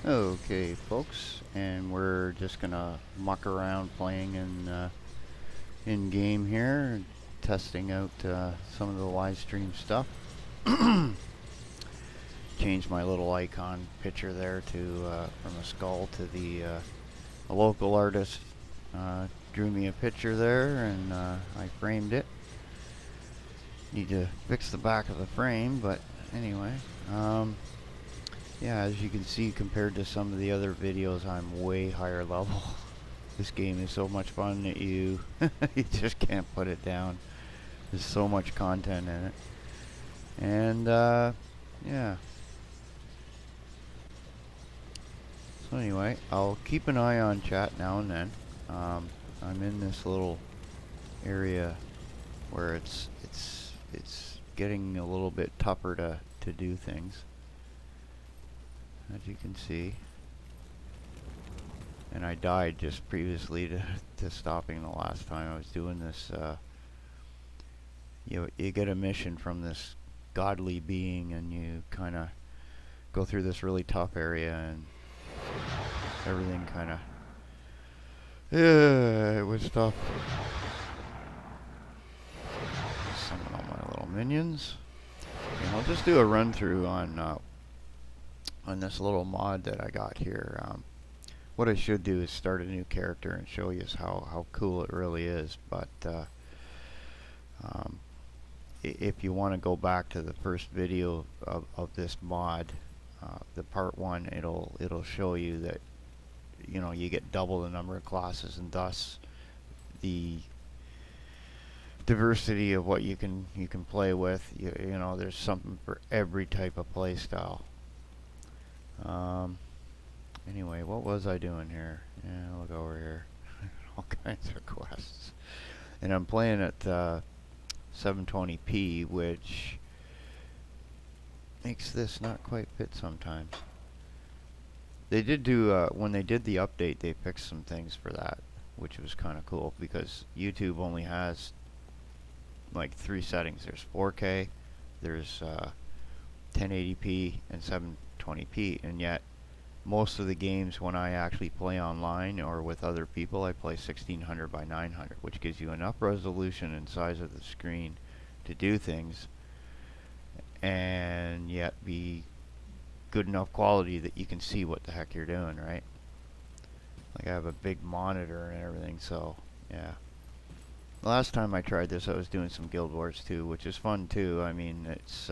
Okay, folks, and we're just gonna muck around playing in game here, testing out some of the live stream stuff. Changed my little icon picture there to from a skull to the a local artist drew me a picture there, and I framed it. Need to fix the back of the frame, but anyway. Yeah, as you can see, compared to some of the other videos, I'm way higher level. This game is so much fun that you you just can't put it down. There's so much content in it. And yeah. So anyway, I'll keep an eye on chat now and then. I'm in this little area where it's getting a little bit tougher to do things, as you can see. And I died just previously to stopping the last time I was doing this. You get a mission from this godly being, and you kind of go through this really tough area, and everything kind of it was tough. Summon all my little minions, and I'll just do a run through on this little mod that I got here. What I should do is start a new character and show you how cool it really is. But if you want to go back to the first video of this mod, the part 1, it'll show you that you get double the number of classes, and thus the diversity of what you can play with. You know, there's something for every type of play style. Anyway, what was I doing here? Yeah, look over here. All kinds of requests. And I'm playing at 720p, which makes this not quite fit sometimes. They did do, when they did the update, they fixed some things for that, which was kind of cool, because YouTube only has like 3 settings. There's 4K, there's 1080p, and 720p, and yet most of the games, when I actually play online or with other people, I play 1600 by 900, which gives you enough resolution and size of the screen to do things, and yet be good enough quality that you can see what the heck you're doing, right? Like, I have a big monitor and everything, so yeah. The last time I tried this, I was doing some Guild Wars 2, which is fun too. I mean, it's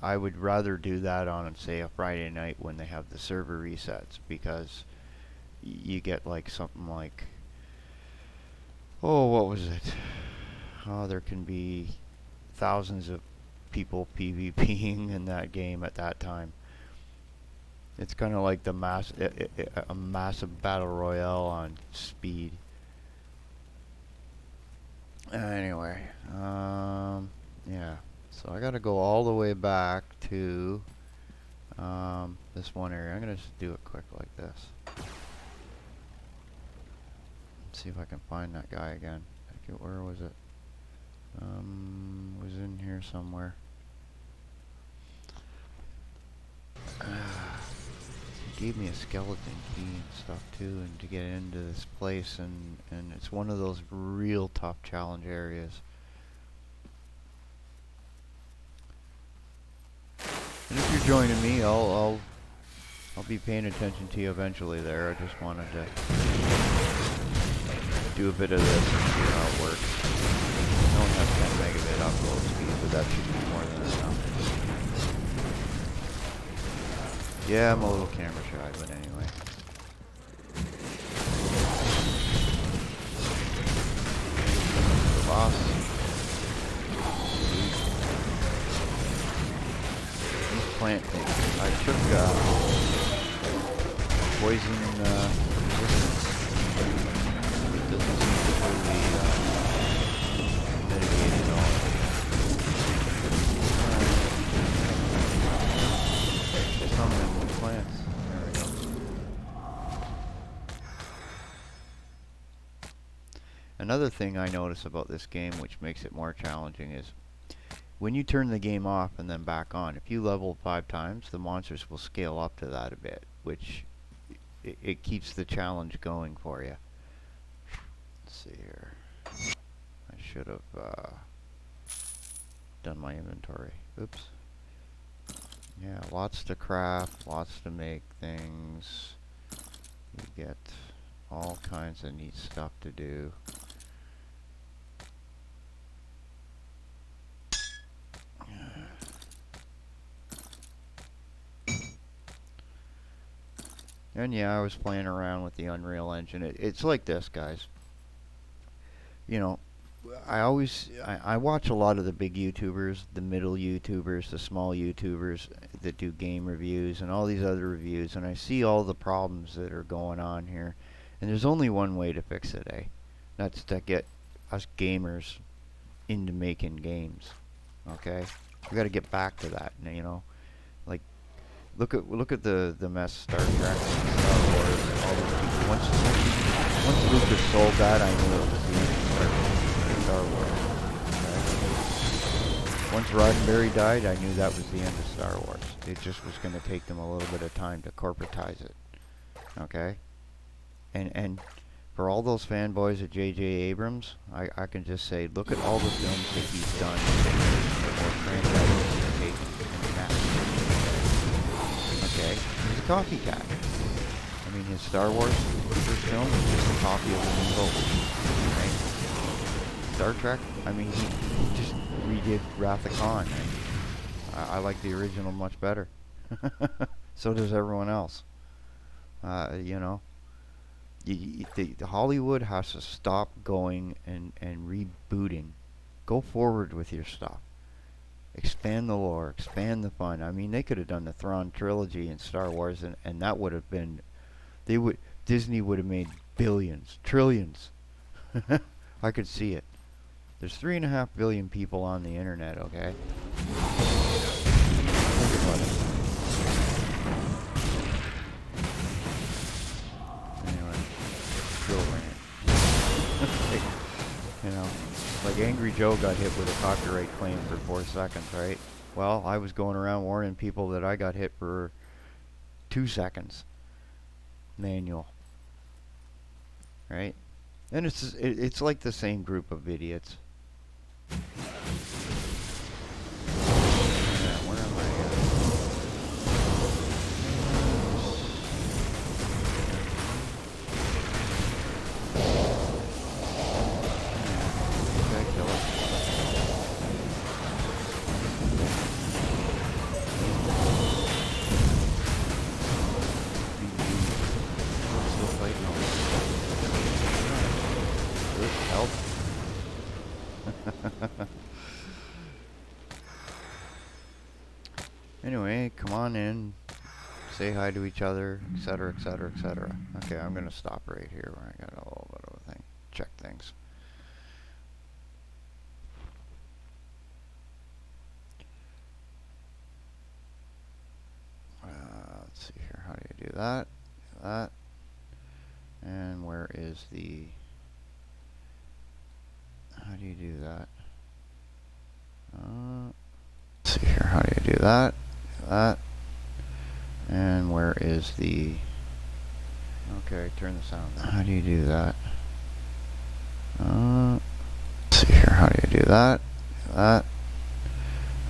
I would rather do that on, say, a Friday night when they have the server resets, because you get like something like, oh, what was it? Oh, there can be thousands of people PvPing in that game at that time. It's kind of like a massive battle royale on speed. Anyway, yeah. So I gotta go all the way back to this one area. I'm gonna just do it quick like this. Let's see if I can find that guy again. Where was it? Was in here somewhere. He gave me a skeleton key and stuff too, and to get into this place, and it's one of those real tough challenge areas. And if you're joining me, I'll be paying attention to you eventually there. I just wanted to do a bit of this and see how it works. I don't have 10 megabit upload speed, but that should be more than enough. Yeah, I'm a little camera shy, but anyway. The boss. These plant things. I took poison resistance. It doesn't seem to totally mitigate it all. Summon the plants. There we go. Another thing I notice about this game, which makes it more challenging, is when you turn the game off and then back on, if you level 5 times, the monsters will scale up to that a bit, which it keeps the challenge going for you. Let's see here. I should have done my inventory. Oops. Yeah, lots to craft, lots to make things. You get all kinds of neat stuff to do. And yeah, I was playing around with the Unreal Engine. It's like this, guys. You know, I watch a lot of the big YouTubers, the middle YouTubers, the small YouTubers that do game reviews and all these other reviews, and I see all the problems that are going on here. And there's only one way to fix it, eh? That's to get us gamers into making games. Okay? We got to get back to that, you know. Like look at the mess Star Trek, Star Wars, all those people. Once Lucas sold that, I knew it was the end of Star Wars. Okay? Once Roddenberry died, I knew that was the end of Star Wars. It just was going to take them a little bit of time to corporatize it. Okay? And for all those fanboys of J.J. Abrams, I can just say, look at all the films that he's done, or franchises he's taken, and that. Okay? He's a copycat. I mean, his Star Wars first film was just a copy of The New Hope. Right? Star Trek, I mean, he just redid Wrath of Khan. Right? I like the original much better. So does everyone else. You know. The Hollywood has to stop going and rebooting. Go forward with your stuff. Expand the lore, expand the fun. I mean, they could have done the Thrawn trilogy in Star Wars, and that would have been, Disney would have made billions, trillions. I could see it. There's 3.5 billion people on the internet, okay? Think about it. You know, like Angry Joe got hit with a copyright claim for 4 seconds, right? Well, I was going around warning people that I got hit for 2 seconds. Manual. Right? And it's like the same group of idiots. Yeah, where am I at? Anyway, come on in, say hi to each other, etc., etc., etc. Okay, I'm gonna stop right here where I got a little bit of a thing. Check things. Let's see here. How do you do that? That. And where is the? How do you do that? Let's see here. How do you do that? That. And where is the? Okay, turn the sound down. How do you do that? Let's see here. How do you do that? That.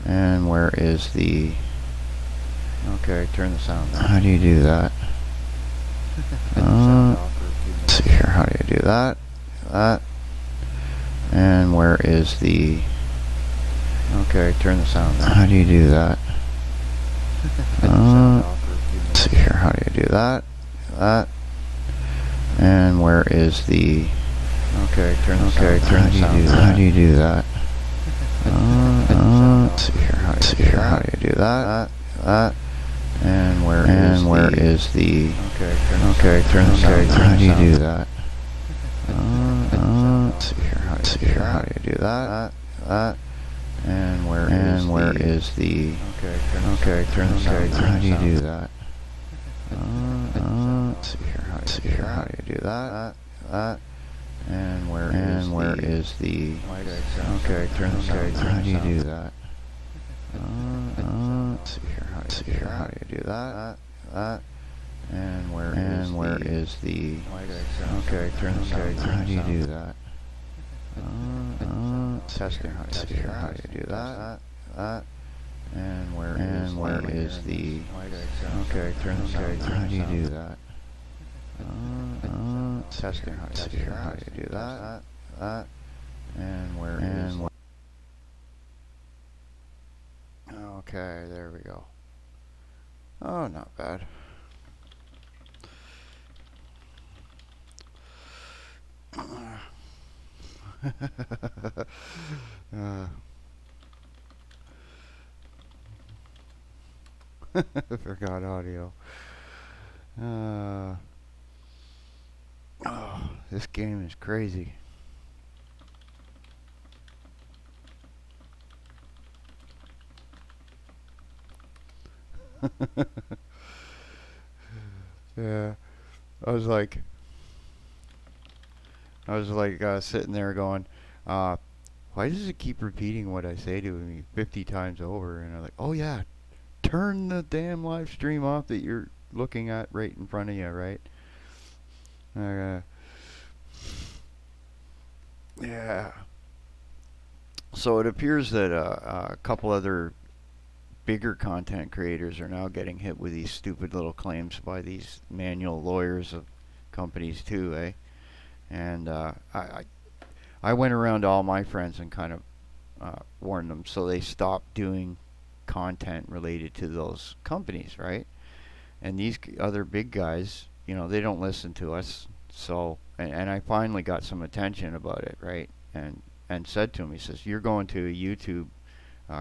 And where is the? Okay, turn the sound down. How do you do that? Let's see here. How do you do that? That. And where is the? Okay, turn the sound down. How do you do that? Let's see here. How do you do that? That. And where is the? Okay, turn the sound down. How do you do that? Let's see here. How do you do that? That. And where is the? Okay, turn the sound down. How do you do that? Let's see here. How do you do that? That. And where is the? Okay, turn the sound down. How do you do that? Let's see here. How do you do that? That. And where is the? Okay, turn the sound down. How do you do that? here. How do you do that? That. And where is the? Okay, turn the sound. How do you do that? Testing. How do you do that? That. And where is the? Okay, turn the sound. How do you do that? Testing. How do you do that? That. And where is? Okay, there we go. Oh, not bad. Forgot audio. Oh, this game is crazy. Yeah, I was like sitting there going, why does it keep repeating what I say to me 50 times over? And I'm like, oh yeah, turn the damn live stream off that you're looking at right in front of you, right? Yeah. So it appears that a couple other bigger content creators are now getting hit with these stupid little claims by these manual lawyers of companies too, eh? And I went around to all my friends and kind of warned them so they stopped doing content related to those companies, right? And these other big guys, you know, they don't listen to us. So, and I finally got some attention about it, right? And said to him, he says, "You're going to a YouTube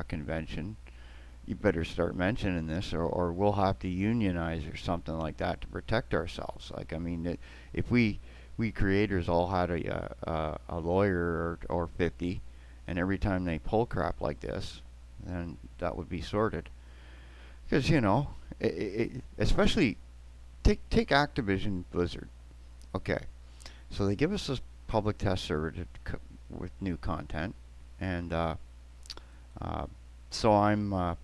convention. You better start mentioning this, or we'll have to unionize or something like that to protect ourselves." Like, I mean, if we creators all had a lawyer or 50, and every time they pull crap like this, then that would be sorted. Because, you know, especially take Activision Blizzard. Okay, so they give us this public test server with new content, and so I'm,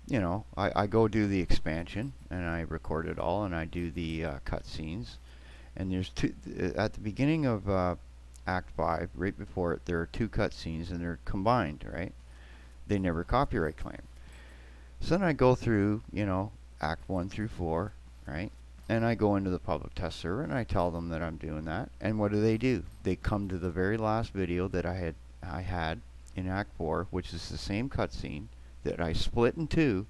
you know, I go do the expansion, and I record it all, and I do the cutscenes. And there's two at the beginning of Act 5, right before it, there are two cutscenes, and they're combined, right? They never copyright claim. So then I go through, you know, Act 1 through 4, right? And I go into the public test server, and I tell them that I'm doing that. And what do? They come to the very last video that I had in Act 4, which is the same cutscene that I split in two,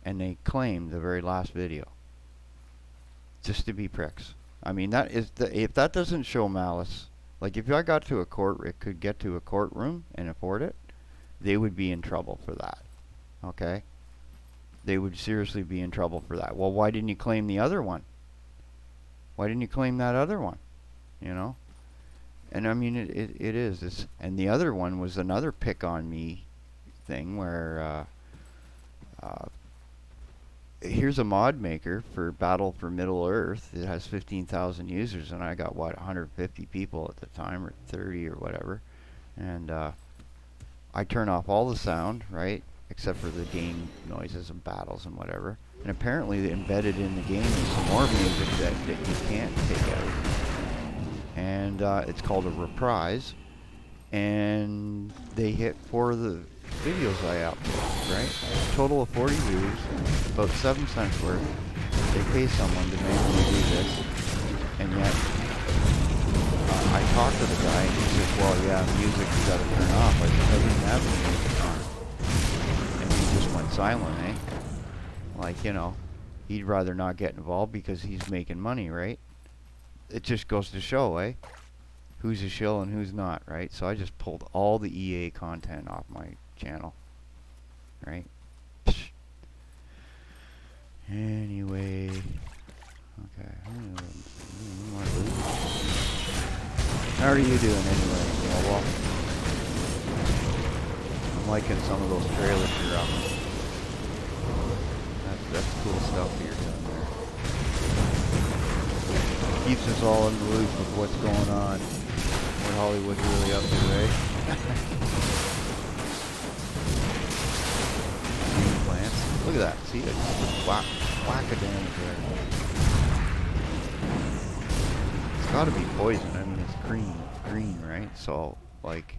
and they claim the very last video. Just to be pricks. I mean, that is if that doesn't show malice, like if I got to a could get to a courtroom and afford it, they would be in trouble for that. Okay? They would seriously be in trouble for that. Well, why didn't you claim the other one? Why didn't you claim that other one? You know? And I mean, it is. And the other one was another pick on me thing where here's a mod maker for Battle for Middle Earth. It has 15,000 users, and I got, 150 people at the time, or 30 or whatever. And I turn off all the sound, right, except for the game noises and battles and whatever. And apparently embedded in the game is some more music that you can't take out. And it's called a reprise. And they hit 4 of the videos I upload, right? A total of 40 views, about 7 cents worth. They pay someone to manually do this, and yet I talked to the guy, and he says, "Well, yeah, music you got to turn off." I said, "I didn't have any music on," and he just went silent, eh? Like, you know, he'd rather not get involved because he's making money, right? It just goes to show, eh? Who's a shill and who's not, right? So I just pulled all the EA content off my channel, right? Psh. Anyway, okay. How are you doing anyway, Well, I'm liking some of those trailers you're up. That's cool stuff that you're doing there. Keeps us all in the loop with what's going on. What Hollywood's really up to, right? Plants. Look at that. See, I just whack a damage there. It's got to be poison. I mean, it's green, right? So, like,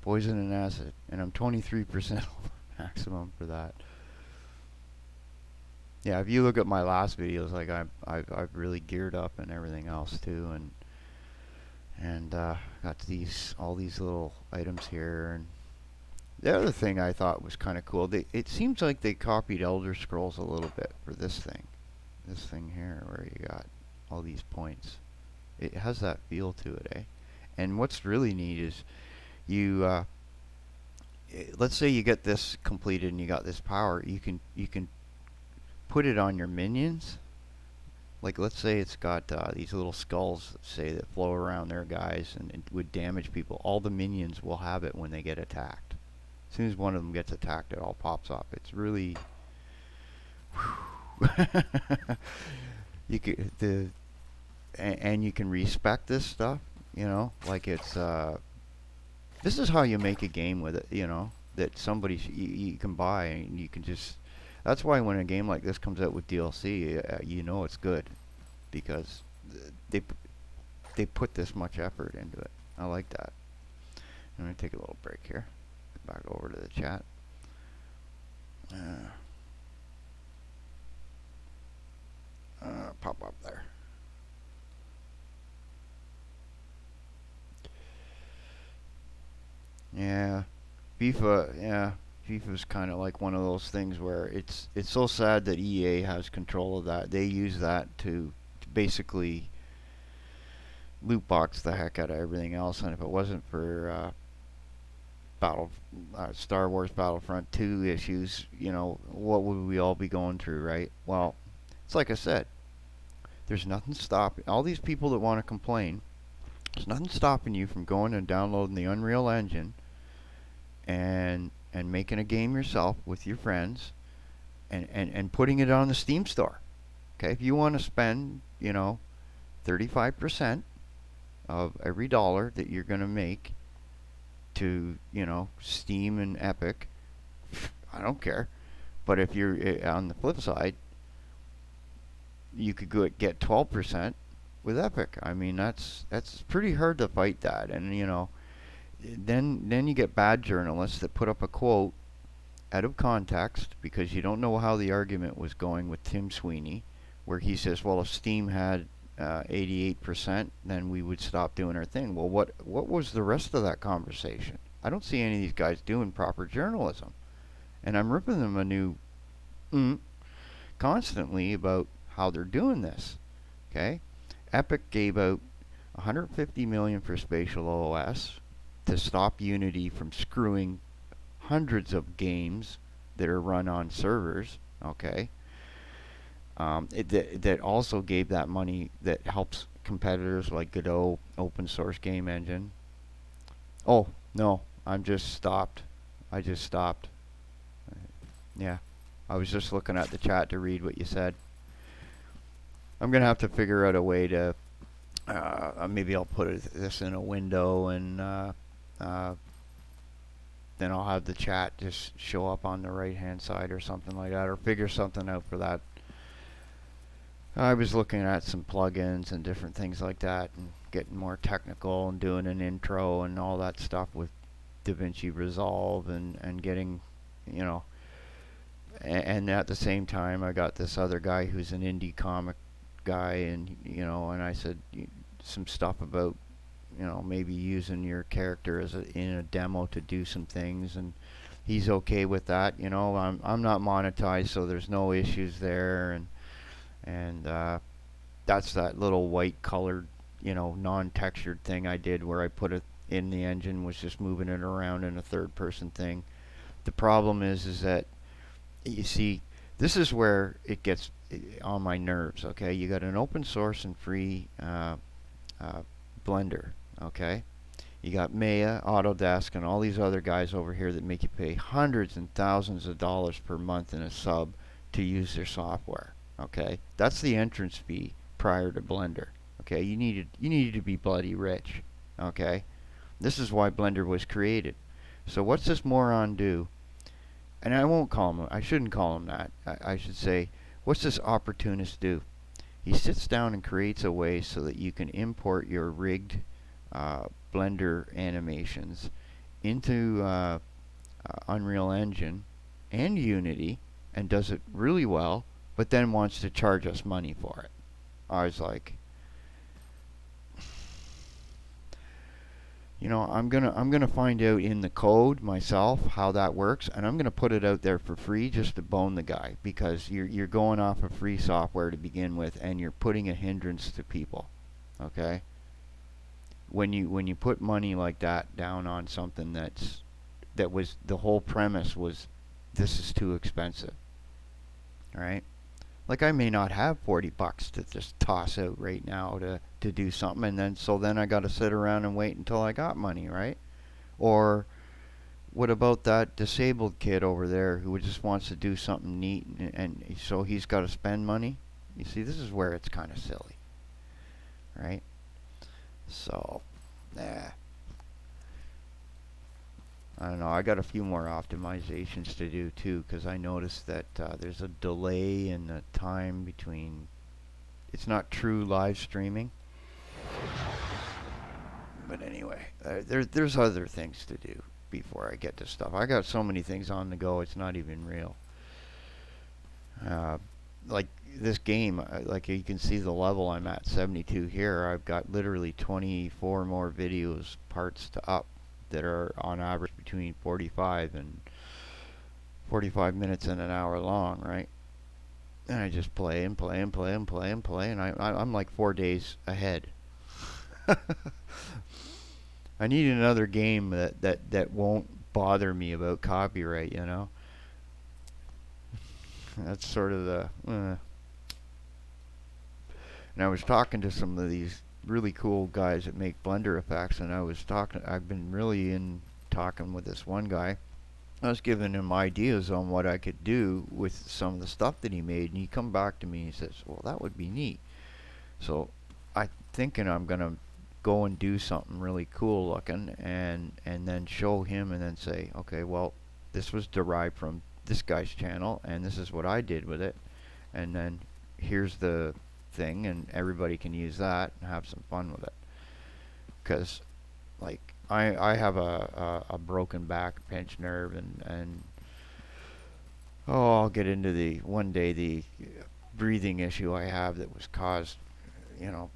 poison and acid, and I'm 23% maximum for that. Yeah, if you look at my last videos, like I've really geared up and everything else too, and got all these little items here. And the other thing I thought was kind of cool, it seems like they copied Elder Scrolls a little bit for this thing here, where you got all these points. It has that feel to it, eh? And what's really neat is you let's say you get this completed and you got this power, you can put it on your minions. Like, let's say it's got these little skulls, say, that flow around their guys and would damage people. All the minions will have it when they get attacked. As soon as one of them gets attacked, it all pops up. It's really you could and you can respec this stuff. You know, like it's this is how you make a game with it. You know, that you can buy and you can just. That's why when a game like this comes out with DLC, you know it's good, because they put this much effort into it. I like that. I'm gonna take a little break here. Back over to the chat. Pop up there. Yeah, FIFA. Yeah. FIFA's kind of like one of those things where it's so sad that EA has control of that. They use that to basically loot box the heck out of everything else. And if it wasn't for Star Wars Battlefront 2 issues, you know, what would we all be going through, right? Well, it's like I said, there's nothing stopping all these people that want to complain. There's nothing stopping you from going and downloading the Unreal Engine and making a game yourself with your friends and putting it on the Steam store. Okay, if you want to spend, you know, 35% of every dollar that you're going to make to, you know, Steam and Epic, I don't care. But if you're on the flip side, you could get 12% with Epic. I mean, that's pretty hard to fight that. And, you know, then you get bad journalists that put up a quote out of context because you don't know how the argument was going with Tim Sweeney, where he says, well, if Steam had 88%, then we would stop doing our thing. Well, what was the rest of that conversation? I don't see any of these guys doing proper journalism, and I'm ripping them a new constantly about how they're doing this. Okay, Epic gave out 150 million for Spatial OS to stop Unity from screwing hundreds of games that are run on servers. Okay, that also gave that money that helps competitors like Godot, open source game engine. Oh no, I'm just stopped. I just stopped. Yeah, I was just looking at the chat to read what you said. I'm gonna have to figure out a way to maybe I'll put this in a window and then I'll have the chat just show up on the right hand side or something like that, or figure something out for that. I was looking at some plugins and different things like that and getting more technical and doing an intro and all that stuff with DaVinci Resolve and getting, you know, and at the same time I got this other guy who's an indie comic guy, and you know, and I said some stuff about, you know, maybe using your character in a demo to do some things, and he's okay with that. You know, I'm not monetized, so there's no issues there, and that's that little white colored, you know, non-textured thing I did where I put it in the engine, was just moving it around in a third person thing. The problem is that, you see, this is where it gets on my nerves. Okay, you got an open source and free Blender. Okay, you got Maya, Autodesk, and all these other guys over here that make you pay hundreds and thousands of dollars per month in a sub to use their software. Okay, that's the entrance fee prior to Blender. Okay, you needed to be bloody rich. Okay, this is why Blender was created. So what's this moron do? and I won't call him, I shouldn't call him that. I should say, what's this opportunist do? He sits down and creates a way so that you can import your rigged uh, Blender animations into Unreal Engine and Unity and does it really well, but then wants to charge us money for it. I was like, I'm gonna find out in the code myself how that works, and I'm gonna put it out there for free just to bone the guy because you're going off of free software to begin with, and you're putting a hindrance to people. Okay, when you put money like that down on something that was the whole premise was this is too expensive. All right. Like I may not have $40 to just toss out right now to do something, and then I got to sit around and wait until I got money, right? Or what about that disabled kid over there who just wants to do something neat, and so he's got to spend money? You see, this is where it's kind of silly, right? So, nah. I don't know. I got a few more optimizations to do too, because I noticed that there's a delay in the time between. It's not true live streaming, but anyway, there's other things to do before I get to stuff. I got so many things on the go. It's not even real. Uh, like this game, like you can see the level I'm at 72 here. I've got literally 24 more videos parts to up that are on average between 45 minutes and an hour long, right? And I just play and play and play and play and play, and I'm like 4 days ahead. I need another game that won't bother me about copyright, you know? That's sort of the. And I was talking to some of these really cool guys that make Blender effects, and I've been really in talking with this one guy. I was giving him ideas on what I could do with some of the stuff that he made, and he come back to me and he says, "Well, that would be neat." So I'm thinking I'm gonna go and do something really cool looking, and then show him, and then say, "Okay, well, this was derived from this guy's channel, and this is what I did with it, and then here's the thing, and everybody can use that and have some fun with it." Because like I have a broken back, pinched nerve, and oh, I'll get into the one day the breathing issue I have that was caused,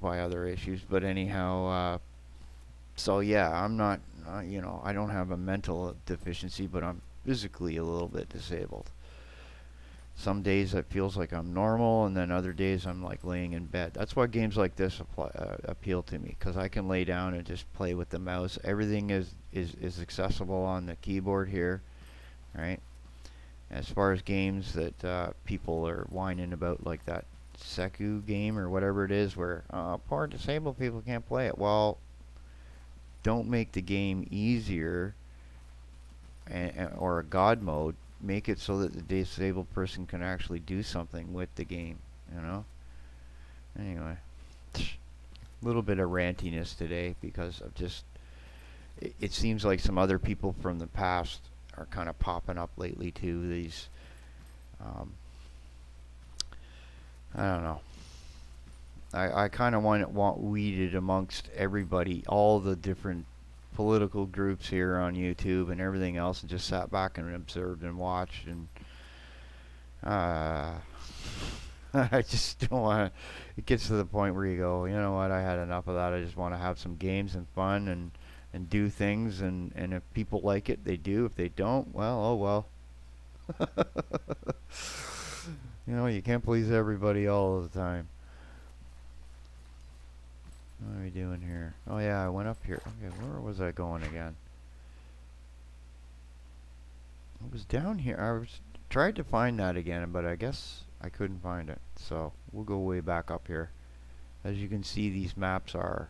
by other issues. But anyhow, so yeah, I'm not, I don't have a mental deficiency, but I'm physically a little bit disabled. Some days it feels like I'm normal, and then other days I'm like laying in bed. That's why games like this appeal to me, because I can lay down and just play with the mouse. Everything is accessible on the keyboard here, right? As far as games that people are whining about, like that Seku game or whatever it is, where poor disabled people can't play it. Well, don't make the game easier or a god mode. Make it so that the disabled person can actually do something with the game, you know? Anyway, a little bit of rantiness today because of just. It seems like some other people from the past are kind of popping up lately too. These, I don't know. I kind of want weeded amongst everybody, all the different political groups here on YouTube and everything else, and just sat back and observed and watched, and I just don't want to. It gets to the point where you go, you know what? I had enough of that. I just want to have some games and fun and do things, and if people like it, they do. If they don't, well, oh well. You can't please everybody all the time. What are we doing here? Oh yeah, I went up here. Okay, where was I going again? I was down here. Tried to find that again, but I guess I couldn't find it. So we'll go way back up here. As you can see, these maps are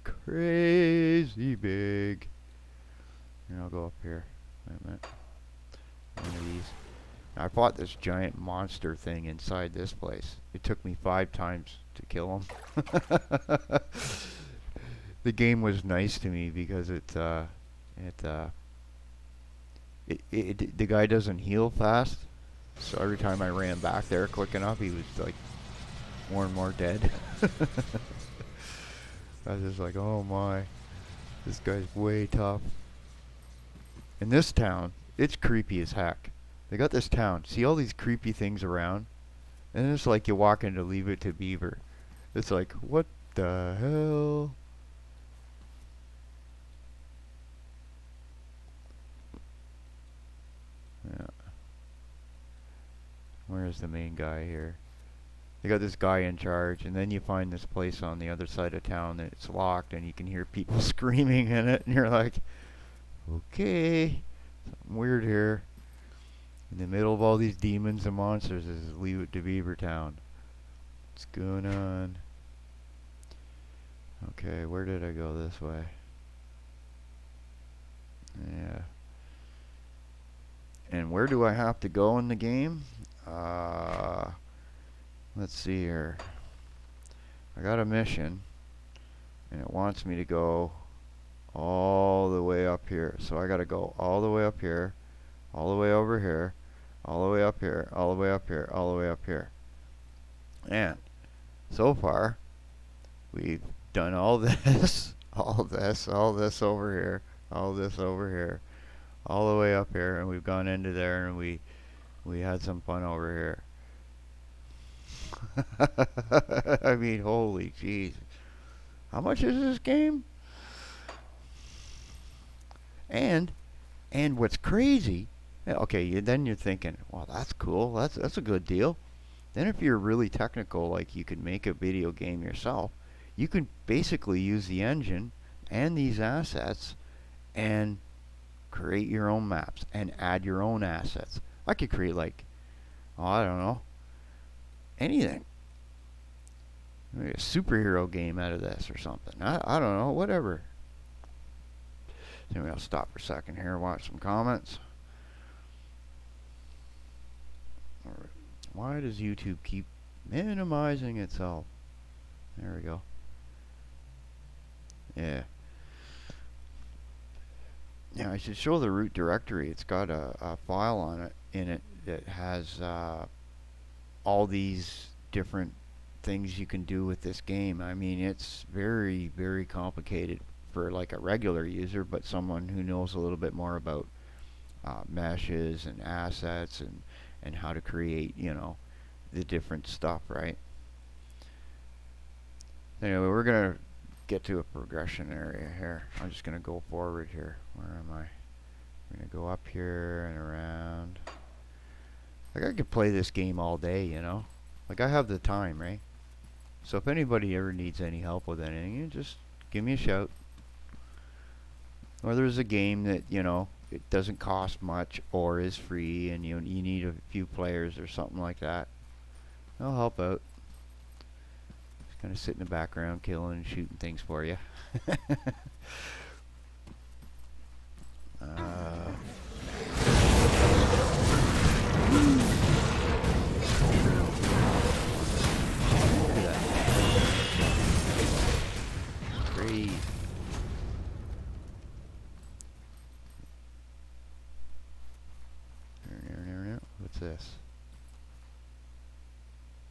crazy big. Here, I'll go up here. Wait a minute. One of these. Now, I fought this giant monster thing inside this place. It took me 5 times to kill him. The game was nice to me because it the guy doesn't heal fast. So every time I ran back there quick enough, he was like more and more dead. I was just like, oh my, this guy's way tough. In this town, it's creepy as heck. They got this town. See all these creepy things around? And it's like you walk into Leave It to Beaver. It's like, what the hell? Yeah. Where's the main guy here? They got this guy in charge, and then you find this place on the other side of town that it's locked, and you can hear people screaming in it, and you're like, okay, something weird here. In the middle of all these demons and monsters is Leave It to Beaver Town. What's going on? Okay, where did I go this way? Yeah. And where do I have to go in the game? Let's see here. I got a mission, and it wants me to go all the way up here. So I got to go all the way up here, all the way over here, all the way up here, all the way up here, all the way up here. And so far, we've done all this, all this, all this over here, all this over here, all the way up here, and we've gone into there, and we had some fun over here. I mean, holy jeez. How much is this game? And what's crazy, okay, then you're thinking, well, that's cool. That's a good deal. Then if you're really technical, like you can make a video game yourself, you can basically use the engine and these assets and create your own maps and add your own assets. I could create like, oh, I don't know, anything. Maybe a superhero game out of this or something. I don't know, whatever. So maybe I'll stop for a second here, watch some comments. Alright. Why does YouTube keep minimizing itself? There we go. Yeah. Yeah, I should show the root directory. It's got a file on it in it that has all these different things you can do with this game. I mean, it's very, very complicated for like a regular user, but someone who knows a little bit more about meshes and assets and how to create, you know, the different stuff, right? Anyway, we're gonna get to a progression area here. I'm just gonna go forward here. Where am I? I'm gonna go up here and around. Like, I could play this game all day, you know? Like, I have the time, right? So if anybody ever needs any help with anything, you just give me a shout. Or there's a game that, you know, it doesn't cost much or is free and you need a few players or something like that, I'll help out. Just kind of sit in the background killing and shooting things for you. Great. What's this?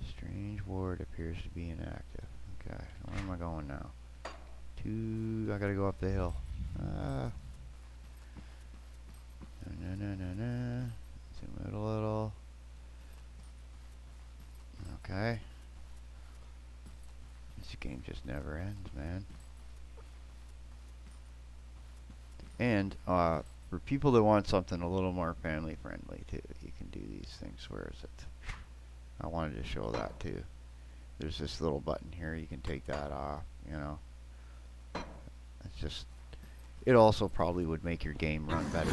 Strange ward appears to be inactive. Okay, where am I going now? I gotta go up the hill. Zoom out a little. Okay. This game just never ends, man. And for people that want something a little more family friendly too, you can do these things. Where is it? I wanted to show that too. There's this little button here. You can take that off, you know. It's just, it also probably would make your game run better.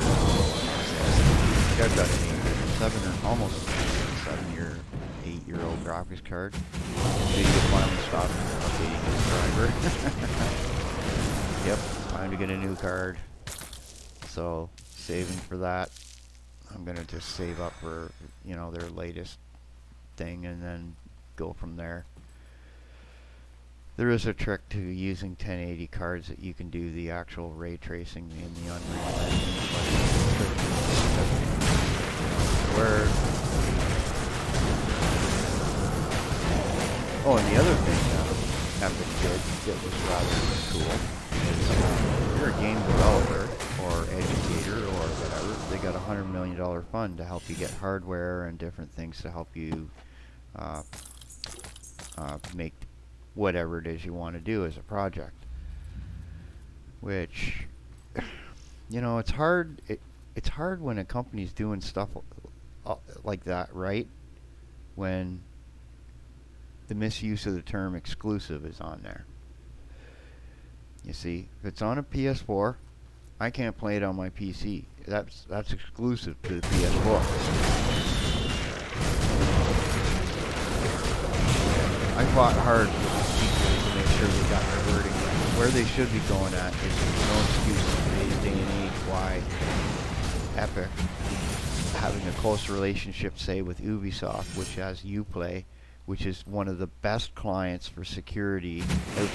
I've got an almost 7-year, 8-year-old graphics card. Maybe finally stopped updating the driver. Yep, time to get a new card. So, saving for that. I'm gonna just save up for, you know, their latest thing and then go from there. There is a trick to using 1080 cards that you can do the actual ray tracing in the Unreal Engine, but hardware. Oh, and the other thing Epic did that was rather cool is if you're a game developer or educator or whatever, they got a $100 million fund to help you get hardware and different things to help you uh, make whatever it is you want to do as a project. Which, you know, it's hard. It's hard when a company's doing stuff like that, right? When the misuse of the term exclusive is on there. You see, if it's on a PS4, I can't play it on my PC. That's exclusive to the PS4. I fought hard with these people to make sure they got their wording right. Where they should be going at is there's no excuse in today's day and age why Epic having a close relationship, say, with Ubisoft, which has Uplay, which is one of the best clients for security out there.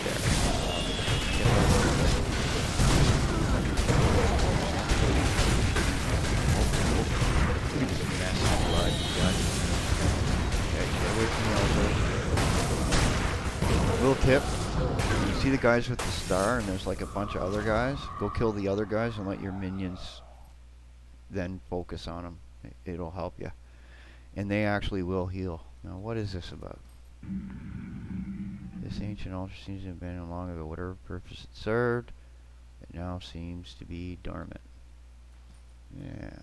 Little tip, you see the guys with the star and there's like a bunch of other guys, go kill the other guys and let your minions then focus on them. It'll help you. And they actually will heal. Now, what is this about? This ancient altar seems to have been long ago. Whatever purpose it served, it now seems to be dormant. Yeah.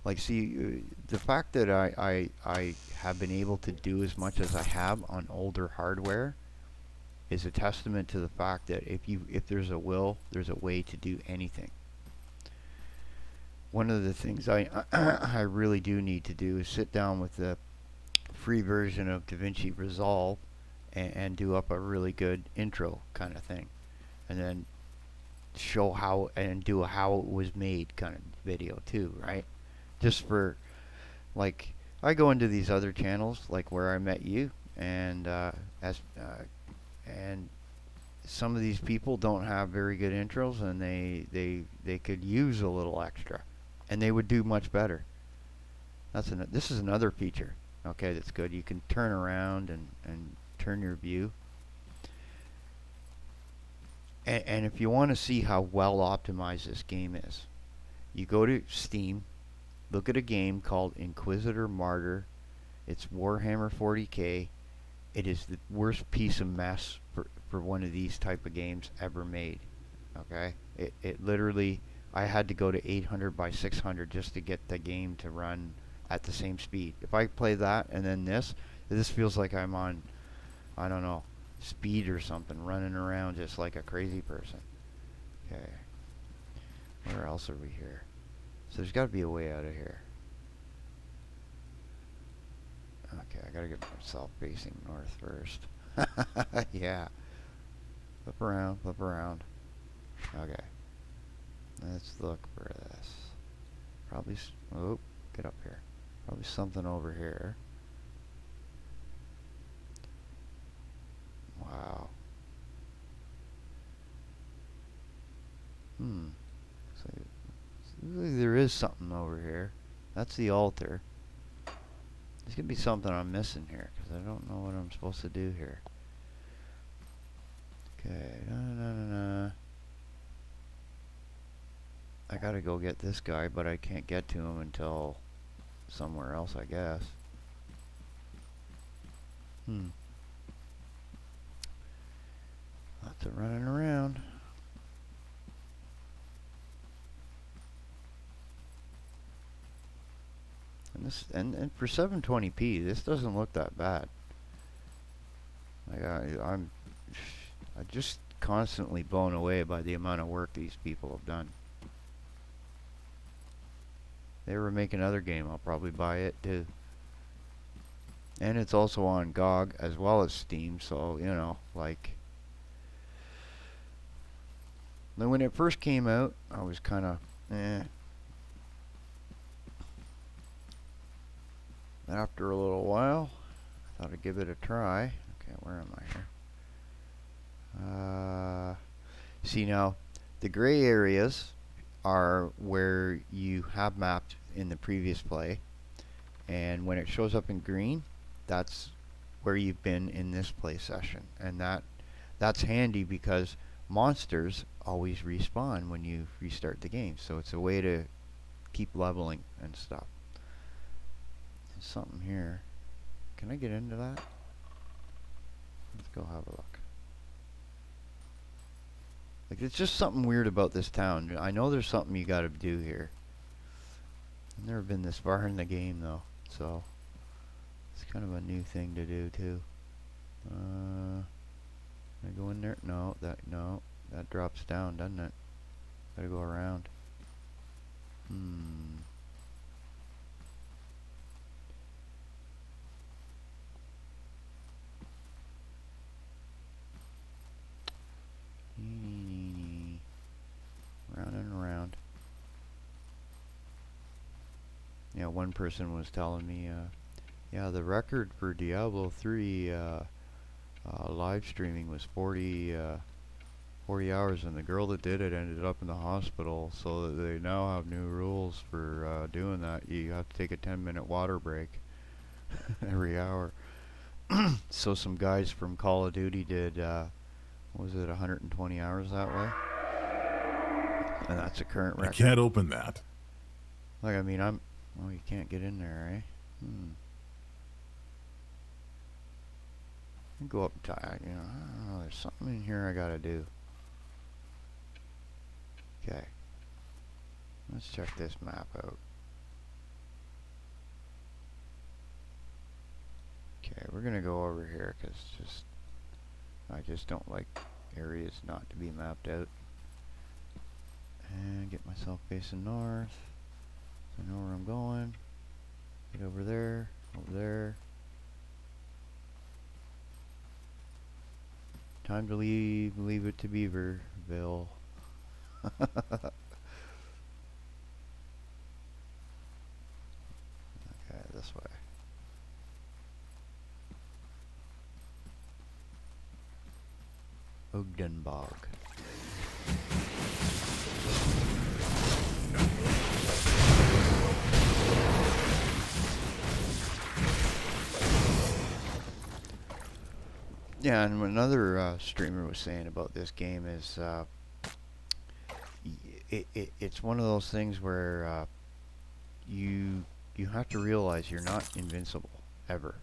Like, see, the fact that I have been able to do as much as I have on older hardware is a testament to the fact that if there's a will, there's a way to do anything. One of the things I really do need to do is sit down with the free version of DaVinci Resolve and do up a really good intro kind of thing, and then show how and do a how it was made kind of video too, right? Just for, like, I go into these other channels like where I met you, and and some of these people don't have very good intros, and they could use a little extra, and they would do much better. This is another feature, okay, that's good. You can turn around and turn your view. And if you want to see how well optimized this game is, you go to Steam, look at a game called Inquisitor Martyr. It's Warhammer 40k. It is the worst piece of mess for one of these type of games ever made. Okay? It literally, I had to go to 800 by 600 just to get the game to run at the same speed. If I play that and then this feels like I'm on, I don't know, speed or something, running around just like a crazy person. Okay. Where else are we here? So there's got to be a way out of here. Okay, I gotta get myself facing north first. Yeah. Flip around, flip around. Okay. Let's look for this. Probably, oh, get up here. Probably something over here. Wow. So there is something over here. That's the altar. There's gonna be something I'm missing here because I don't know what I'm supposed to do here. Okay. I gotta go get this guy, but I can't get to him until somewhere else, I guess. Lots of running around. And this and for 720p, this doesn't look that bad. Like I'm just constantly blown away by the amount of work these people have done. They were making another game, I'll probably buy it too. And it's also on GOG as well as Steam, so you know, like. Now when it first came out, I was kind of After a little while, I thought I'd give it a try. Okay, where am I here? See now, the gray areas are where you have mapped in the previous play. And when it shows up in green, that's where you've been in this play session. And that's handy because monsters always respawn when you restart the game. So it's a way to keep leveling and stuff. There's something here. Can I get into that? Let's go have a look. Like, it's just something weird about this town. I know there's something you gotta do here. I've never been this far in the game though, so it's kind of a new thing to do too. Can I go in there? No, that drops down, doesn't it? Gotta go around. Round and around. Yeah, one person was telling me, yeah, the record for Diablo 3 live streaming was 40 hours, and the girl that did it ended up in the hospital, so that they now have new rules for doing that. You have to take a 10-minute water break every hour. So some guys from Call of Duty did, what was it, 120 hours that way? And that's a current record. I can't open that. Like, I mean, oh, you can't get in there, eh? Go up and tie, you know, I don't know, there's something in here I gotta do. Okay. Let's check this map out. Okay, we're gonna go over here, because I just don't like areas not to be mapped out. And get myself facing north. So I know where I'm going. Get over there, over there. Time to leave it to Beaverville. Okay, this way. Ogdenbog. Yeah, and another streamer was saying about this game is it's one of those things where you have to realize you're not invincible ever.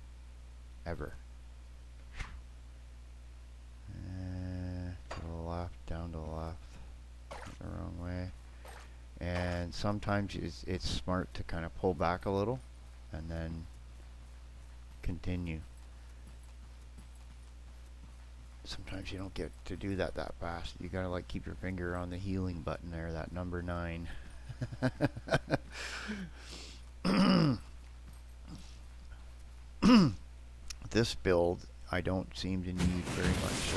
To the left, down to the left, the wrong way. And sometimes it's smart to kind of pull back a little and then continue. Sometimes you don't get to do that fast. You gotta like keep your finger on the healing button there, that number 9. This build, I don't seem to need very much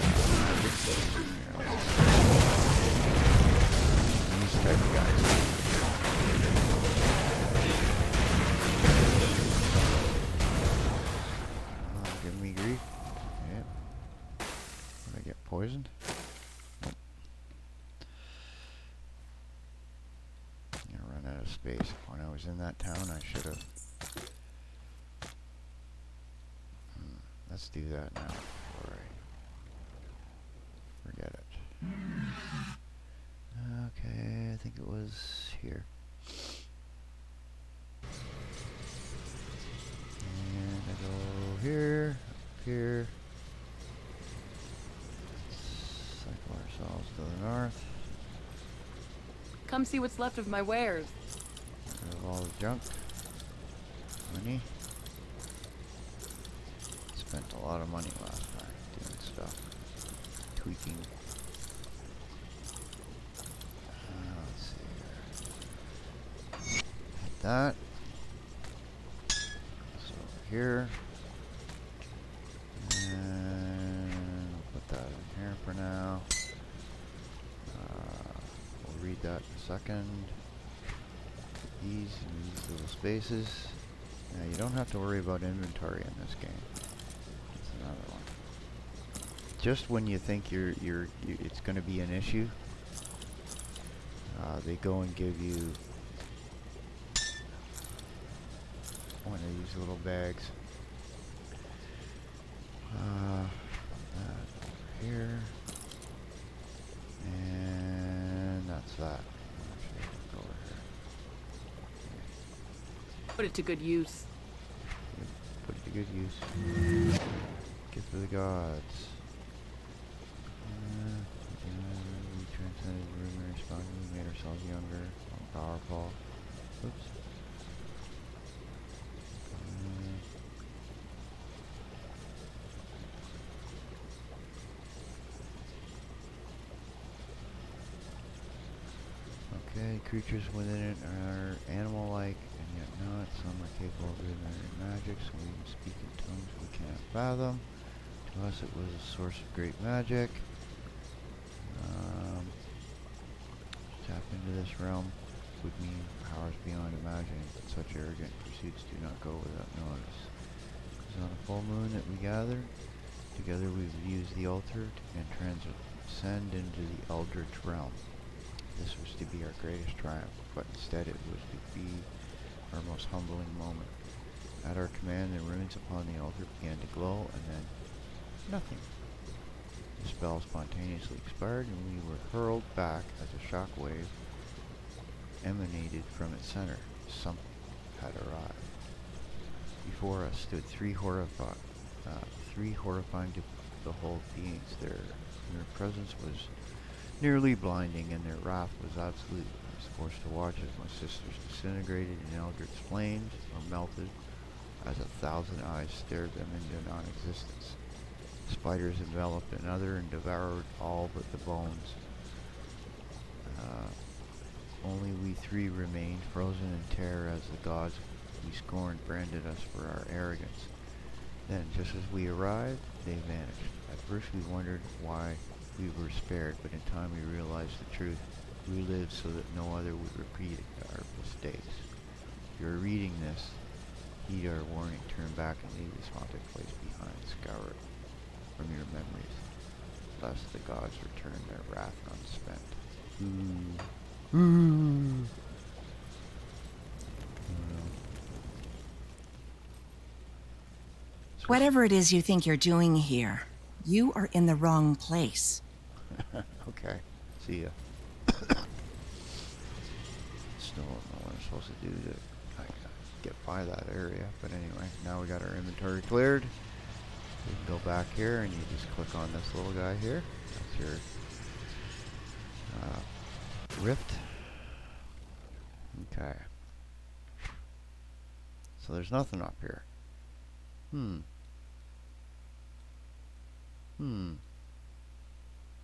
these type of guys. Give me grief. Yep. Did I get poisoned? Nope. I'm gonna run out of space. When I was in that town, I should have. Let's do that now before I forget it. Okay, I think it was here. And I go here, up here. Cycle ourselves to the north. Come see what's left of my wares. Rid of all the junk. Money. Spent a lot of money last time doing stuff. Tweaking. Let's see here. Hit that. So over here. And we'll put that in here for now. We'll read that in a second. These little spaces. Now you don't have to worry about inventory in this game. That's another one. Just when you think it's going to be an issue, they go and give you one of these little bags. That over here. And that's that. Actually, go over here. Put it to good use. Yep, put it to good use. Gift of the gods. We transcended the room and responded. We made ourselves younger, more powerful. Oops. Okay, creatures within it are animal-like, and yet not. Some are capable of ordinary magic, some even speak in tongues we cannot fathom. To us it was a source of great magic. Tap into this realm would mean powers beyond imagining, but such arrogant pursuits do not go without notice. It was on a full moon that we gathered. Together we would use the altar and transcend into the Eldritch realm. This was to be our greatest triumph, but instead it was to be our most humbling moment. At our command, the runes upon the altar began to glow, and then nothing. The spell spontaneously expired, and we were hurled back as a shock wave emanated from its center. Something had arrived. Before us stood three horrifying to behold beings. Their presence was nearly blinding, and their wrath was absolute. I was forced to watch as my sisters disintegrated in eldritch flames or melted as 1,000 eyes stared them into non-existence. Spiders enveloped another and devoured all but the bones. Only we three remained, frozen in terror as the gods we scorned branded us for our arrogance. Then, just as we arrived, they vanished. At first we wondered why we were spared, but in time we realized the truth. We lived so that no other would repeat our mistakes. If you're reading this, heed our warning, turn back and leave this haunted place behind. Scour it from your memories, lest the gods return their wrath unspent. Whatever it is you think you're doing here, you are in the wrong place. Okay, see ya. Still don't know what I'm supposed to do to get by that area, but anyway, now we got our inventory cleared. We can go back here and you just click on this little guy here. That's your rift. Okay. So there's nothing up here.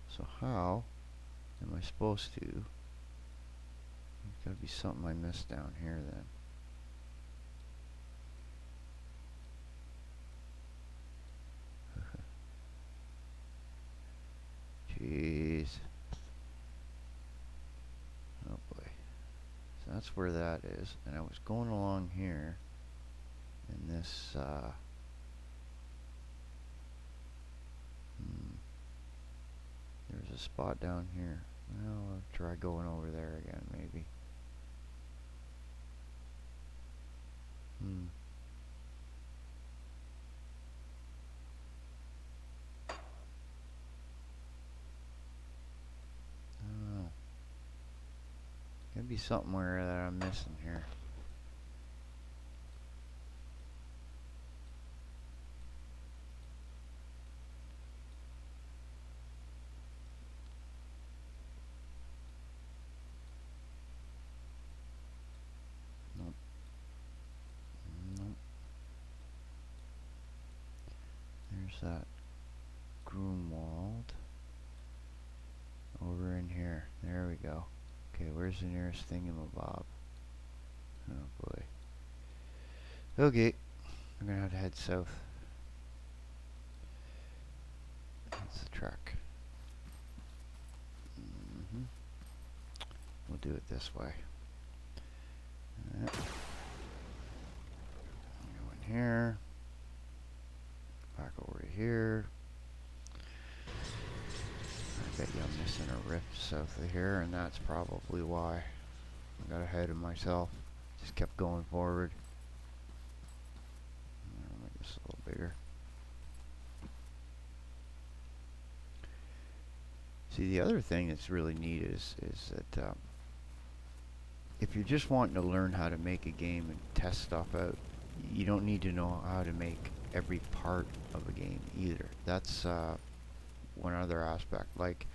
So how am I supposed to? There's gotta be something I missed down here then. Jeez. Oh boy. So that's where that is. And I was going along here. And this, there's a spot down here. Well, I'll try going over there again, maybe. Oh. Gotta be somewhere that I'm missing here. Nope. Nope. There's that Grunwald. Over in here. There we go. Okay, where's the nearest thingamabob? Oh boy. Okay. I'm gonna have to head south. That's the track. We'll do it this way. Go in here. Back over to here. I bet you I'm missing a rift south of here, and that's probably why. I got ahead of myself. Just kept going forward. this a little bigger. See, the other thing that's really neat is that if you're just wanting to learn how to make a game and test stuff out, you don't need to know how to make every part of a game either. That's one other aspect. Like,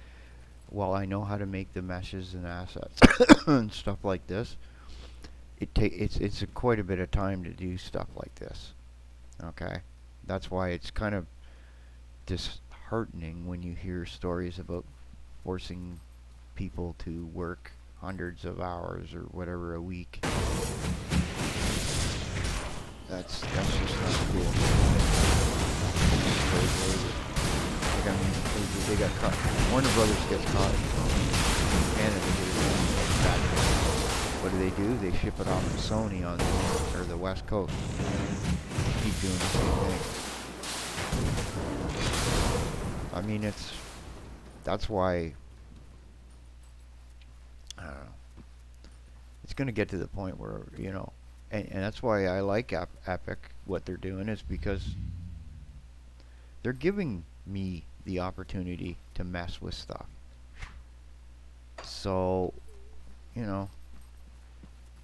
while I know how to make the meshes and assets and stuff like this, it's quite a bit of time to do stuff like this. Okay, that's why it's kind of disheartening when you hear stories about forcing people to work hundreds of hours or whatever a week. That's just not cool. Like, I mean, they got caught. Warner Brothers gets caught in Canada. What do? They ship it off to Sony on the West Coast. Keep doing the same thing. I mean, that's why, I don't know. It's going to get to the point where, you know, and that's why I like Epic, what they're doing, is because they're giving me the opportunity to mess with stuff. So, you know,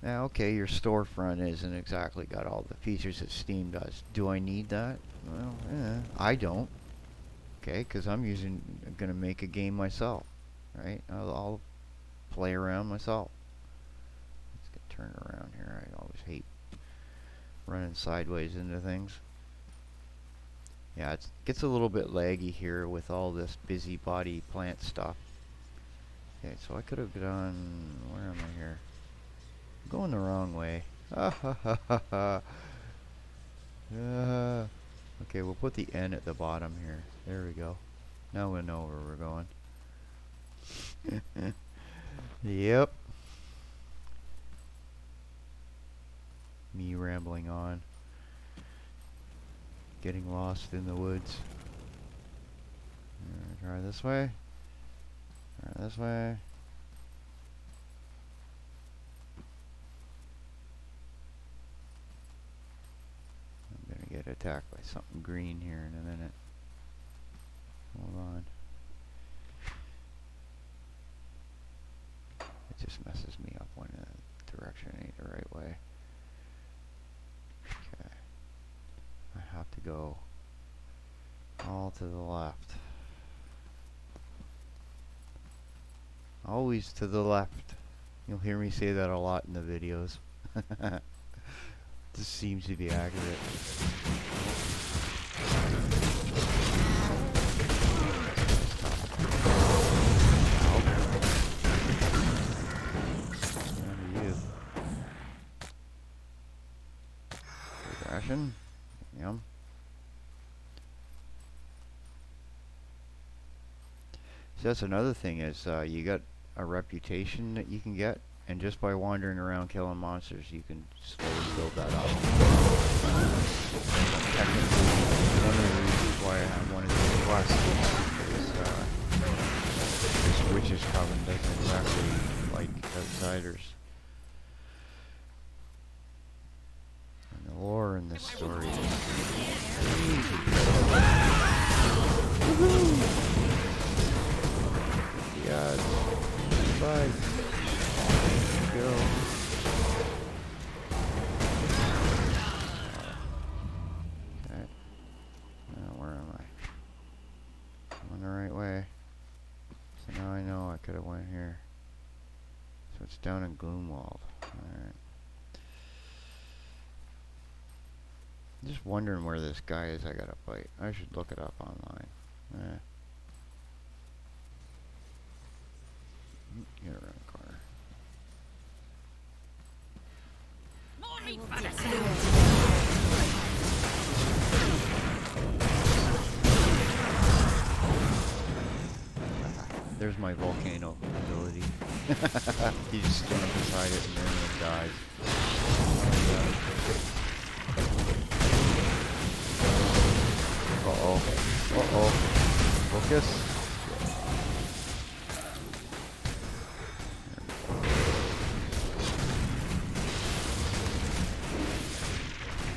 yeah, okay, your storefront isn't exactly got all the features that Steam does. Do I need that? Well, I don't. Okay, because I'm going to make a game myself, right? I'll play around myself. Let's get turned around here. I always hate running sideways into things. Yeah, it gets a little bit laggy here with all this busybody plant stuff. Okay, so I could have gone, where am I here? I'm going the wrong way. Okay, we'll put the N at the bottom here. There we go. Now we know where we're going. Yep. Me rambling on. Getting lost in the woods. Try this way. Try this way. I'm gonna get attacked by something green here in a minute. Hold on. It just messes me up when the direction ain't the right way. Okay. I have to go all to the left. Always to the left. You'll hear me say that a lot in the videos. This seems to be accurate. Yum. So that's another thing is you got a reputation that you can get, and just by wandering around killing monsters, you can slowly build that up. Technically, one of the reasons why I have one of these quests is this Witch's Coven doesn't exactly like outsiders. The lore in this story is crazy. Woohoo! Yeah, bye. Let's go. Okay. Now where am I? I'm on the right way. So now I know I could have went here. So it's down in Gloomwald. Alright. Just wondering where this guy is I gotta fight. I should look it up online. Get around the corner. There's my volcano ability. You just stand beside it and everyone dies. Uh-oh. Uh-oh. Focus.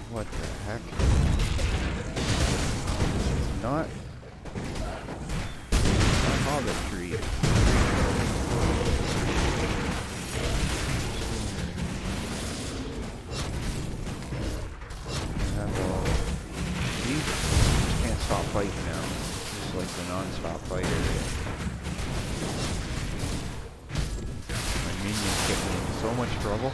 What the heck? not. Hobbit tree. See? Can't stop fighting now. It's like the non-stop fight area. My minions get me in so much trouble.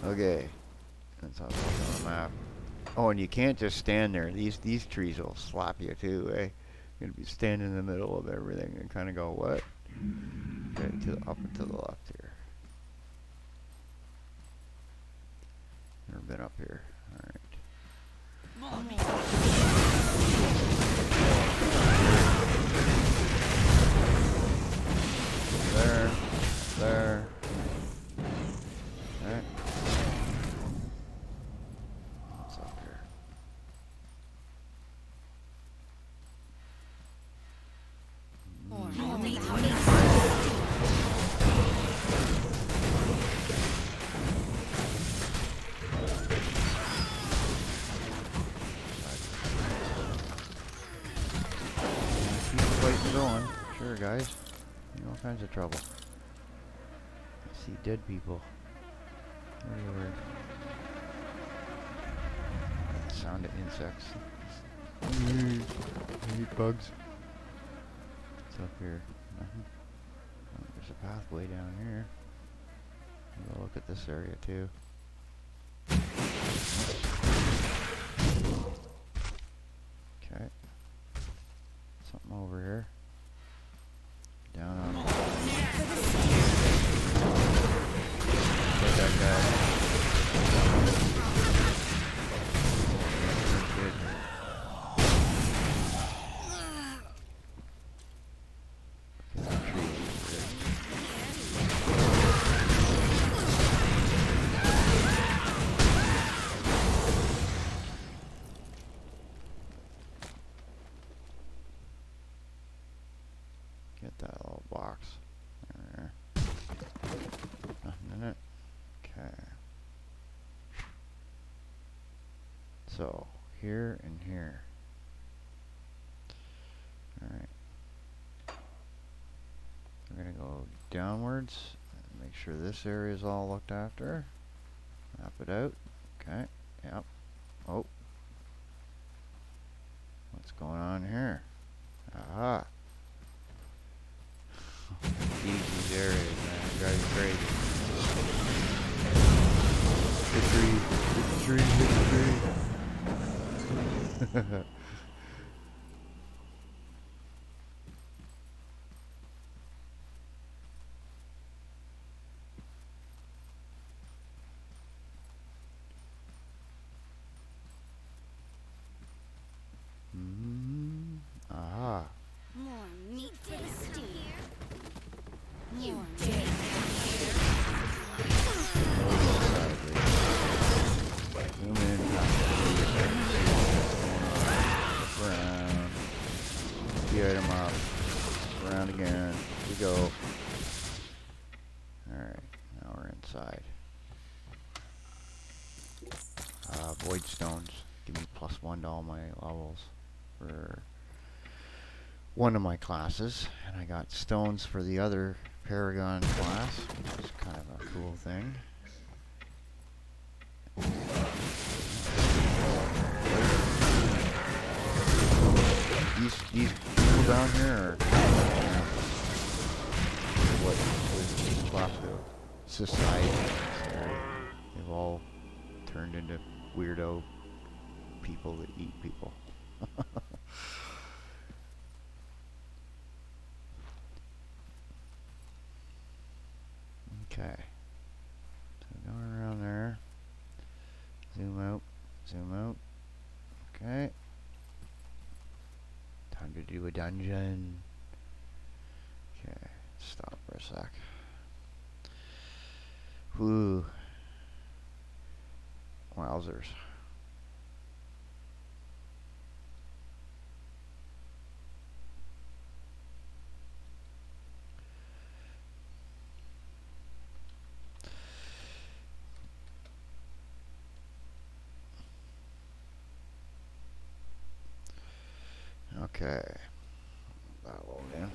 Okay, that's how it's on the map. Oh, and you can't just stand there. These trees will slap you too, eh? You're gonna be standing in the middle of everything and kind of go, what? Okay, up and to the left here. Never been up here. All right. There, there. All right. What's up here? Keep the fighting going. Sure, guys. In all kinds of trouble. I see dead people. Everywhere. Sound of insects. I hate bugs. What's up here? Nothing. Oh, there's a pathway down here. We'll look at this area too. Okay. Something over here. Down on. Get that guy. Good. Get that little box. There. Nothing in it. Okay. So, here and here. Alright. We're gonna go downwards and make sure this area is all looked after. Map it out. Okay. Yep. Oh. What's going on here? Aha. These areas, man, drive you crazy. Hit the tree, hit the tree, hit the tree. Aha. More meat for the stew. More meat. Zoom in. Around. The item up. Around again. Here we go. Alright, now we're inside. Void stones. Give me +1 to all my levels for one of my classes. And I got stones for the other Paragon class, which is kind of a cool thing. These people down here are what was class of society. They've all turned into weirdo people that eat people. Okay. So going around there. Zoom out. Zoom out. Okay. Time to do a dungeon. Okay. Stop for a sec. Whoo. Wowzers. Okay. That load in.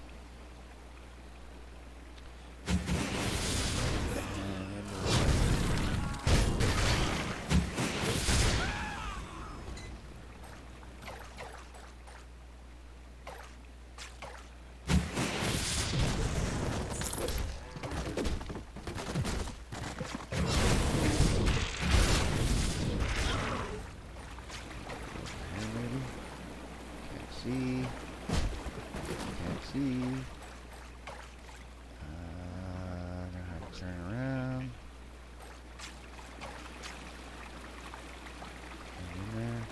See. Can't see. Gonna have to turn around. In there.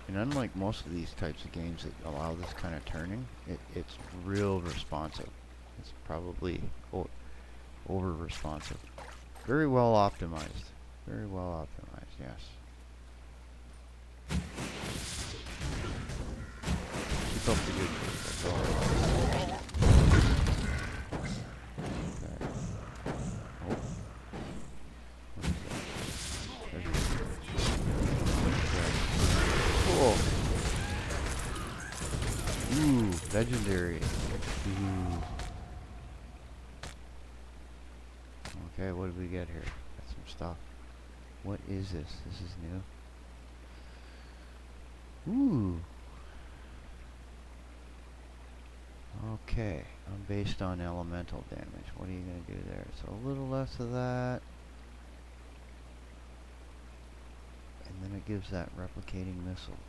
And unlike most of these types of games that allow this kind of turning, it's real responsive. It's probably over responsive. Very well optimized. Very well optimized, yes. Keep up the good work. That's all. Okay. Oh. What is that? Cool. Ooh, legendary. Ooh. Okay, what do we get here? Got some stuff. What is this? This is new. Ooh. Okay, I'm based on elemental damage. What are you going to do there? So a little less of that. And then it gives that replicating missile.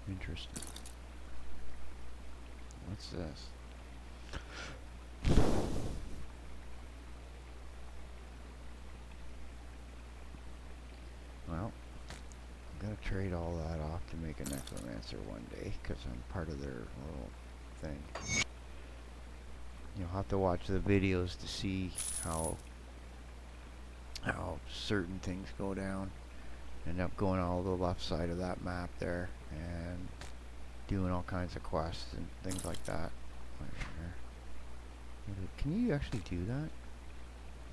Interesting. What's this? Well, I'm gonna trade all that off to make a necromancer one day, because I'm part of their little thing. You'll have to watch the videos to see how certain things go down. End up going all the left side of that map there and doing all kinds of quests and things like that. Can you actually do that?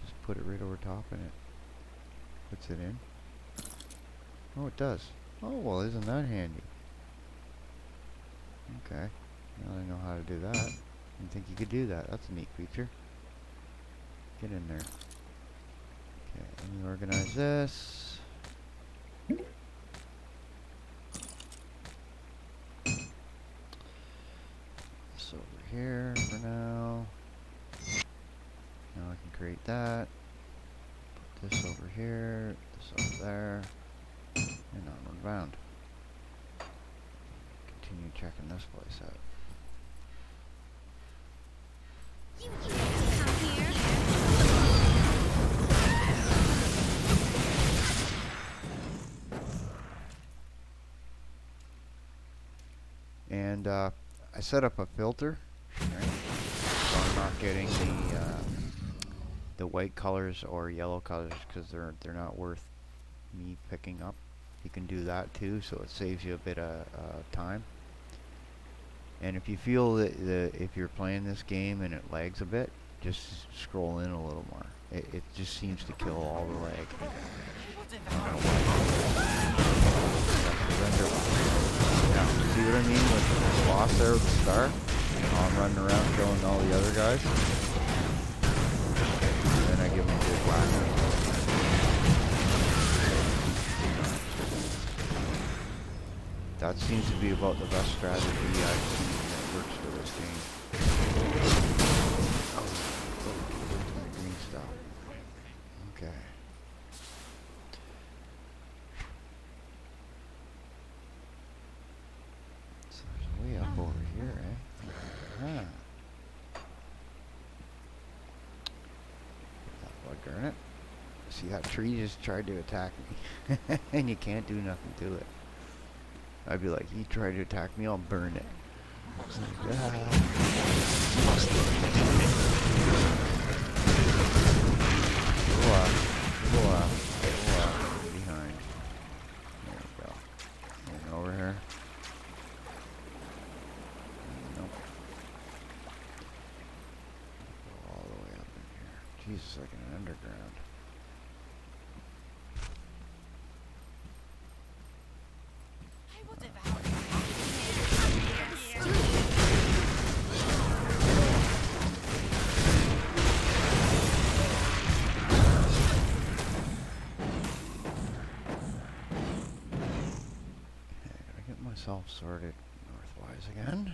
Just put it right over top and it puts it in. Oh, it does. Oh, well, isn't that handy? Okay. Now I know how to do that. Didn't think you could do that. That's a neat feature. Get in there. Okay, let me organize this. This over here for now. Now I can create that. Put this over here, this over there, and onward bound. Continue checking this place out. You need to come here. And I set up a filter, right? So I'm not getting the white colors or yellow colors because they're not worth me picking up. You can do that too, so it saves you a bit of time. And if you feel that if you're playing this game and it lags a bit, just scroll in a little more. It just seems to kill all the lag. Now, see what I mean with the boss there with the star? I'm running around killing all the other guys. And then I give them a good whack. That seems to be about the best strategy I've seen that works for this game. Oh, my green stuff. Okay. So there's way up over here, eh? Huh. That bugger in it. See, that tree just tried to attack me. And you can't do nothing to it. I'd be like, he tried to attack me, I'll burn it. It's like, ah. Go up. Behind. There we go. And over here. Nope. underground. I will devour Okay, gotta get myself sorted northwise again.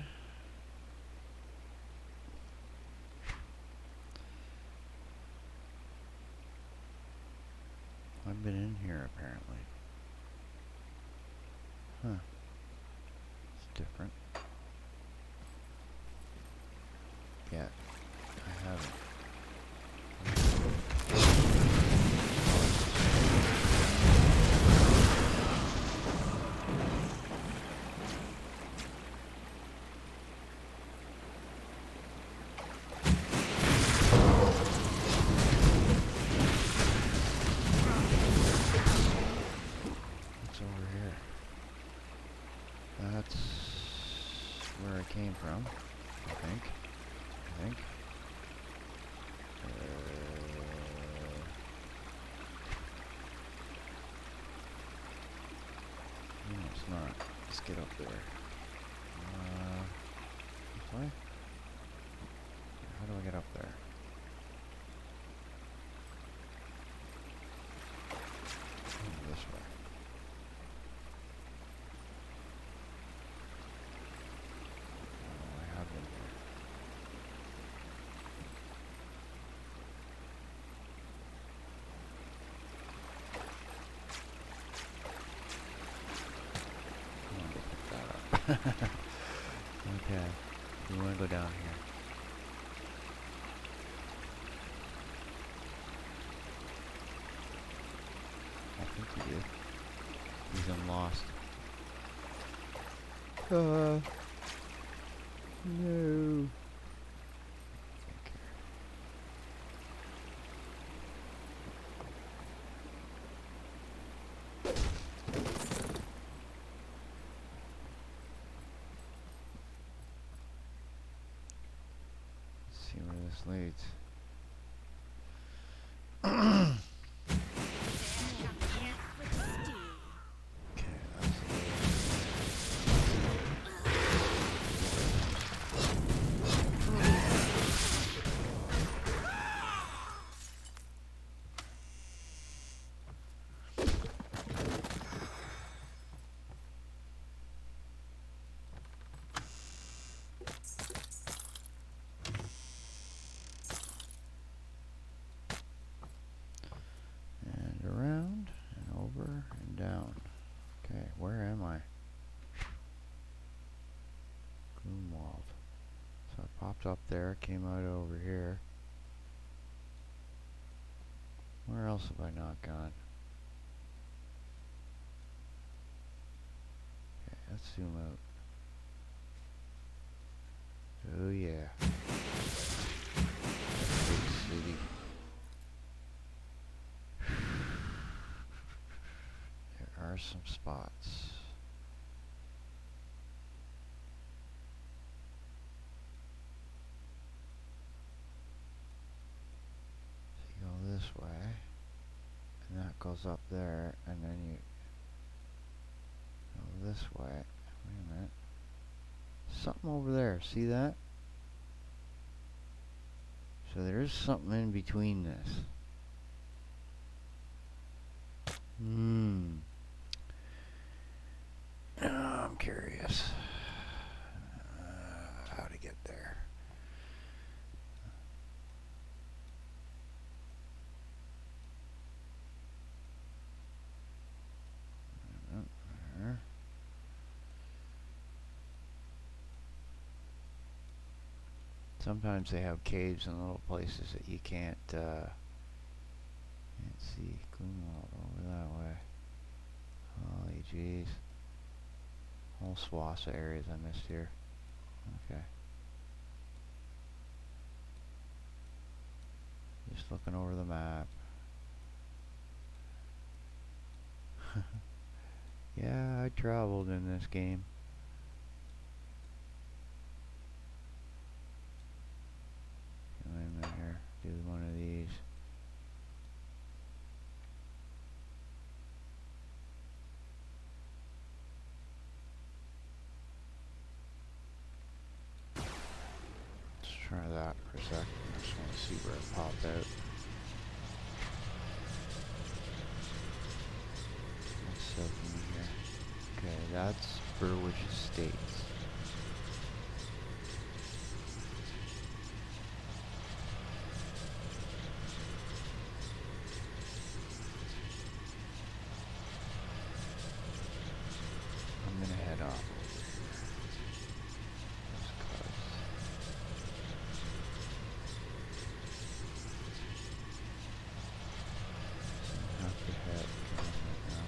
I've been in here apparently. Huh. It's different. Yeah, I haven't. What's over here? That's where I came from, I think. No, it's not. Let's get up there. This way? How do I get up there? Oh, this way. Oh, I have been here. I wanted to pick that up. Okay. We want to go down here. I think we do. He's unlost. No. Let's see where this leads. Okay, that's the way. And around and over and down. Okay, where am I? Gloomwald. So I popped up there, came out over here. Where else have I not gone? Okay, let's zoom out. Oh yeah. Big city. There are some spots. So you go this way, and that goes up there, and then you go this way. Wait a minute. Something over there. See that? So there is something in between this. I'm curious how to get there. There. Sometimes they have caves and little places that you can't see. Gloomwald over that way. Holy jeez. Whole swaths of areas I missed here. Okay. Just looking over the map. Yeah, I traveled in this game. Come in here, do one of these. try that for a sec. I just want to see where it popped out. What's south of me here? Okay, that's Burwich Estates. I'm gonna head off over here. Just 'cause. So I have to head right now.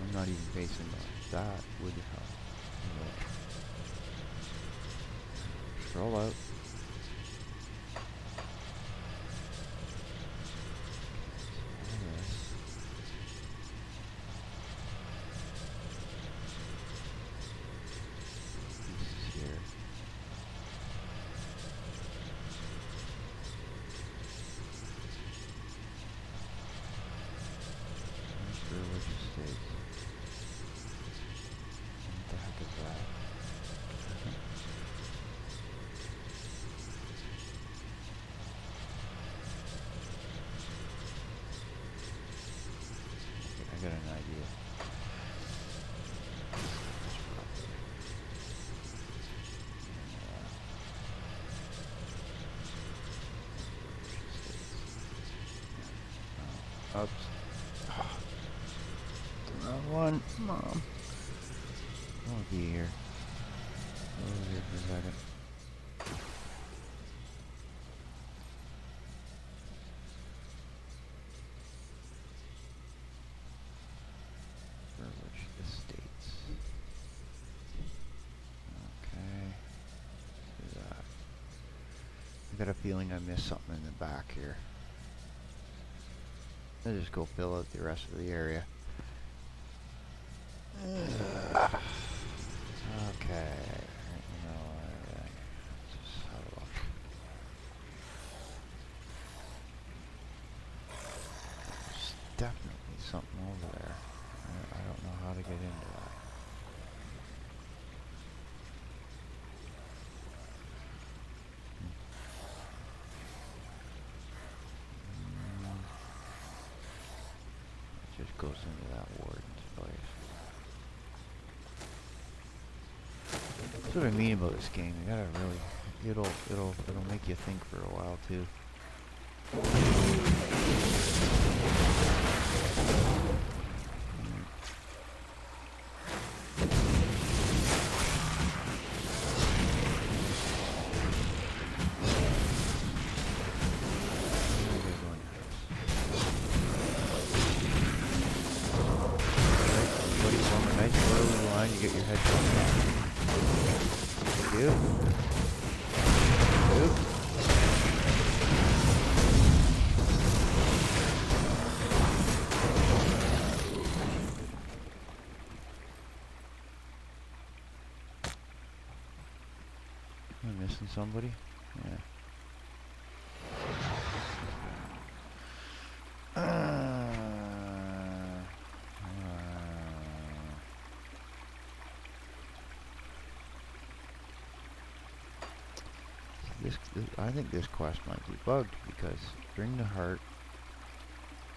I'm not even facing north. That would help. Yeah. Scroll out. Okay, so all this. Pieces here. There's Burwich Estates. What the heck is that? Okay, I got an idea. This property. And, oops. Wrong one. Mom. I'll be here. Over here for a second. Burwich Estates. Okay. Do that. I got a feeling I missed something in the back here. I'll just go fill out the rest of the area. Okay. You know, let's just have a look. There's definitely something over there. I don't know how to get into that. It just goes into that warden's place. That's what I mean about this game. You gotta really, it'll make you think for a while too. You get your head chopped off. Thank you. Am I missing somebody? Yeah. I think this quest might be bugged because bring the heart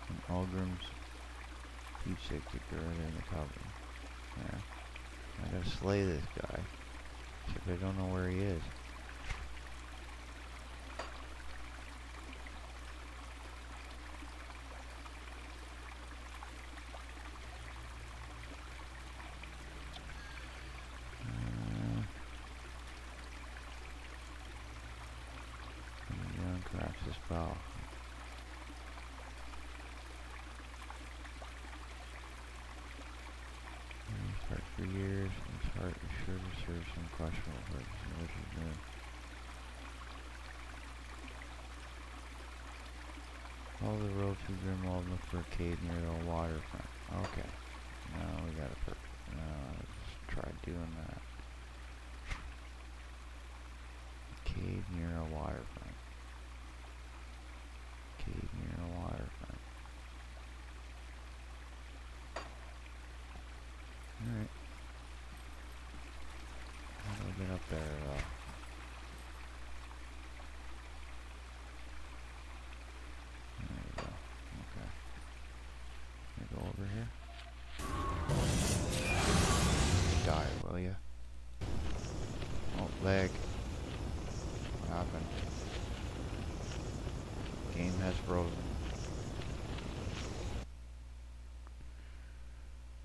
and Ulgrim's keepsake to girl in the coven. Yeah. I gotta slay this guy. Except I don't know where he is. Cracks his bow. He's heart for years. His heart is sure to serve some questionable purpose. What is doing? Follow the road through Grimwald, look for a cave near the waterfront. Okay. Now we got a purpose. Now let's try doing that. Cave near a waterfront. Cave near a waterfront. Alright. How do I get up there at all? go over here. Die, will ya? Oh, lag. What happened? Game has frozen.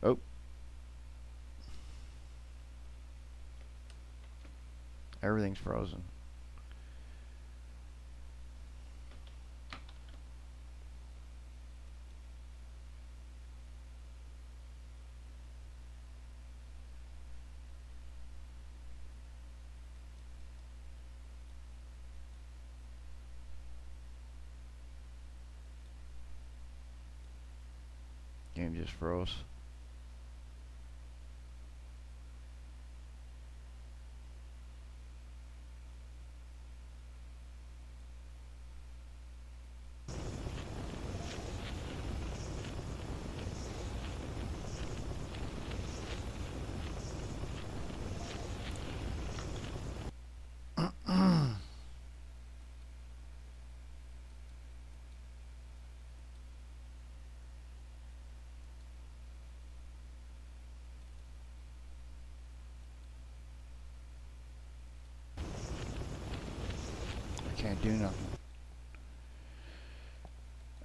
Oh. Everything's frozen. Game just froze. Can't do nothing.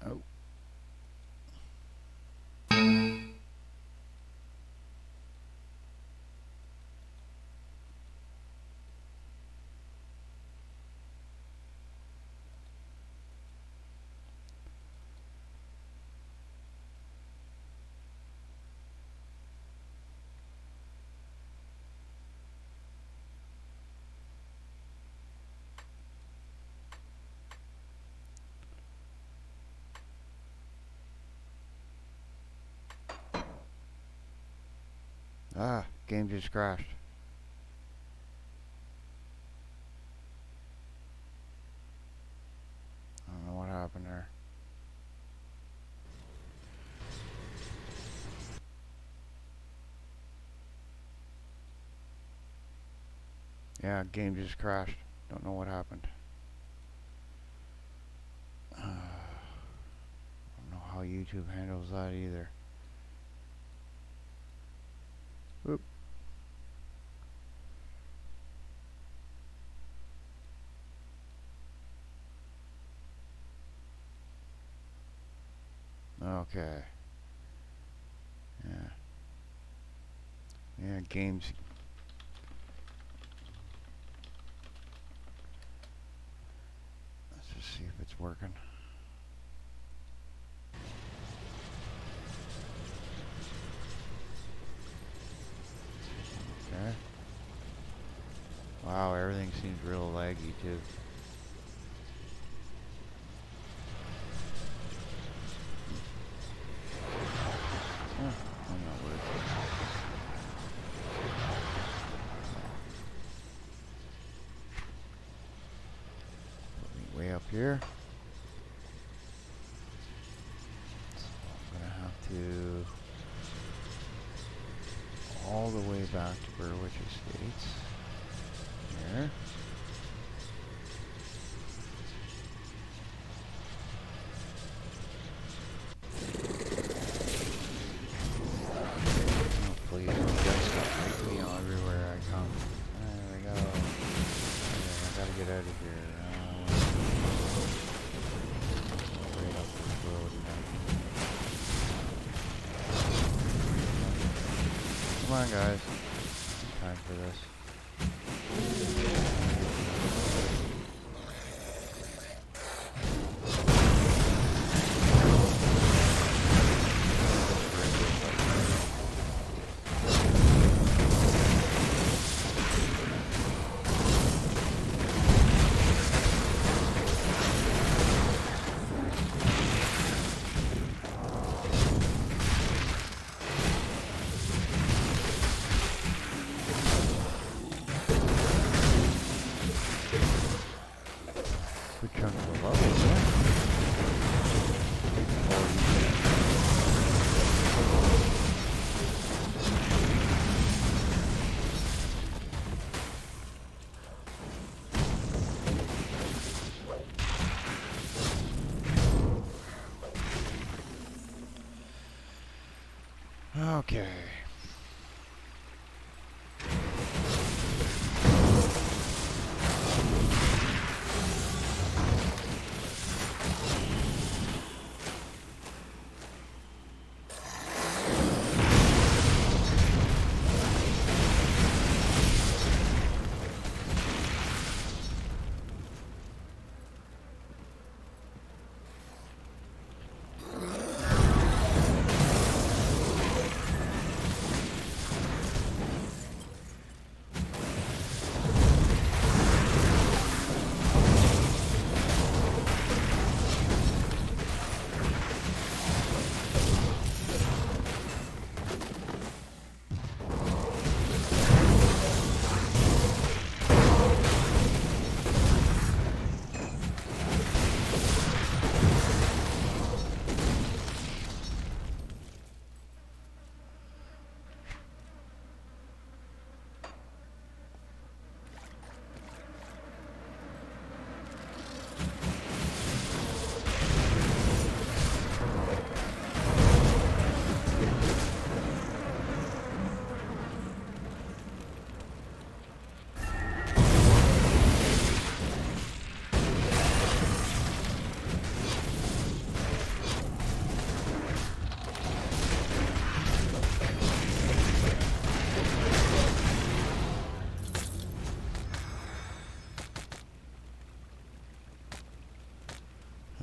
Oh. Ah, game just crashed. I don't know what happened there. Yeah, game just crashed. Don't know what happened. I don't know how YouTube handles that either. Whoop. Okay. Yeah. Yeah, games. Let's just see if it's working. Okay. Wow, everything seems real laggy too. I'm not worried. Put me way up here. So I'm gonna have to all the way back to Burwich Estates. Here. Hopefully you don't get stuff like me everywhere I come. There we go. Okay, I gotta get out of here. Right up this road now. Come on, guys. Time for this. Okay.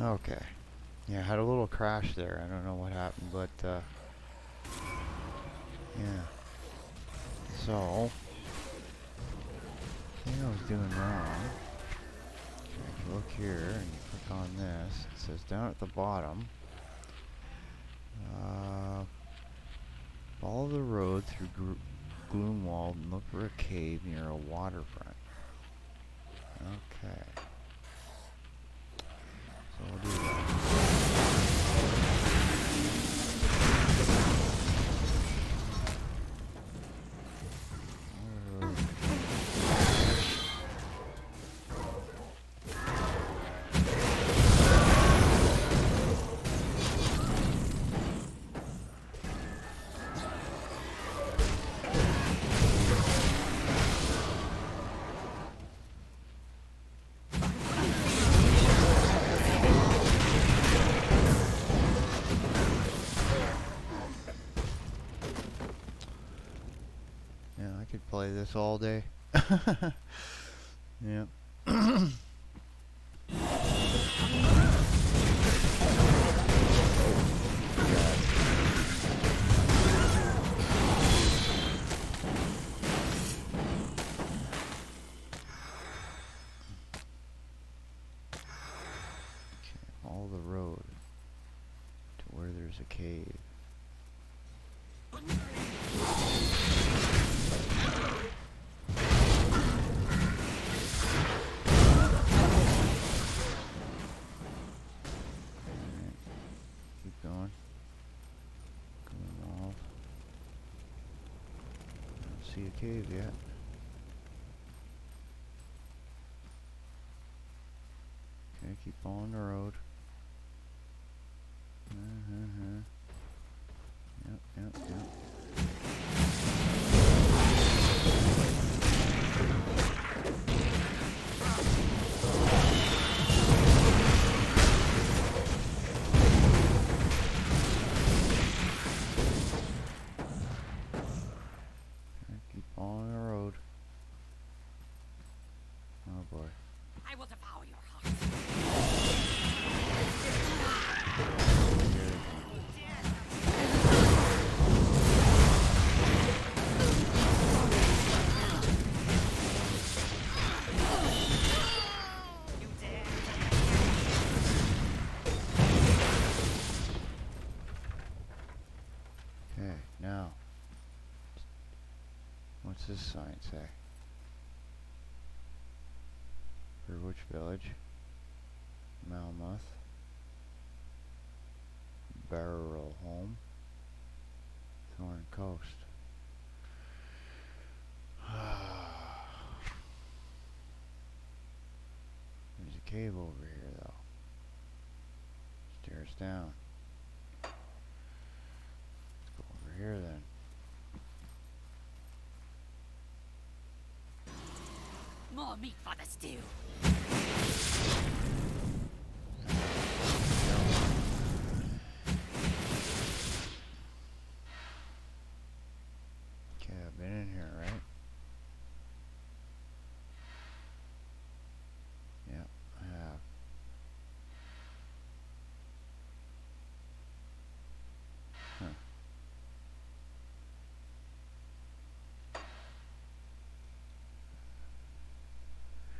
Okay. Yeah, I had a little crash there. I don't know what happened, but yeah. So, I think I was doing wrong. If you look here and you click on this, it says down at the bottom, follow the road through Gloomwald and look for a cave near a waterfront. Okay. So we'll do that. Yeah, I could play this all day. Yeah. Follow the road to where there's a cave. Alright, keep going. Going off. Don't see a cave yet. Okay, keep following the road. Yep. Okay, keep following the road. Oh boy. I will devour your heart. Okay, now. What's this sign say? For which village? Malmuth. Barrel Home. Thorn Coast. There's a cave over here though. Stairs down. Let's go over here then. More meat for the stew. Okay, I've been in here, right? Yeah, I have. Huh.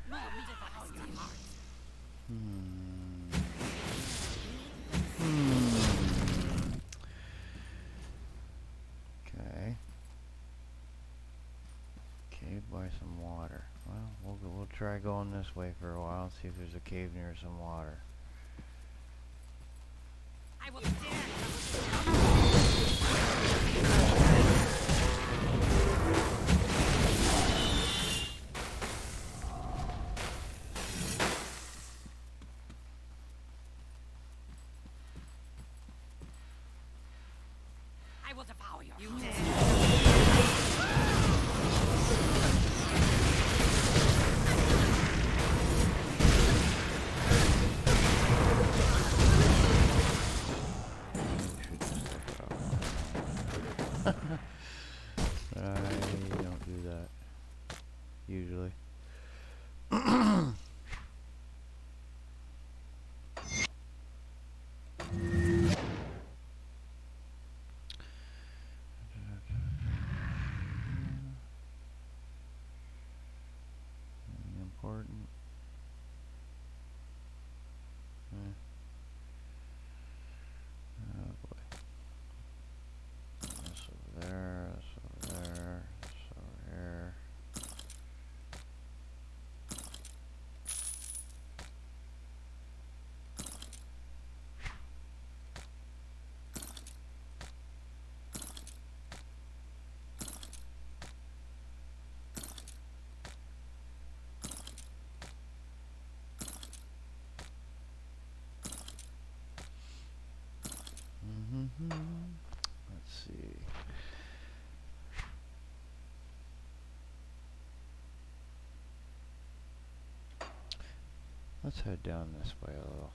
More meat for the stew. Hmm. Hmm. Okay. Cave by some water. Well, we'll try going this way for a while and see if there's a cave near some water. I will stand. I will devour your heart. Should just look it up. But I don't do that usually. Anything important? Oh boy. This over there, this over there, this over here. Let's see. Let's head down this way a little.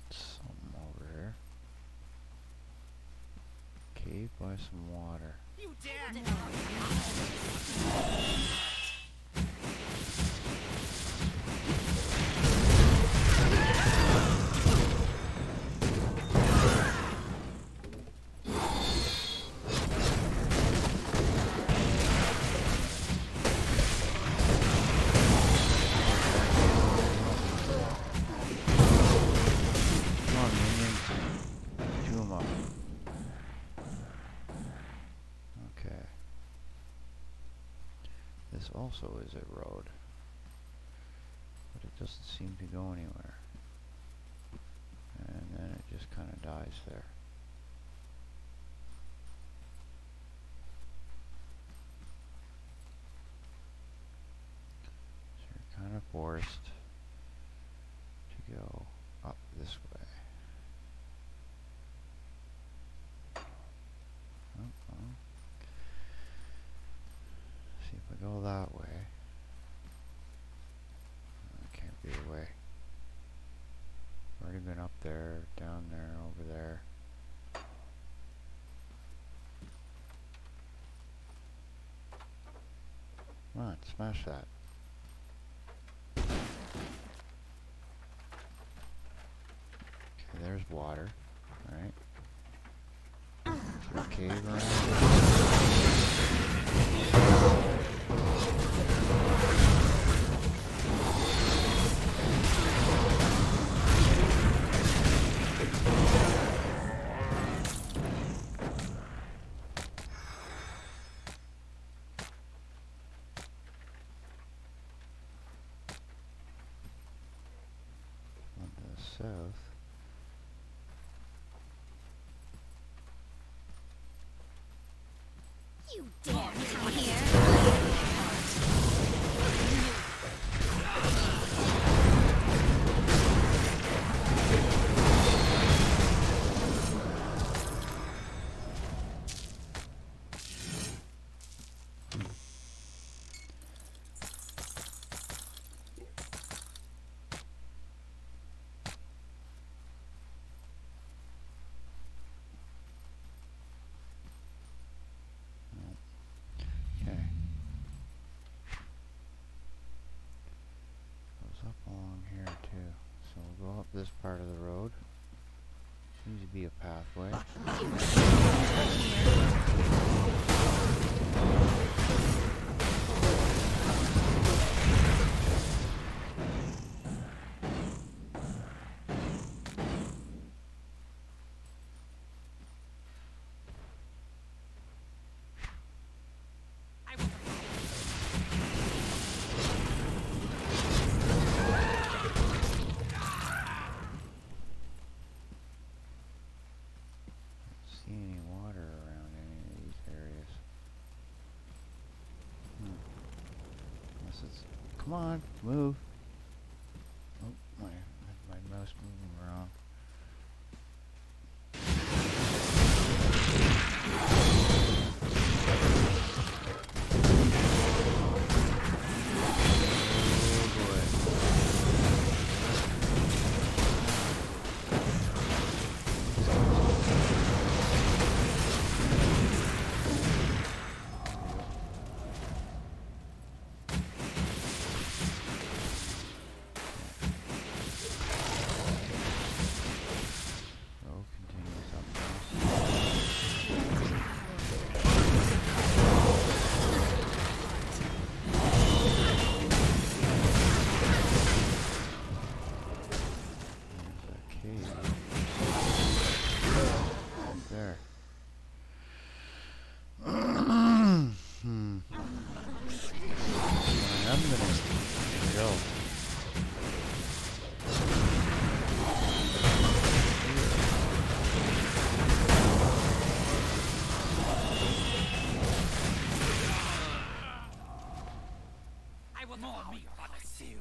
Something over here. Cave by some water. You dare! Come on, minions. Chew 'em up. Okay. This also is a road. But it doesn't seem to go anywhere. And then it just kind of dies there. So you're kind of forced to go up this way. Oh, well. See if I go that way. That can't be the way. Already been up there, down there, over there. Come on, smash that. Okay, there's water. Alright. Is there a cave around on the south? You dare come here! So we'll go up this part of the road. Seems to be a pathway. See any water around any of these areas? Unless it's... Come on, move! Oh, my mouse moving wrong. Road continues up now. There's a cave. Right there. I'm gonna... There we go. I will more me punish you.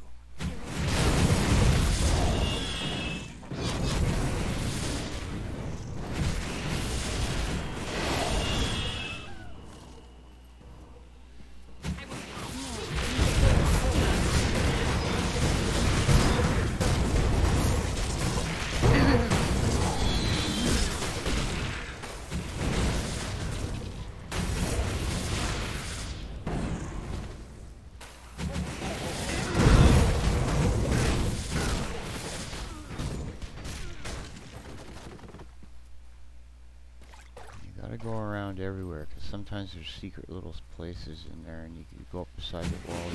You gotta go around everywhere, because sometimes there's secret little places in there, and you can go up beside the wall.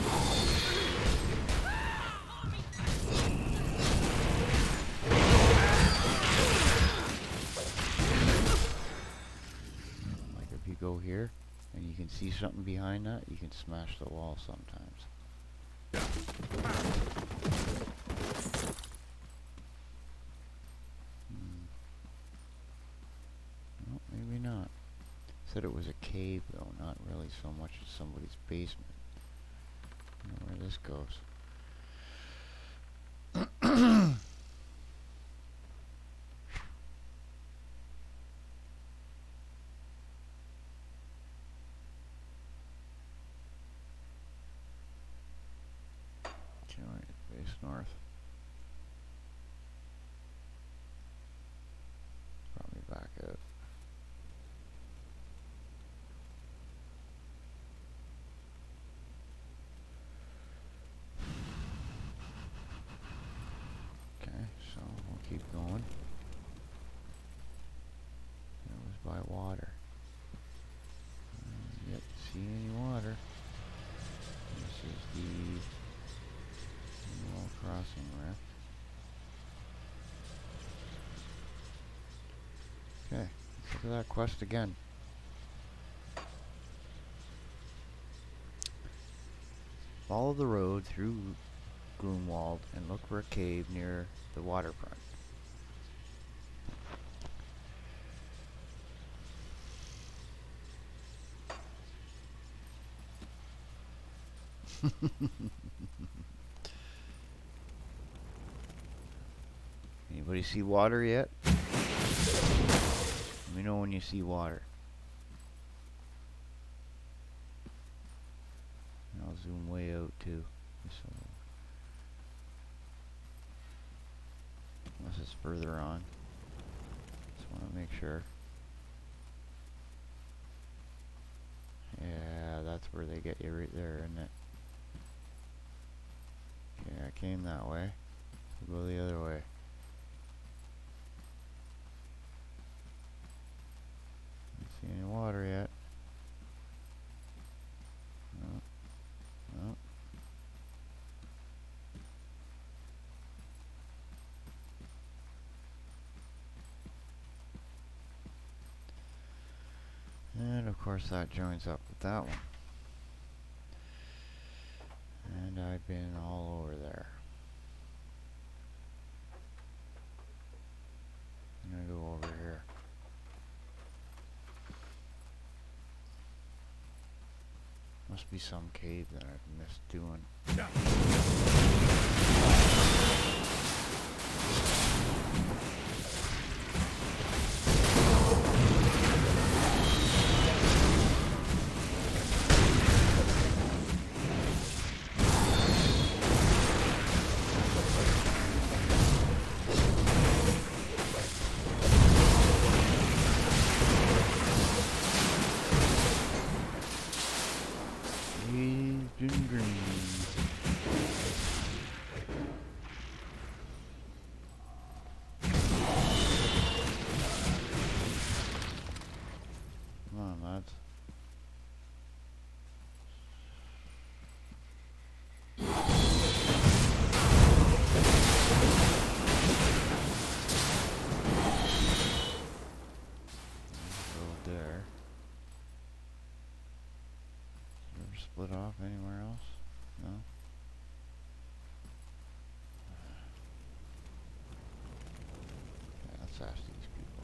Like if you go here, and you can see something behind that, you can smash the wall sometimes. No, maybe not. Said it was a cave though, not really so much as somebody's basement. I don't know where this goes. Okay, right, face north. Probably back out. Okay, so we'll keep going. That was by water. Yet to see any water. This is the wall crossing rift. Okay, let's look at that quest again. Follow the road through Gloomwald and look for a cave near the waterfront. Anybody see water yet? Let me know when you see water. And I'll zoom way out too. So unless it's further on. Just want to make sure. Yeah, that's where they get you right there, isn't it? Okay, I came that way. We'll go the other way. Don't see any water yet. No. No. And of course that joins up with that one. And I've been all over there. I'm gonna go over here. Must be some cave that I've missed doing. Aged Green. Come on, lads. Go there. Ever split off anywhere else? No? Okay, let's ask these people.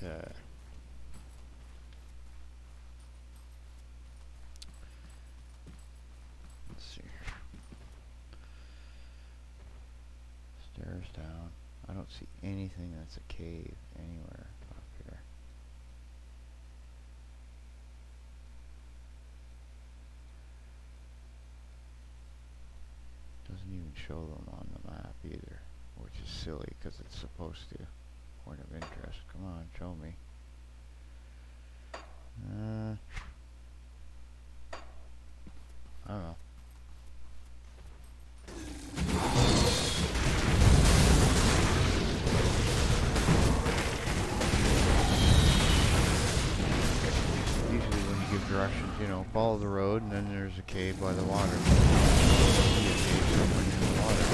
Okay. Let's see here. Stairs down. I don't see anything that's a cave anywhere up here. Doesn't even show them on the map either, which is silly because it's supposed to. Point of interest. Come on, show me. I don't know. Usually when you give directions, you know, follow the road and then there's a cave by the water. See a cave somewhere near the water.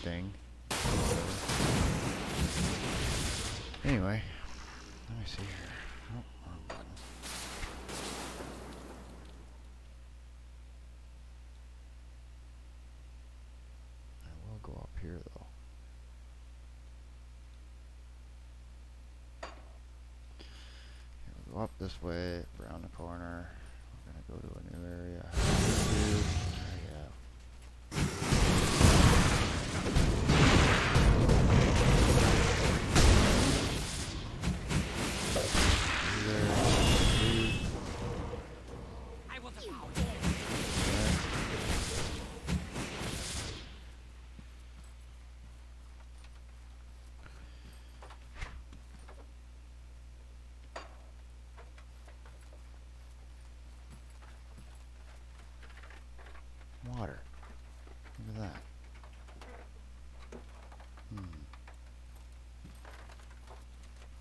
Thing. Anyway, let me see here. Oh, wrong button. I will go up here though. Okay, we'll go up this way, around the corner. We're gonna go to a new area. I will devour Water. Look at that.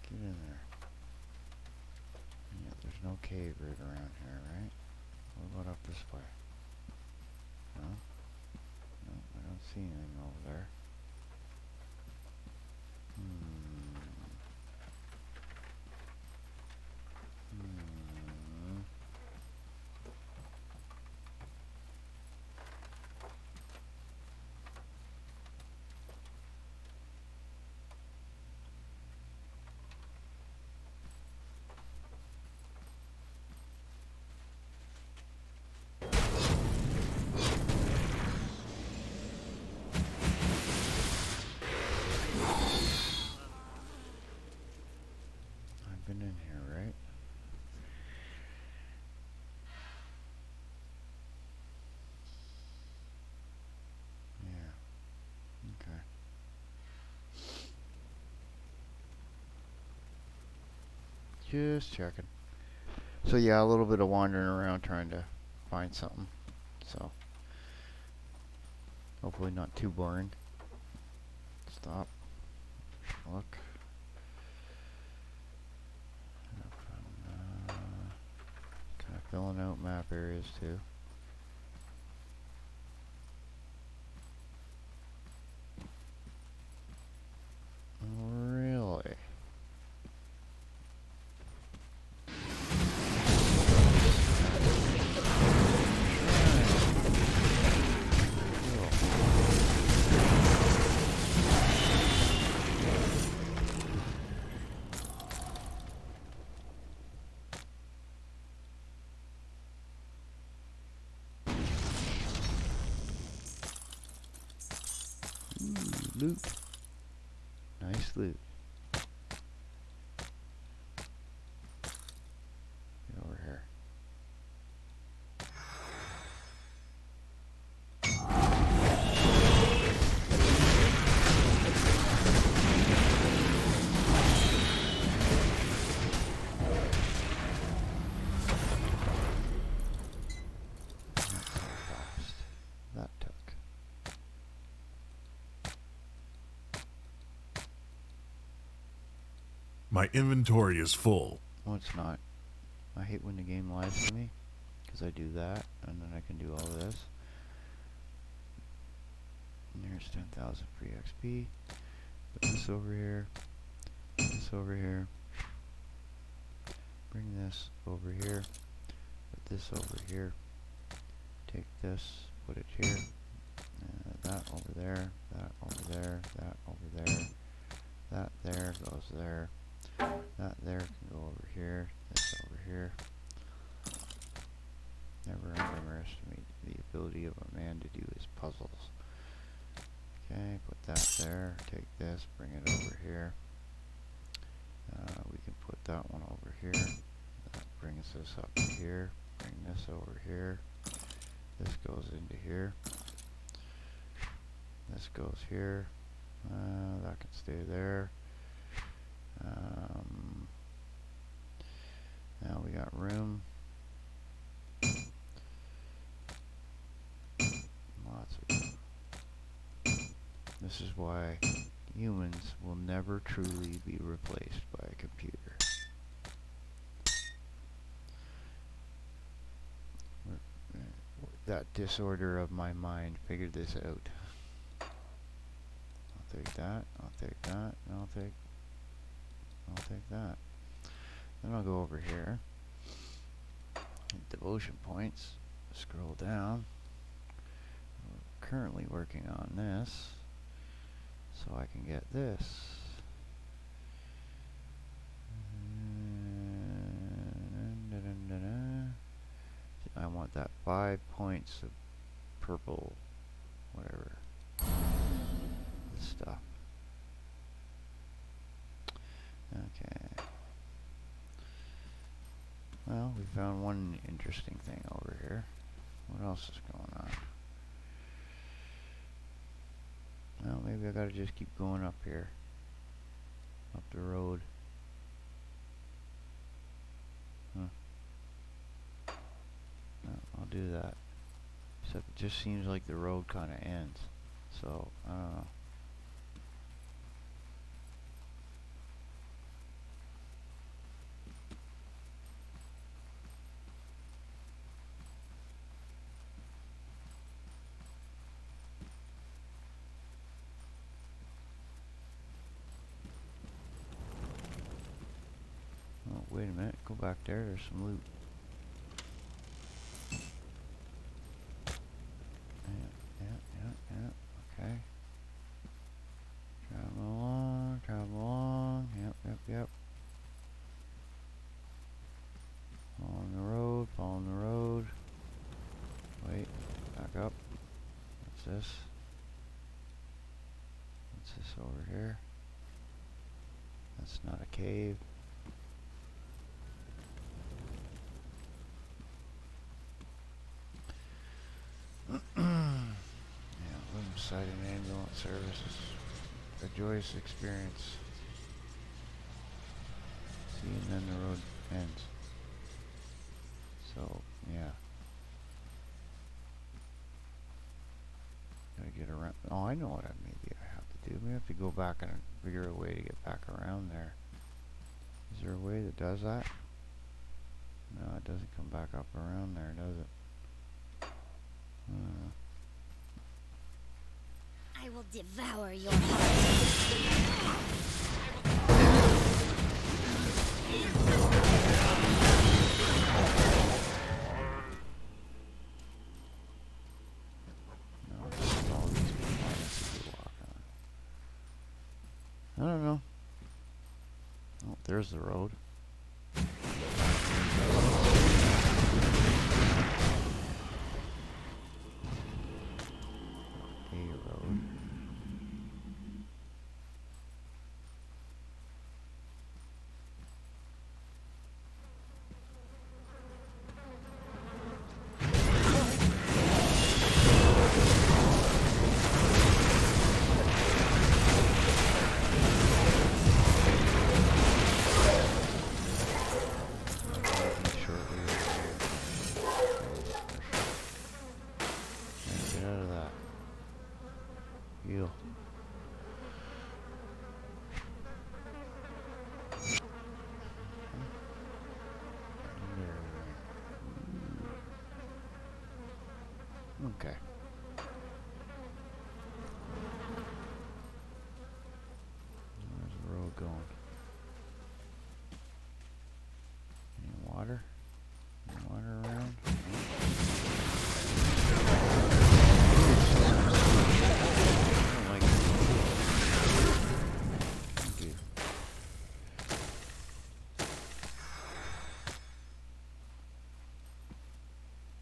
Get in there. Yeah, there's no cave right around here, right? What about up this way? No? No, I don't see anything over there. Just checking. So yeah, a little bit of wandering around trying to find something. So hopefully not too boring. Stop. Look. Kind of filling out map areas too. Really? Ooh, loot. Nice loot. Get over here. That took. My inventory is full. No, it's not. I hate when the game lies to me, because I do that, and then I can do all this. And there's 10,000 free XP. Put this over here. This over here. Bring this over here. Put this over here. Take this. Put it here. That over there. That over there. That over there. That there goes there. That there can go over here. This over here. Never underestimate the ability of a man to do his puzzles. Okay, put that there. Take this, bring it over here. We can put that one over here. That brings this up to here. Bring this over here. This goes into here. This goes here. That can stay there. Now we got room. Lots of room. This is why humans will never truly be replaced by a computer. That disorder of my mind figured this out. I'll take that, I'll take that, and I'll take that. Then I'll go over here. Hit devotion points. Scroll down. We're currently working on this, so I can get this. I want that 5 points of purple, whatever stuff. Okay. Well, we found one interesting thing over here. What else is going on? Well, maybe I gotta just keep going up here. Up the road. Huh. No, I'll do that. Except it just seems like the road kinda ends. So, I don't know. Oh, wait a minute. Go back there. There's some loot. Yeah. Okay. Travel along. Yep. Following the road. Wait, back up. What's this? What's this over here? That's not a cave. Side and ambulance services. A joyous experience. See, and then the road ends. So, yeah. Gotta get around. Oh, I know what maybe I have to do. We have to go back and figure a way to get back around there. Is there a way that does that? No, it doesn't come back up around there, does it? I will devour your heart. No, it's just all these planets that you walk on. I don't know. Oh, there's the road. A road. Making sure we are here. And get out of that. Heal. Okay. Where's the road going? Any water? Any water around? I don't like it. Thank you.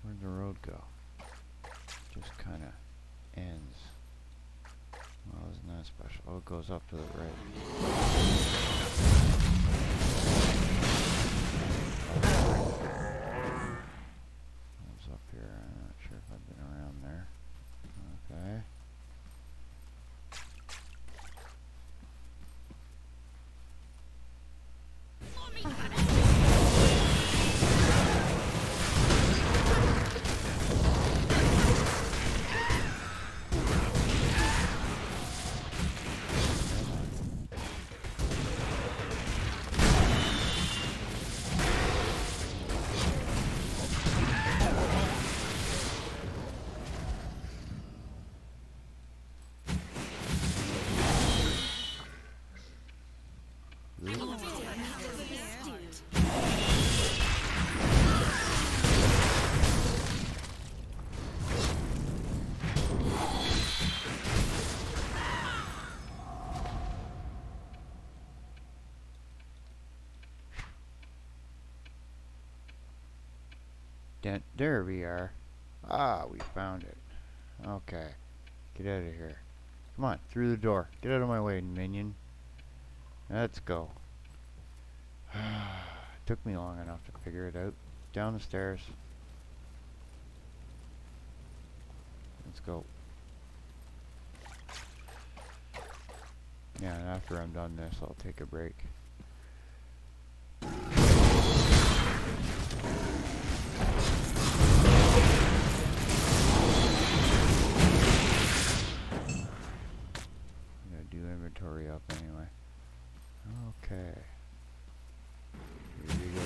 Where'd the road go? Just kind of ends. Well, isn't that special? Oh, it goes up to the right. What's up here? I'm not sure if I've been around there. Okay. There we are. Ah, we found it. Okay. Get out of here. Come on, through the door. Get out of my way, minion. Let's go. Took me long enough to figure it out. Down the stairs. Let's go. Yeah, and after I'm done this, I'll take a break. Inventory up anyway. Okay. Here we go.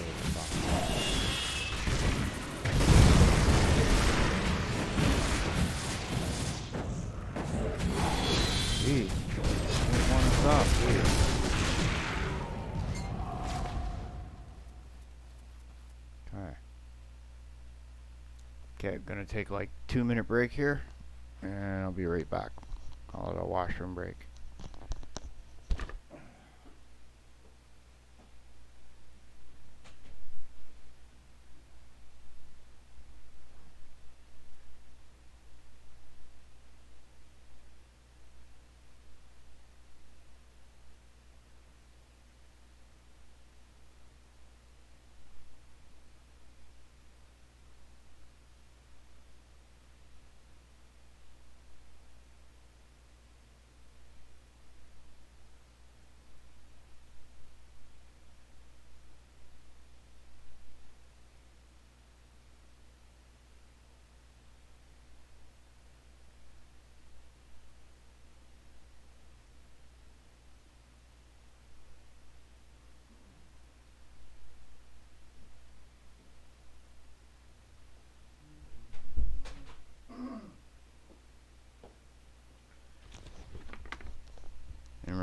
Gee, don't want to stop, do you? Okay. Okay, I'm gonna take like 2-minute break here, and I'll be right back. Call it a washroom break.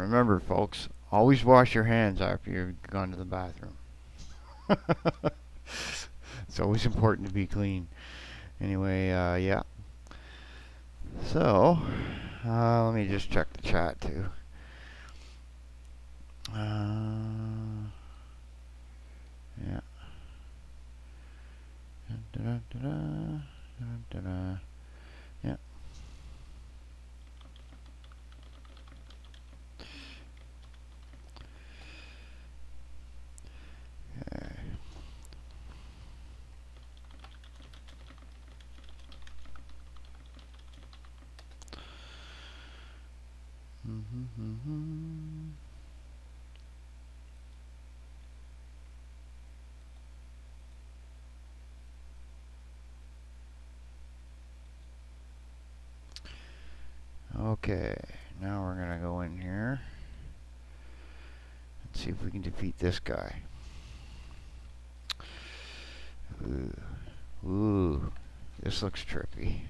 remember, folks, always wash your hands after you've gone to the bathroom. It's always important to be clean. Anyway, yeah. So, let me just check the chat too. Yeah. Yeah. Okay. Okay, now we're gonna go in here and see if we can defeat this guy. Ooh, this looks trippy.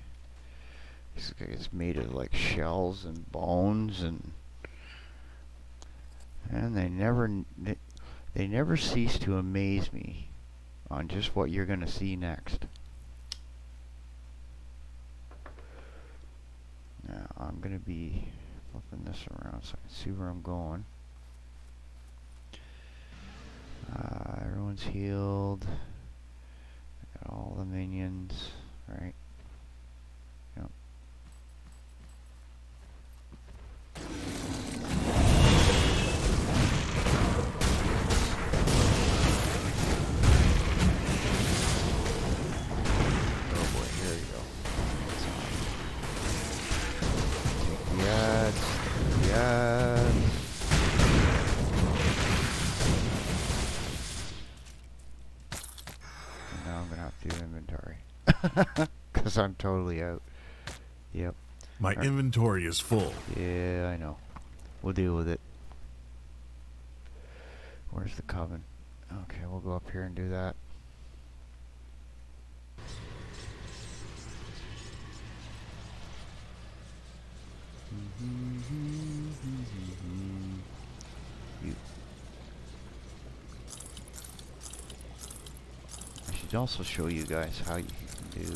This guy is made of like shells and bones, and they never cease to amaze me on just what you're gonna see next. Now I'm gonna be flipping this around so I can see where I'm going. Everyone's healed. I got all the minions, right? Yep. Oh boy, here we go. Yes. And now I'm gonna have to do inventory. Because I'm totally out. Yep. My inventory is full. Yeah, I know. We'll deal with it. Where's the coven? Okay, we'll go up here and do that. You. I should also show you guys how you can do,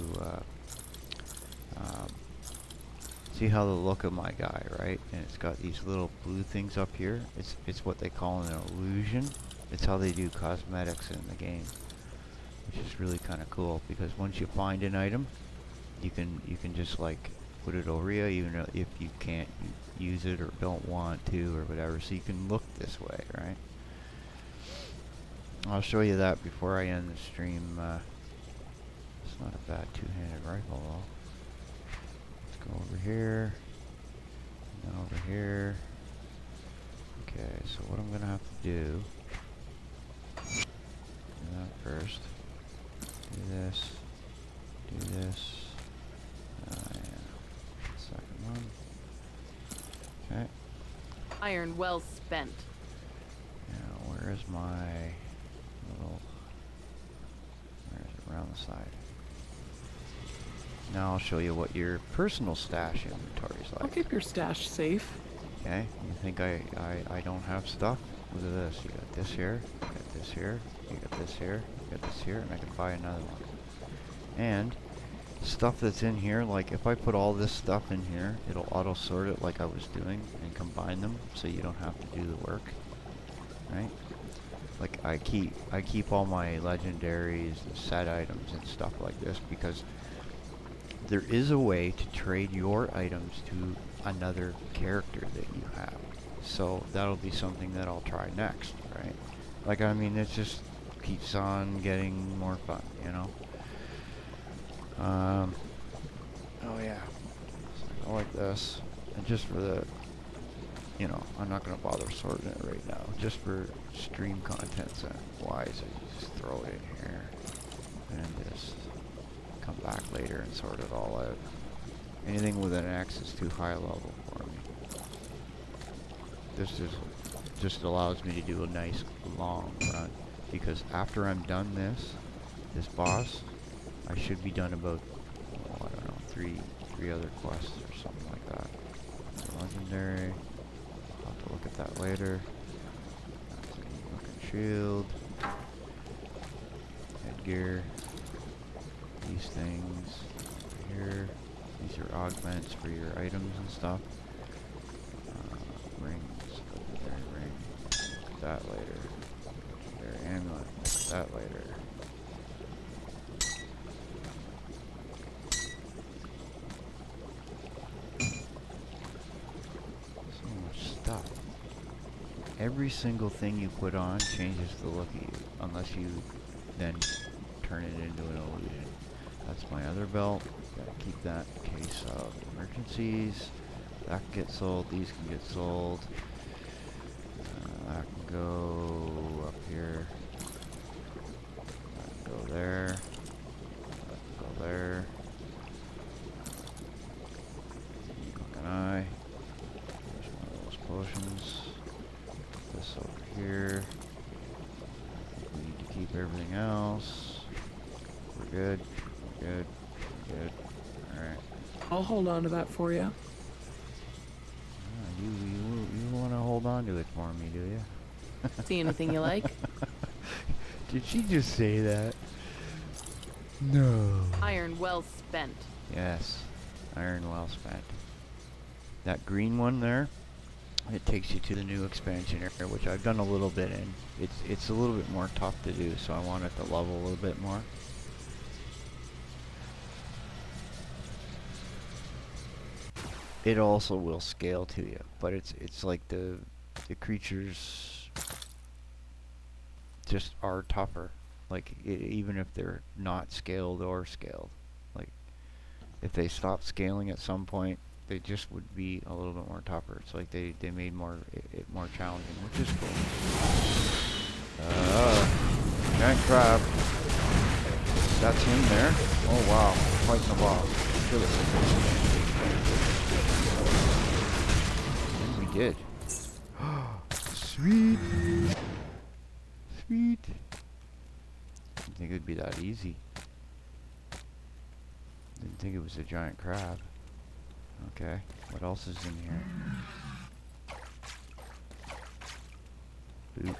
see how the look of my guy, right? And it's got these little blue things up here. It's what they call an illusion. It's how they do cosmetics in the game, which is really kind of cool because once you find an item, you can just like put it over you, even if you can't use it or don't want to or whatever. So you can look this way, right? I'll show you that before I end the stream. It's not a bad two-handed rifle though. Let's go over here, and then over here. Okay, so what I'm gonna have to do that first. Do this. Do this. Yeah. Second one. Okay. Iron well spent. Now, where is my little... Where is it? Around the side. Now I'll show you what your personal stash inventory is I'll like. keep your stash safe. Okay? You think I don't have stuff? Look at this. You got this here. You got this here. You got this here. You got this here. And I can buy another one. And stuff that's in here, like if I put all this stuff in here, it'll auto sort it like I was doing and combine them so you don't have to do the work, right? Like I keep all my legendaries and set items and stuff like this because there is a way to trade your items to another character that you have. So that'll be something that I'll try next, right? Like I mean, it just keeps on getting more fun, you know? Oh yeah, so I go like this, and just for the, you know, I'm not going to bother sorting it right now, just for stream contents and wise, I just throw it in here, and just come back later and sort it all out. Anything with an X is too high level for me. This just allows me to do a nice long run, because after I'm done this boss, I should be done about, oh, I don't know, three other quests or something like that. Legendary. I'll to look at that later. Looking shield. Headgear. These things here. These are augments for your items and stuff. Rings. Legendary ring. That later. Legendary amulet. That later. So much stuff. Every single thing you put on changes the look of you, unless you then turn it into an illusion. That's my other belt. Gotta keep that in case of emergencies. That can get sold. These can get sold. That can go up here. That can go there. That can go there. Hook an eye. There's one of those potions. This over here. We need to keep everything else. We're good. We're good. We're good. Alright. I'll hold on to that for you. You want to hold on to it for me, do you? See anything you like? Did she just say that? No. Iron well spent. Yes. Iron well spent. That green one there, it takes you to the new expansion area, which I've done a little bit in. It's a little bit more tough to do, so I want it to level a little bit more. It also will scale to you, but it's like the creatures just are tougher. Like even if they're not scaled or scaled, like if they stop scaling at some point, they just would be a little bit more tougher. It's like they made it more challenging, which is cool. Giant crab. That's him there. Oh wow, fighting the boss. Kill it. We did. Sweet. Sweet. Didn't think it'd be that easy. Didn't think it was a giant crab. Okay, what else is in here? Boop.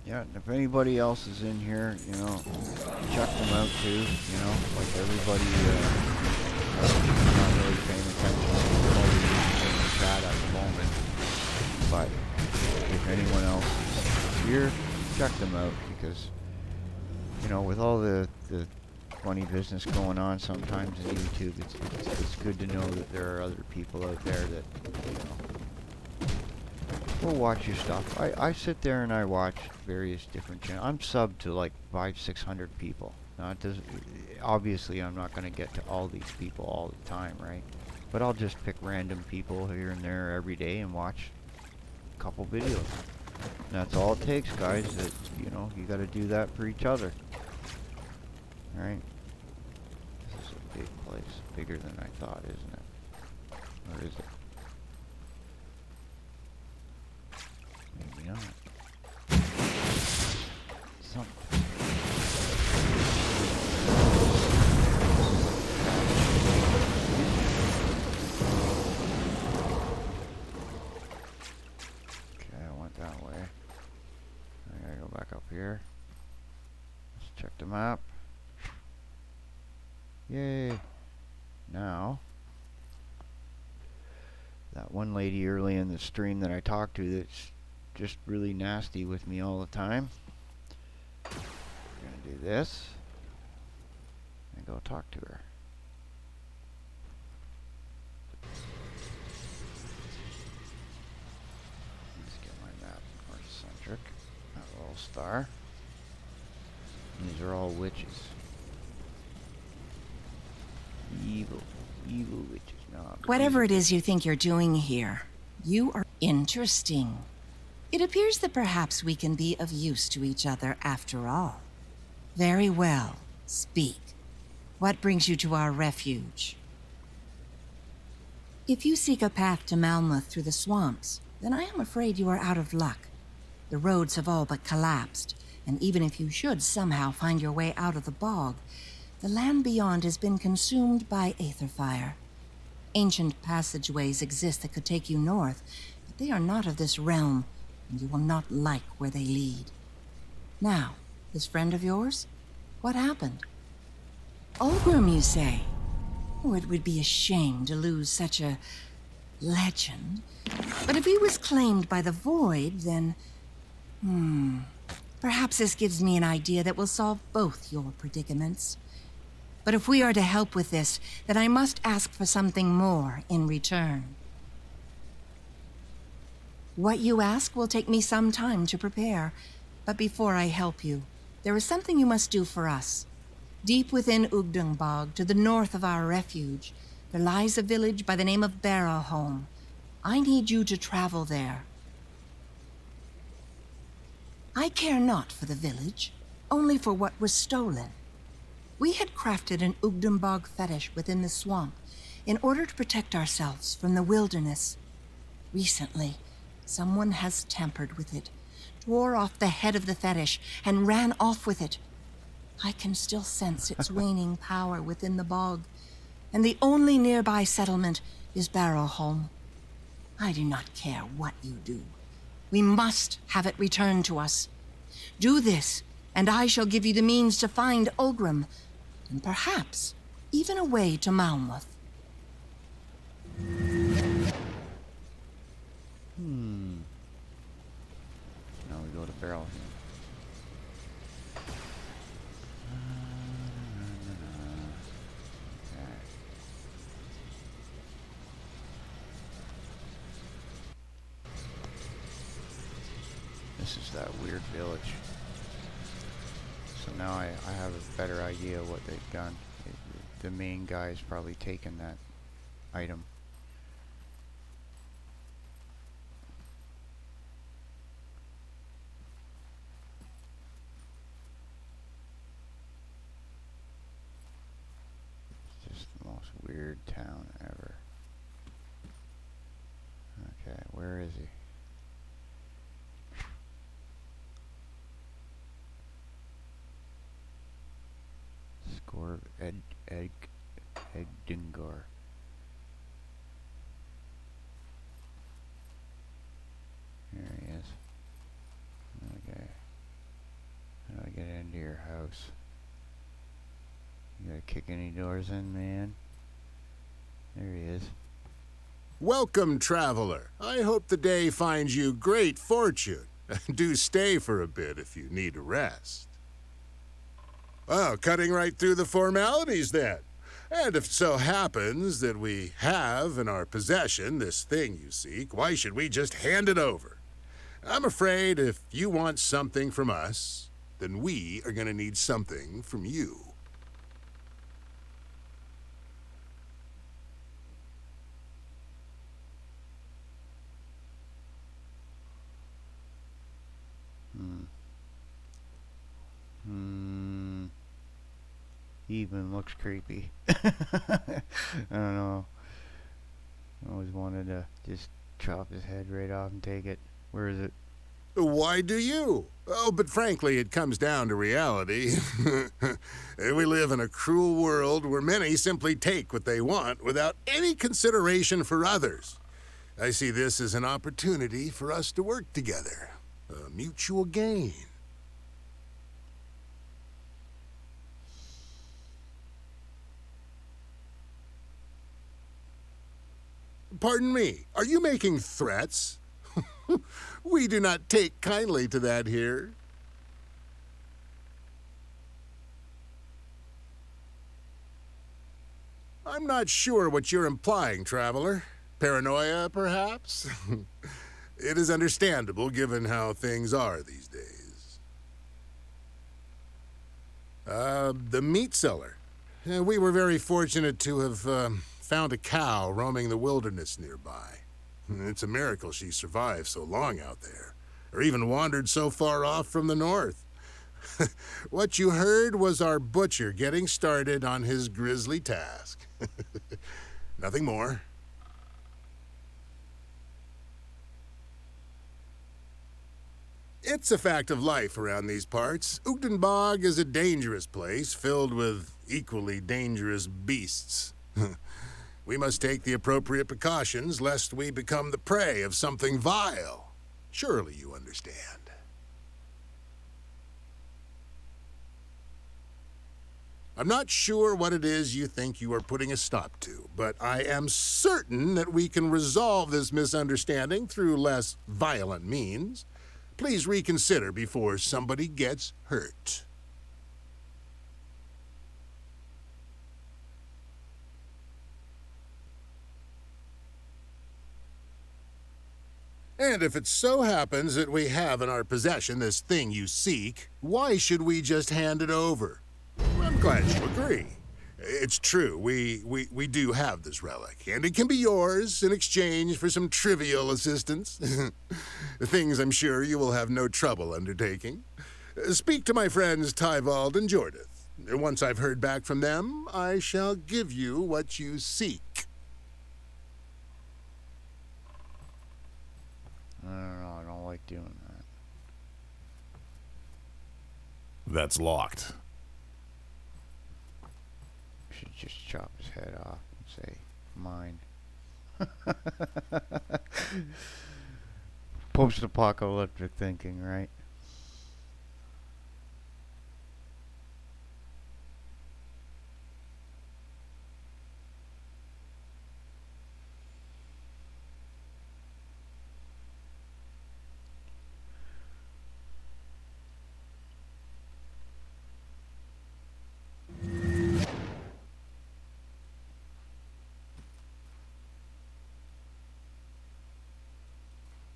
Yeah, and if anybody else is in here, you know, check them out too, you know, like everybody, not really paying attention to all the in the chat at the moment, but if anyone else is here, check them out, because, you know, with all the funny business going on sometimes in YouTube, it's good to know that there are other people out there that, you know, will watch your stuff. I sit there and I watch various different channels. I'm subbed to like 500-600 people. Now it does, obviously I'm not going to get to all these people all the time, right? But I'll just pick random people here and there every day and watch a couple videos. And that's all it takes, guys. That, you know, you got to do that for each other. Right? This is a big place, bigger than I thought, isn't it? Or is it? Maybe not. Something. Okay, I went that way. I gotta go back up here. Let's check the map. Yay! Now, that one lady early in the stream that I talked to that's just really nasty with me all the time. I'm gonna do this and go talk to her. Let's get my map north-centric. That little star. These are all witches. Evil witches. No, Whatever it is you think you're doing here, you are interesting. It appears that perhaps we can be of use to each other after all. Very well. Speak. What brings you to our refuge? If you seek a path to Malmuth through the swamps, then I am afraid you are out of luck. The roads have all but collapsed, And even if you should somehow find your way out of the bog, the land beyond has been consumed by aether fire. Ancient passageways exist that could take you north, but they are not of this realm, and you will not like where they lead. Now, this friend of yours? What happened? Ulgrim, you say? Oh, it would be a shame to lose such a legend. But if he was claimed by the Void, then... Perhaps this gives me an idea that will solve both your predicaments. But if we are to help with this, then I must ask for something more in return. What you ask will take me some time to prepare, but before I help you, there is something you must do for us. Deep within Ugdungbog, to the north of our refuge, there lies a village by the name of Barrowholm. I need you to travel there. I care not for the village, only for what was stolen. We had crafted an Ugdungbog fetish within the swamp in order to protect ourselves from the wilderness. Recently, someone has tampered with it, tore off the head of the fetish, and ran off with it. I can still sense its waning power within the bog, and the only nearby settlement is Barrowholm. I do not care what you do. We must have it returned to us. Do this, and I shall give you the means to find Ulgrim, and perhaps even a way to Malmuth. Now we go to Barrowholm. This is that weird village. So now I have a better idea what they've done. The main guy's probably taken that item. It's just the most weird town ever. Okay, where is he? Score Egdingor. There he is. Okay. How do I get into your house? You gotta kick any doors in, man? There he is. Welcome, traveler. I hope the day finds you great fortune. Do stay for a bit if you need a rest. Well, cutting right through the formalities then. And if it so happens that we have in our possession this thing you seek, why should we just hand it over? I'm afraid if you want something from us, then we are going to need something from you. He even looks creepy. I don't know. I always wanted to just chop his head right off and take it. Where is it? Why do you? Oh, but frankly, it comes down to reality. We live in a cruel world where many simply take what they want without any consideration for others. I see this as an opportunity for us to work together. A mutual gain. Pardon me, are you making threats? We do not take kindly to that here. I'm not sure what you're implying, traveler. Paranoia, perhaps? It is understandable given how things are these days. The meat cellar. We were very fortunate to have found a cow roaming the wilderness nearby. It's a miracle she survived so long out there, or even wandered so far off from the north. What you heard was our butcher getting started on his grisly task. Nothing more. It's a fact of life around these parts. Uchtenbog is a dangerous place filled with equally dangerous beasts. We must take the appropriate precautions lest we become the prey of something vile. Surely you understand. I'm not sure what it is you think you are putting a stop to, but I am certain that we can resolve this misunderstanding through less violent means. Please reconsider before somebody gets hurt. And if it so happens that we have in our possession this thing you seek, why should we just hand it over? I'm glad you agree. It's true, we do have this relic, and it can be yours in exchange for some trivial assistance. Things I'm sure you will have no trouble undertaking. Speak to my friends Tybalt and Jordith. Once I've heard back from them, I shall give you what you seek. I don't know, I don't like doing that. That's locked. Should just chop his head off and say, mine. Post-apocalyptic thinking, right?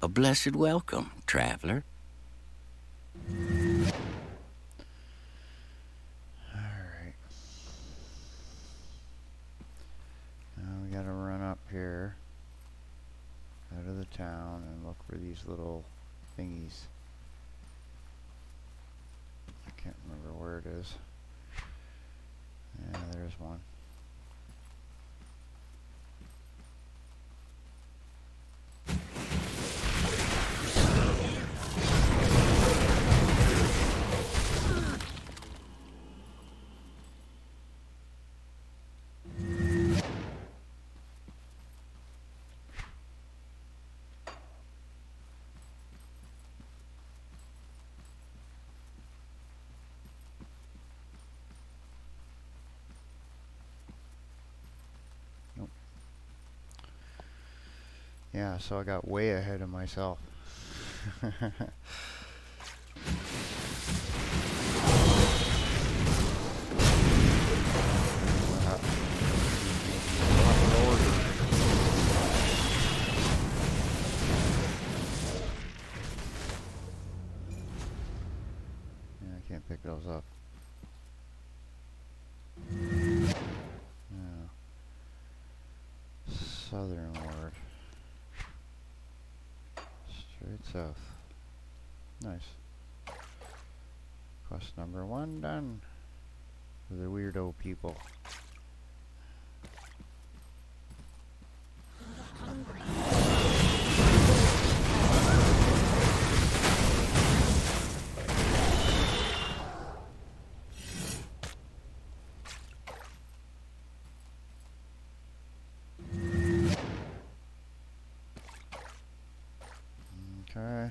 A blessed welcome, traveler. Alright. Now we gotta run up here out of the town and look for these little thingies. I can't remember where it is. Yeah, there's one. Yeah, so I got way ahead of myself. Yeah, I can't pick those up. Yeah. Southern Ward. Straight south. Nice. Quest number 1 done. For the weirdo people. Okay.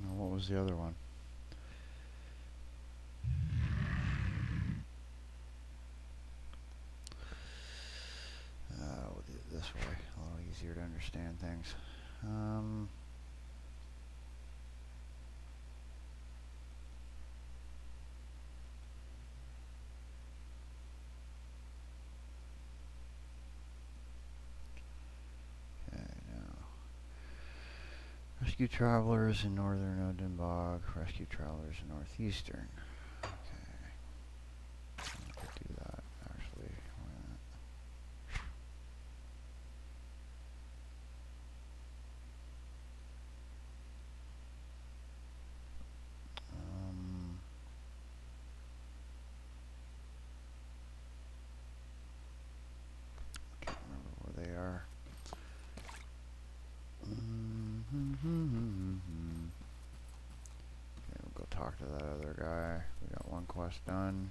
Now what was the other one? We'll do it this way. A little easier to understand things. Rescue travelers in northern Uchtenbog, rescue travelers in northeastern. Okay. I could do that, actually. Why not? Can't remember where they are. talk to that other guy. We got one quest done.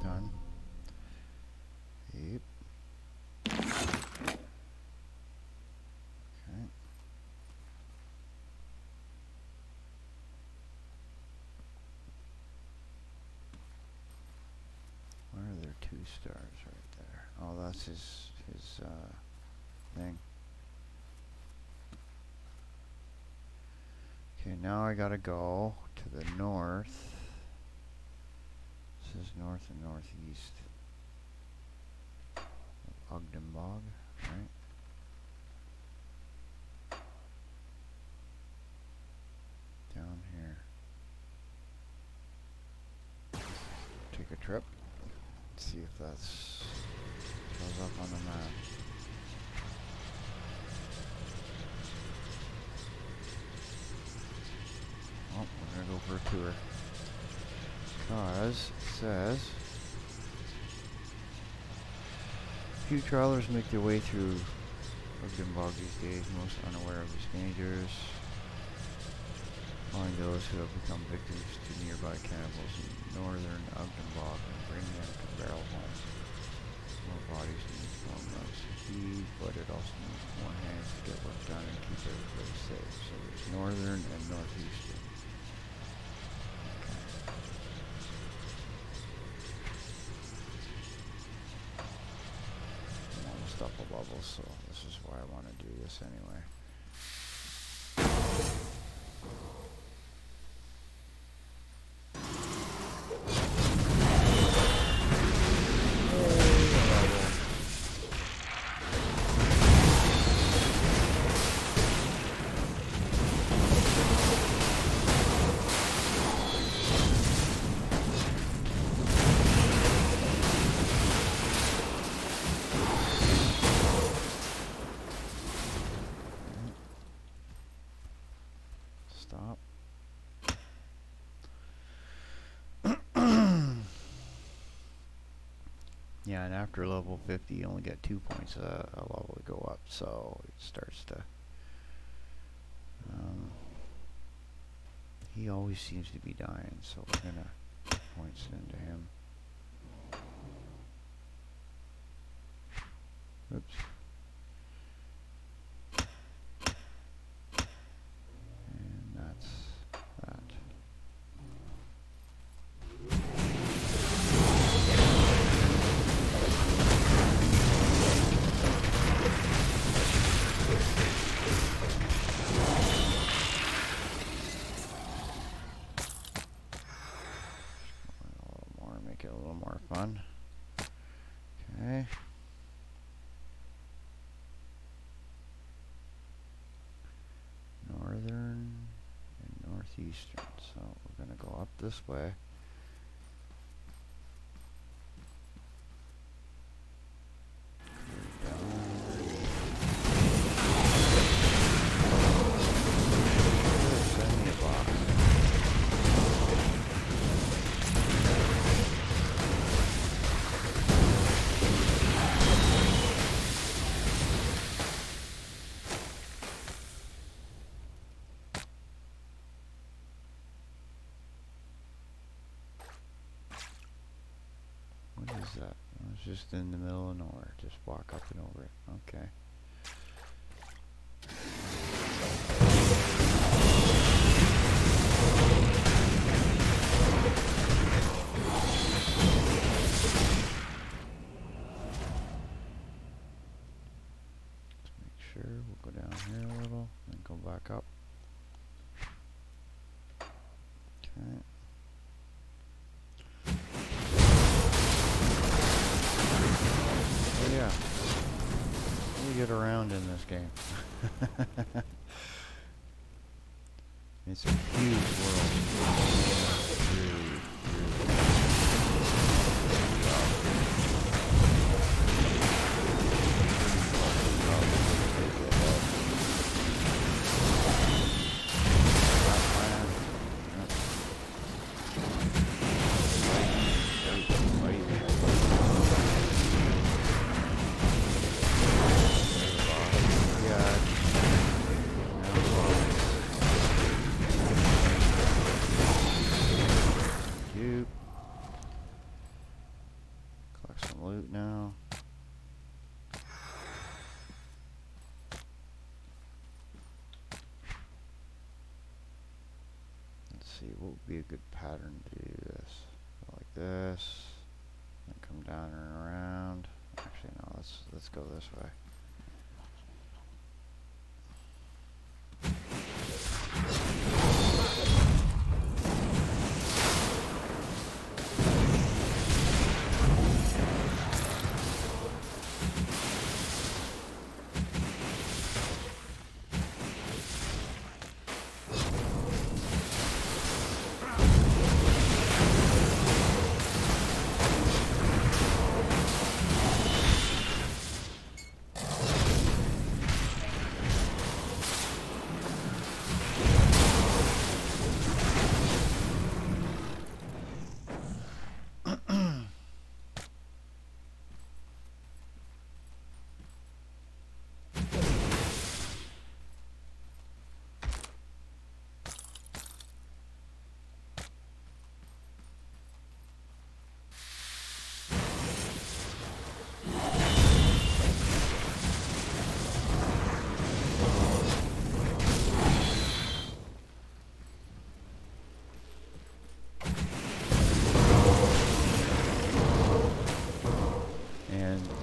Done. Yep. Okay. Why are there 2 stars right there? Oh, that's his thing. Okay, now I gotta go to the north. This is north and northeast of Ogdenbog, right? Down here. Take a trip. See if that's shows up on the map. Oh, we're gonna go for a tour. Because it says few travelers make their way through Ogdenbog these days, most unaware of its dangers. Find those who have become victims to nearby cannibals in northern Ogdenbog and bring them to Barrel Home. More bodies need more mouths to feed, but it also needs more hands to get work done and keep everybody safe. So there's northern and northeastern. I'm almost up a level, so this is why I want to do this anyway. Stop. Yeah, and after level 50 you only get 2 points a level to go up, so it starts to he always seems to be dying, so we're gonna points into him. Oops. And that's that. Make it a little more fun. Okay. Northern and northeastern. So we're gonna go up this way. Send me a box. What is that? Oh, it's just in the middle of nowhere. Just walk up and over it. Okay. Let's make sure. We'll go down here a little and go back up. Okay. Oh yeah. We get around in this game. It's a huge world. Really, collect some loot now. Let's see, what would be a good pattern to do this? Go like this, and come down and around. Actually, no, let's go this way.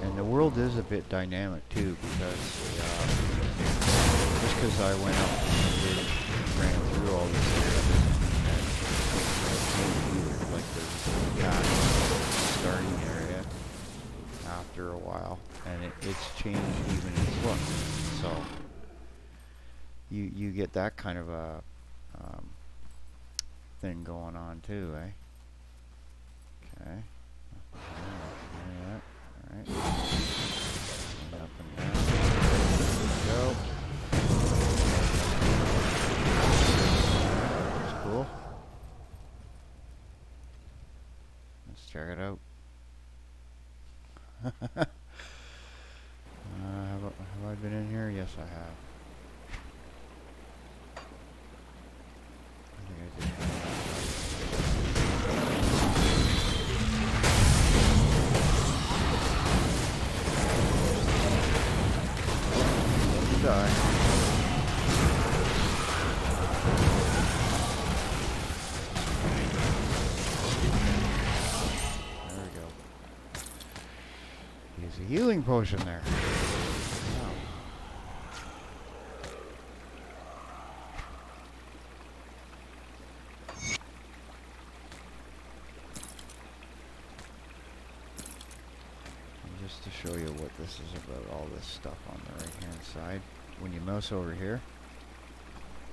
And the world is a bit dynamic too, because just because I went up and ran through all this area doesn't mean that like there's a starting area after a while, and it's changed even its look. So you get that kind of a thing going on too, eh? Okay. Alright. Up and down. There we go. That's cool. Let's check it out. Have I been in here? Yes, I have. I think I did. Die. There we go. Use a healing potion there. Wow. And just to show you what this is about, all this stuff on the right hand side. When you mouse over here,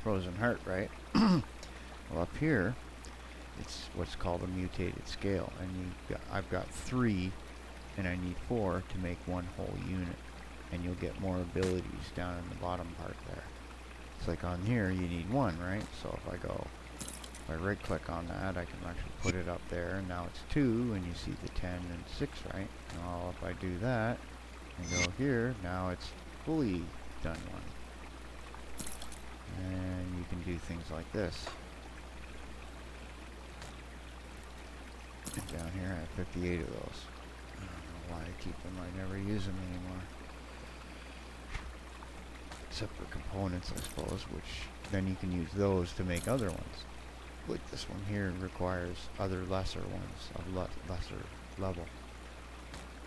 frozen heart, right? Well, up here, it's what's called a mutated scale, and I've got 3, and I need 4 to make one whole unit, and you'll get more abilities down in the bottom part there. It's like on here, you need 1, right? So if I right-click on that, I can actually put it up there, and now it's 2, and you see the 10 and 6, right? Well, if I do that and go here, now it's fully done 1. And you can do things like this. And down here I have 58 of those. I don't know why I keep them, I never use them anymore. Except for components, I suppose, which then you can use those to make other ones. Like this one here requires other lesser ones of lesser level.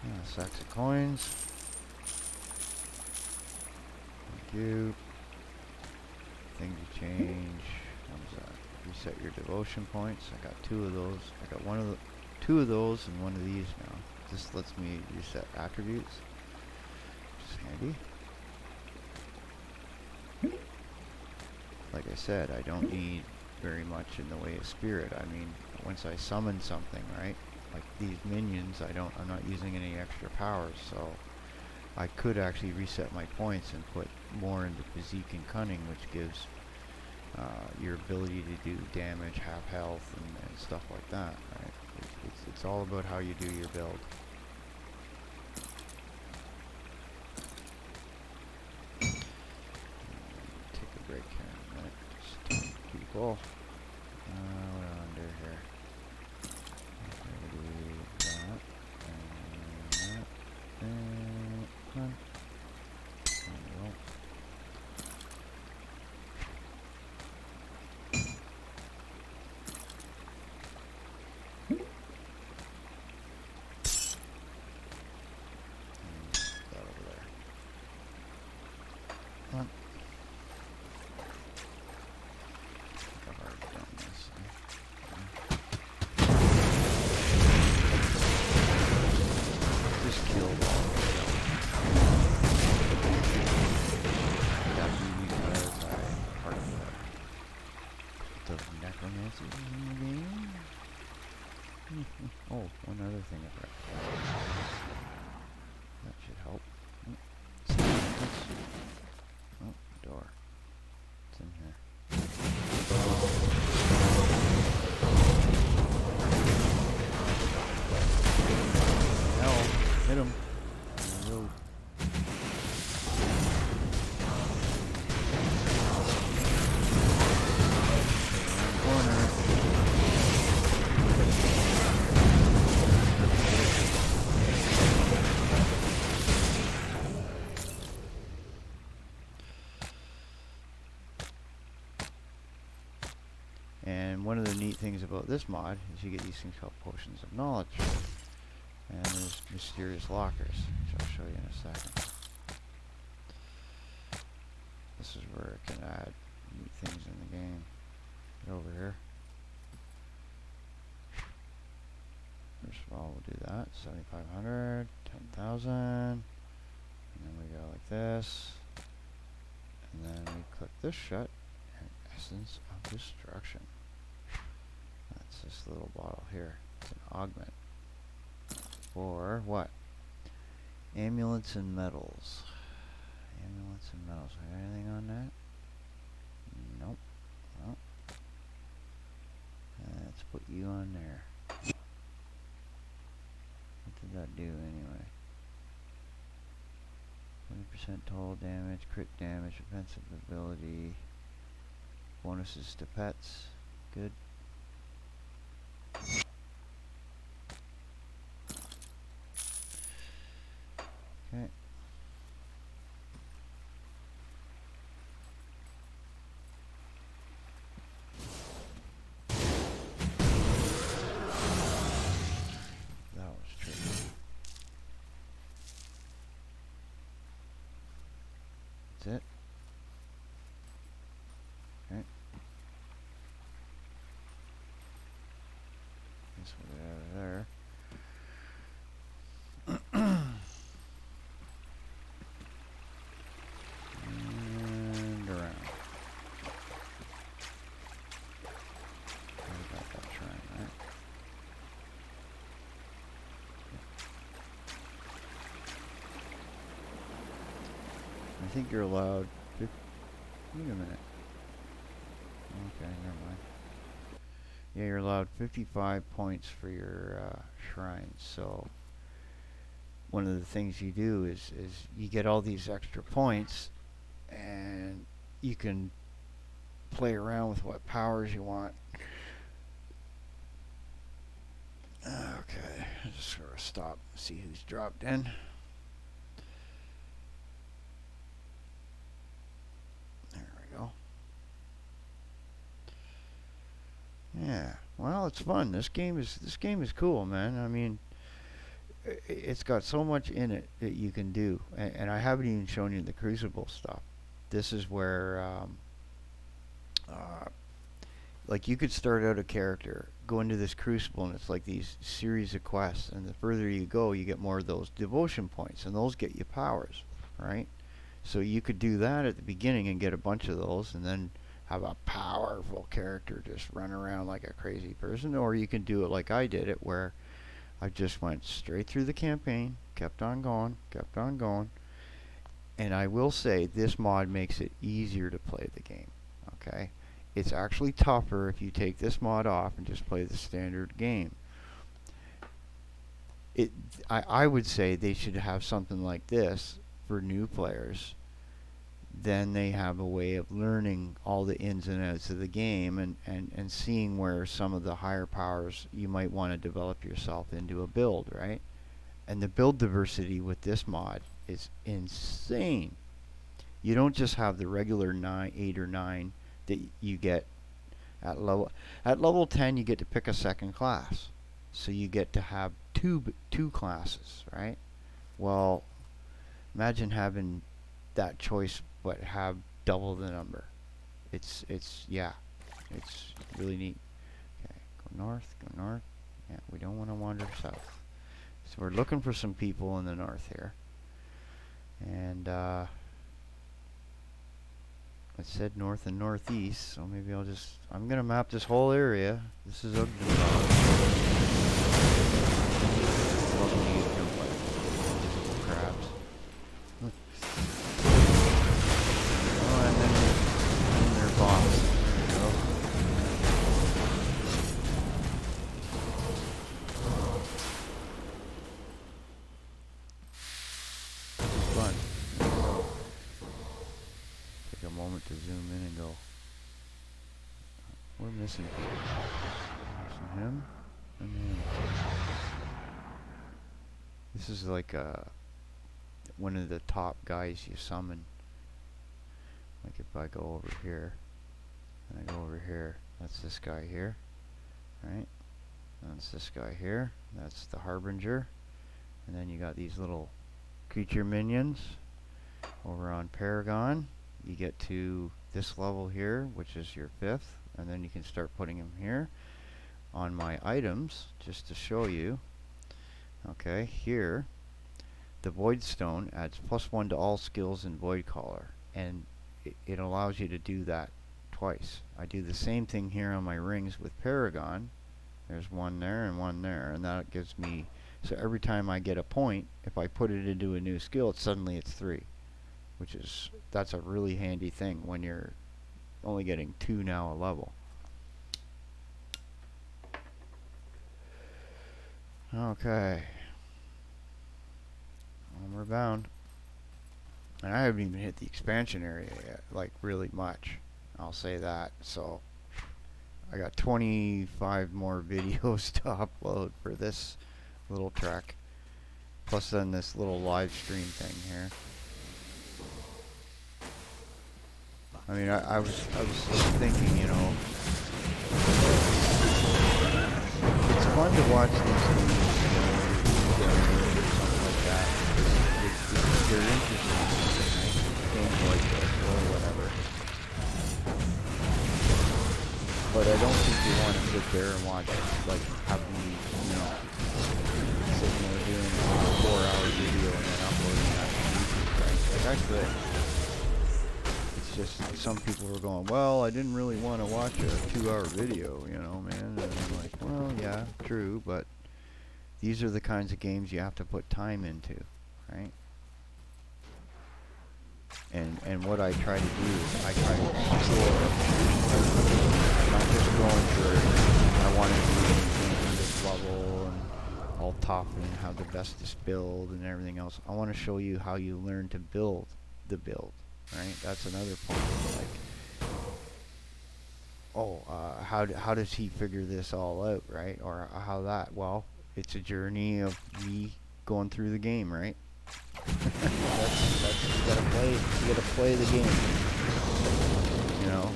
Yeah, sacks of coins. Thank you. Thing to change. What was that? reset your devotion points. I got 2 of those. I got 2 of those and 1 of these now. This lets me reset attributes, which is handy. Like I said, I don't need very much in the way of spirit. I mean, once I summon something, right? Like these minions, I'm not using any extra powers, so I could actually reset my points and put more into physique and cunning, which gives your ability to do damage, have health, and stuff like that, right? It's all about how you do your build. Take a break here in a minute. Just people. What do I want to do here? Do that, and that, and come on. There we go. That over there. Come on. I've already done this. Just killed all of them. That be because I'm part of the necromancers in the game. Oh, one other thing I forgot. That should help. Oh, door. It's in here. Hell, hit him. Reload. Corner. And one of the neat things about this mod is you get these things called potions of knowledge. And there's mysterious lockers, which I'll show you in a second. This is where it can add neat things in the game. Get over here. First of all, we'll do that. 7,500, 10,000. And then we go like this. And then we click this shut. And Essence of Destruction. That's this little bottle here. It's an augment. For what? Amulets and medals. Amulets and medals. Got anything on that? Nope. Well, let's put you on there. What did that do anyway? 20% total damage, crit damage, offensive ability, bonuses to pets. Good. Okay. That was tricky. That's it. Okay. Guess we'll get out of there. And around. We got that shrine, right? I think you're allowed. Wait a minute. Okay, never mind. Yeah, you're allowed 55 points for your shrines. So one of the things you do is you get all these extra points, and you can play around with what powers you want. Okay, I'll just sort of stop, see who's dropped in. There we go. Yeah, well, it's fun. This game is cool, man. I mean, it's got so much in it that you can do, and I haven't even shown you the Crucible stuff. This is where like you could start out a character, go into this crucible, and it's like these series of quests, and the further you go, you get more of those devotion points, and those get you powers, right? So you could do that at the beginning and get a bunch of those, and then have a powerful character just run around like a crazy person. Or you can do it like I did it, where I just went straight through the campaign, kept on going, and I will say this mod makes it easier to play the game. Okay, it's actually tougher if you take this mod off and just play the standard game. I would say they should have something like this for new players. Then they have a way of learning all the ins and outs of the game, and seeing where some of the higher powers you might want to develop yourself into a build, right? And the build diversity with this mod is insane. You don't just have the regular 8 or 9 that you get at level 10. You get to pick a second class, so you get to have two classes, right? Well, imagine having that choice but have double the number. It's really neat. Okay, go north. Yeah, we don't want to wander south. So we're looking for some people in the north here. And it said north and northeast, so maybe I'm gonna map this whole area. This is crabs. Oh, and then their boss. There we go. This is fun. Take a moment to zoom in and go. We're missing people. Missing him and him. This is like one of the top guys you summon. Like if I go over here and I go over here, that's this guy here, right? That's this guy here. That's the Harbinger. And then you got these little creature minions over on Paragon. You get to this level here, which is your 5th, and then you can start putting them here on my items, just to show you. Okay, here the Void Stone adds +1 to all skills in Void Caller, and it allows you to do that twice. I do the same thing here on my rings with Paragon. There's one there and one there, and that gives me, so every time I get a point, if I put it into a new skill, suddenly it's 3, that's a really handy thing when you're only getting 2 now a level. Okay, we're bound, and I haven't even hit the expansion area yet, like really much, I'll say that. So I got 25 more videos to upload for this little trek, plus then this little live stream thing here. I mean, I was thinking, you know, it's fun to watch these things, you know, or something like that. They're interesting, right? Games like this or whatever. But I don't think you want to sit there and watch it, like, have me, you know, sitting there doing a 4-hour video and then uploading that to YouTube, right? Like, I could. Just some people were going, well, I didn't really want to watch a 2-hour video, you know, man. And I'm like, well, yeah, true, but these are the kinds of games you have to put time into, right? And what I try to do is I try to explore. I'm not just going for, I want to do this level and all tough and how the best is build and everything else. I want to show you how you learn to build the build. Right, that's another point. Like, oh, how does he figure this all out, right? Or how that? Well, it's a journey of me going through the game, right? that's you gotta play. You gotta play the game. You know,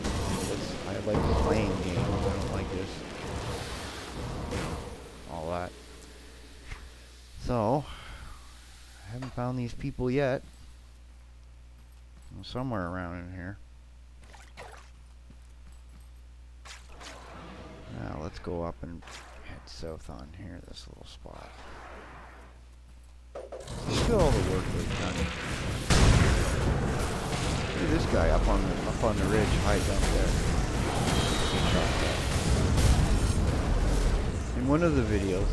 I like playing games. I don't like this, all that. So, I haven't found these people yet. Somewhere around in here. let's go up and head south on here, this little spot. Look at all the work they've done. Look at this guy up on the ridge, hiding up there. He shot that. In one of the videos,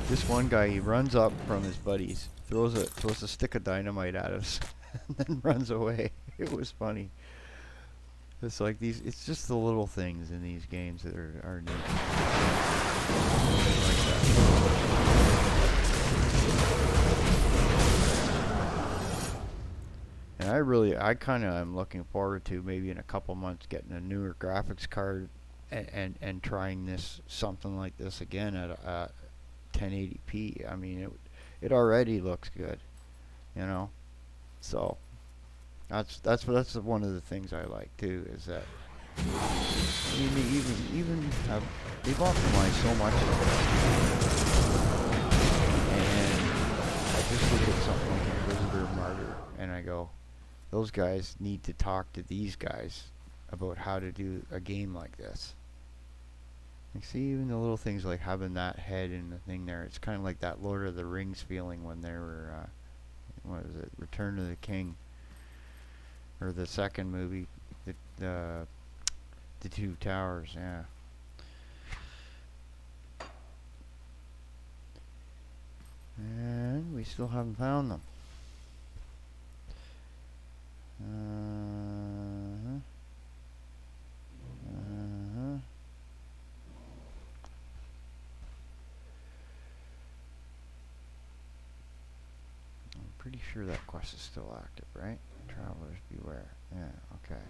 this one guy, he runs up from his buddies, throws a stick of dynamite at us, and then runs away. It was funny. It's like it's just the little things in these games that are neat. Like that. And I kind of am looking forward to maybe in a couple months getting a newer graphics card and trying something like this again at 1080p. I mean, it already looks good, you know. So that's one of the things I like too, is that I mean, they even they've optimized so much of it. And I just look at something like Inquisitor Martyr and I go, those guys need to talk to these guys about how to do a game like this. You see, even the little things like having that head and the thing there, it's kind of like that Lord of the Rings feeling when they were, what is it, Return of the King, or the second movie, the Two Towers, yeah. And we still haven't found them. I'm pretty sure that quest is still active, right? Travelers beware. Yeah, okay.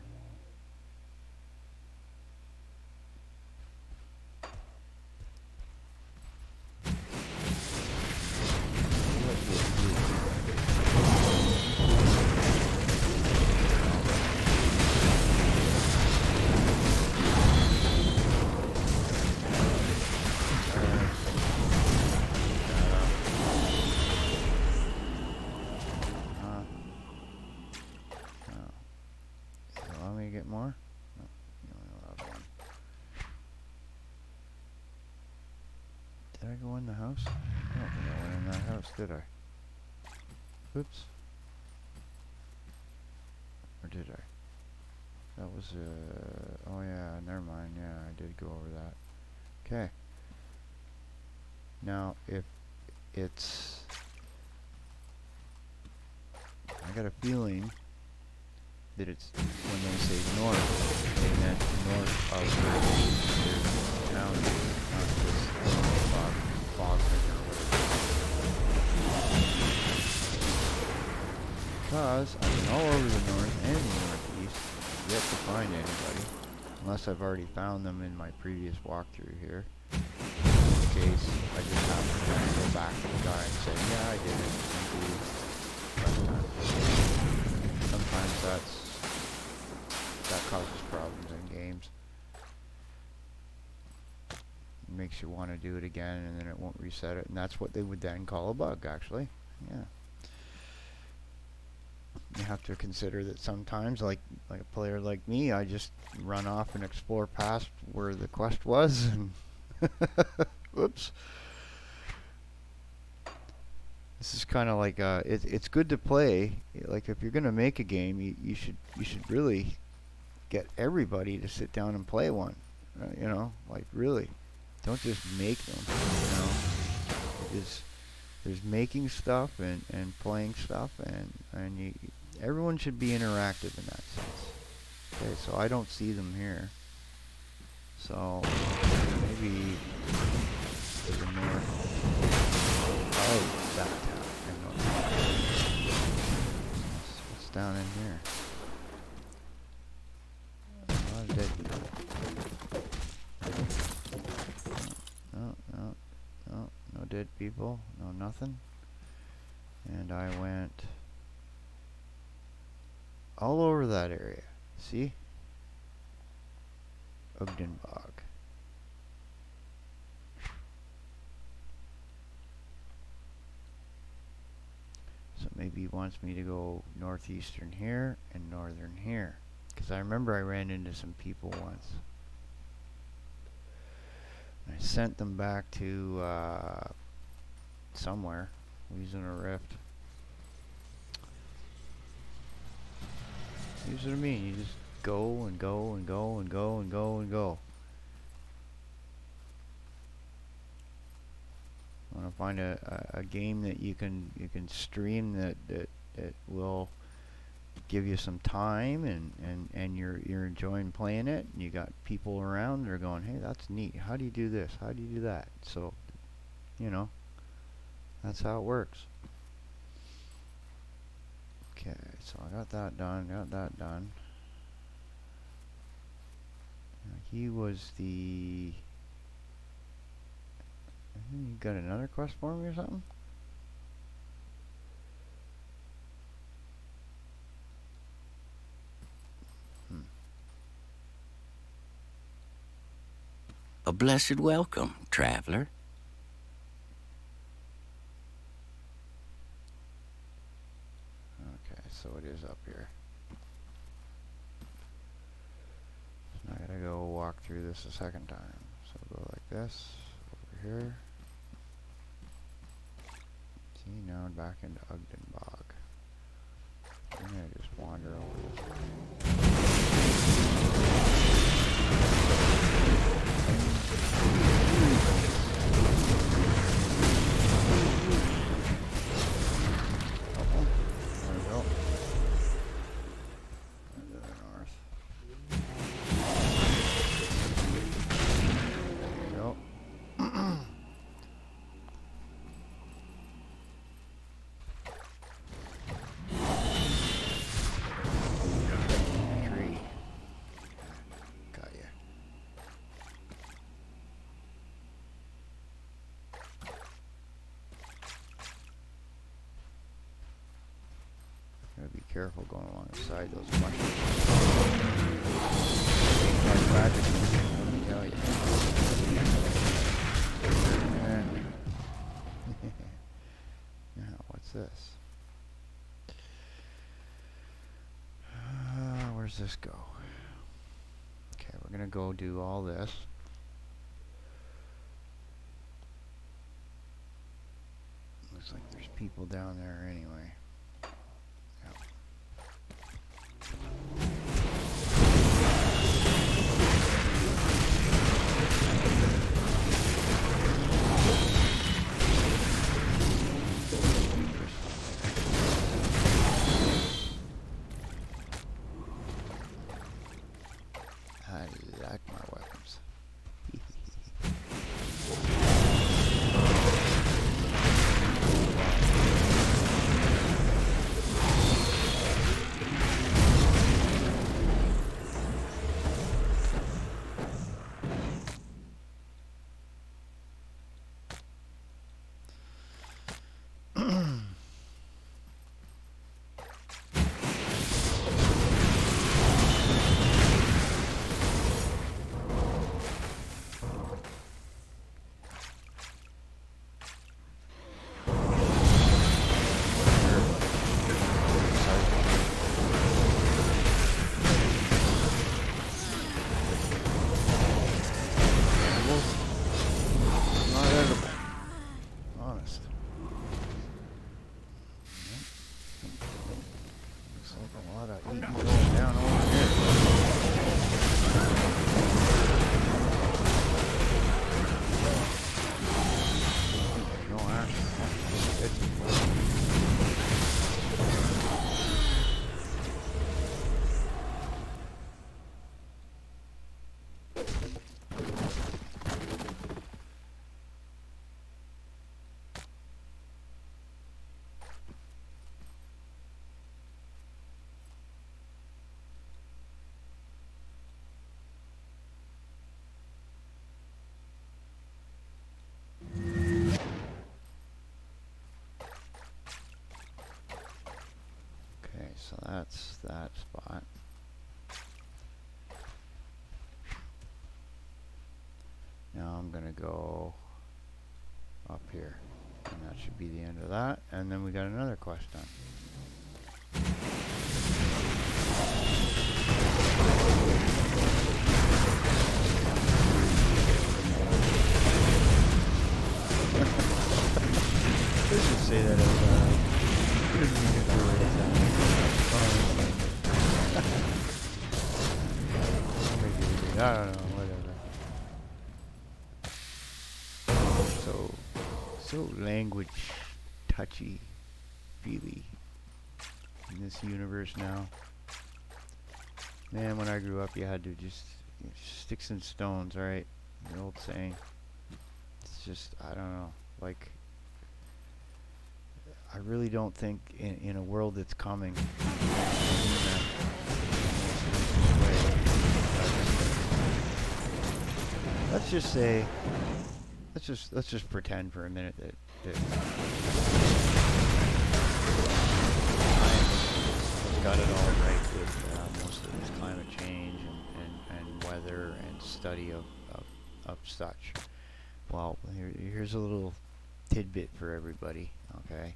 More? No, you only allowed one. Did I go in the house? I don't think I went in that house, did I? Oops. Or did I? That was, oh yeah, never mind. Yeah, I did go over that. Okay. Now, if it's... I got a feeling that it's, when they say north, they meant north of their town, not just fog or whatever. Because I've been all over the north and the northeast, yet to find anybody, unless I've already found them in my previous walkthrough here. In this case, I just happened to go back to the guy and say, yeah, I did it. Last time. Sometimes that causes problems in games. It makes you want to do it again and then it won't reset it, and that's what they would then call a bug, actually. Yeah. You have to consider that sometimes, like a player like me, I just run off and explore past where the quest was and whoops. This is kind of like it's good to play. Like if you're gonna make a game, you should really get everybody to sit down and play one. You know, like really, don't just make them. You know, there's making stuff and playing stuff, and everyone should be interactive in that sense. Okay, so I don't see them here. So maybe to the north. Oh, that town. What's down in here? A lot of dead people. No dead people. No nothing. And I went all over that area. See? Ogdenbog. So maybe he wants me to go northeastern here and northern here. Because I remember I ran into some people once. I sent them back to somewhere using a rift. Here's what I mean. You just go and go and go and go and go and go. I want to find a game that you can stream that will give you some time and you're enjoying playing it, and you got people around that are going, hey, that's neat, how do you do this, how do you do that? So, you know, that's how it works. Okay, so I got that done. He was the... You got another quest for me or something? A blessed welcome, traveler. Okay, so it is up here. So now I gotta go walk through this a second time. So go like this, over here. See, now I'm back into Ogden Bog. I'm gonna just wander over this way. There we go. Into the north. There we go. Tree. Got ya. Gotta be careful going alongside those mushrooms. Like magic, let me tell you. And now, what's this? Where's this go? Okay, we're gonna go do all this. Looks like there's people down there anyway. Yep. I like my weapons. Not edible. Honest. Looks like a lot of eating going down over here. No action. That's good. Okay, so that's that spot. Now I'm gonna go up here, and that should be the end of that. And then we got another quest done. I don't know, whatever. So language touchy feely in this universe now. Man, when I grew up, you had to just sticks and stones, right? The old saying. It's just, I don't know, like, I really don't think in a world that's coming, let's just say, let's just pretend for a minute that science got it all right with most of this climate change and weather and study of such. Well, here's a little tidbit for everybody, okay?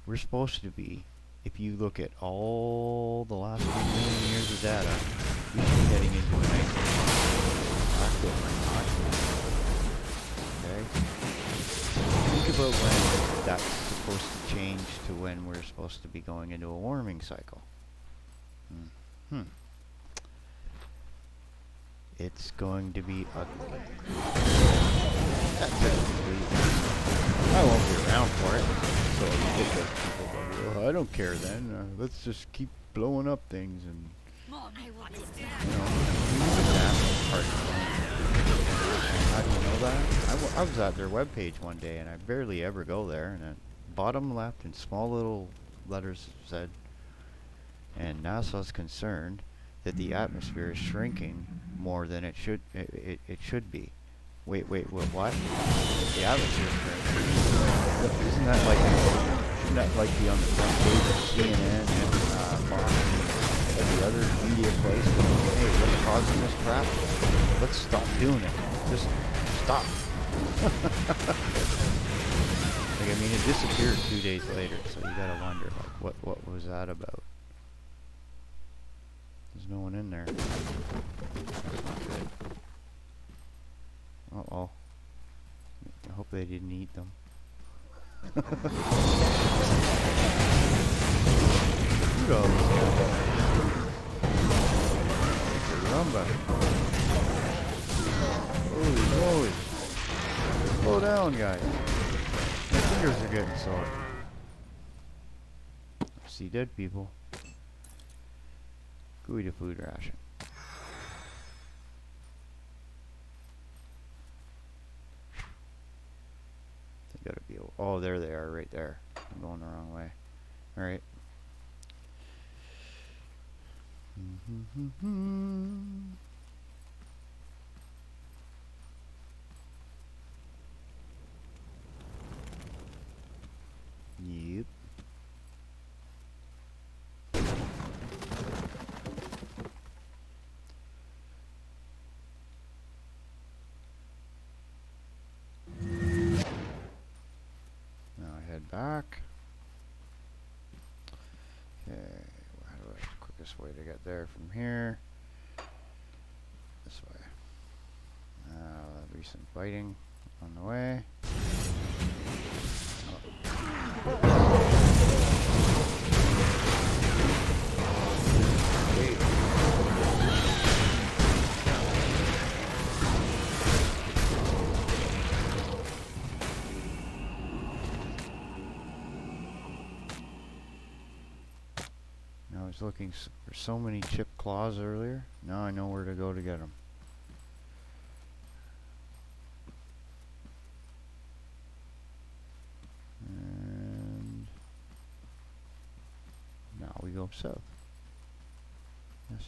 We're supposed to be, if you look at all the last 2 million years of data, we should be heading into a nice active okay? Think about when that's supposed to change to when we're supposed to be going into a warming cycle. It's going to be ugly. I won't be around for it. So you get those people go, well, I don't care then. Let's just keep blowing up things and, I want to that's part of it. How do you know that? I was at their webpage one day and I barely ever go there, and at bottom left in small little letters said, and NASA's concerned that the atmosphere is shrinking more than it should be. Wait, what? The atmosphere is shrinking. Isn't that like be on the front page of CNN and Fox and every other media place? Hey, what's causing this crap? Let's stop doing it. Just stop. Like, I mean, it disappeared 2 days later, so you gotta wonder, like, what was that about? There's no one in there. That's not good. Uh-oh. I hope they didn't eat them. Caramba. Holy moly. Slow down, guys. My fingers are getting sore. I see dead people. Go eat a food ration. They gotta be. Oh, there they are, right there. I'm going the wrong way. All right. Yep. Now I head back. Okay, how do I, quickest way to get there from here? This way. Recent fighting on the way. I was looking for so many chipped claws earlier. Now I know where to go to get them. And now we go south.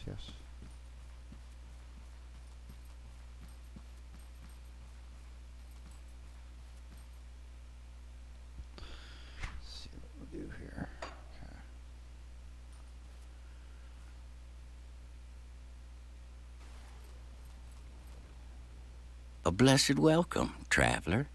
Yes. Let's see what we'll do here. Okay. A blessed welcome, traveler.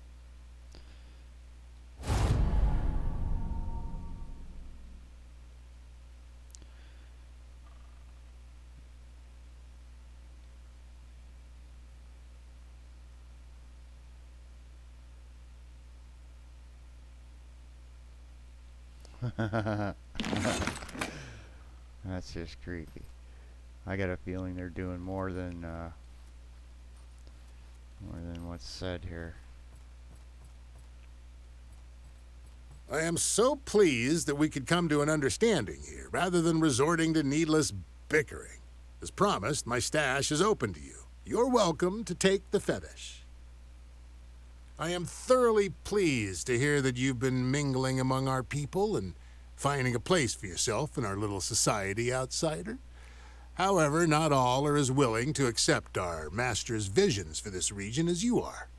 That's just creepy. I got a feeling they're doing more than more than what's said here. I am so pleased that we could come to an understanding here, rather than resorting to needless bickering. As promised, my stash is open to you. You're welcome to take the fetish. I am thoroughly pleased to hear that you've been mingling among our people and finding a place for yourself in our little society, outsider. However, not all are as willing to accept our master's visions for this region as you are.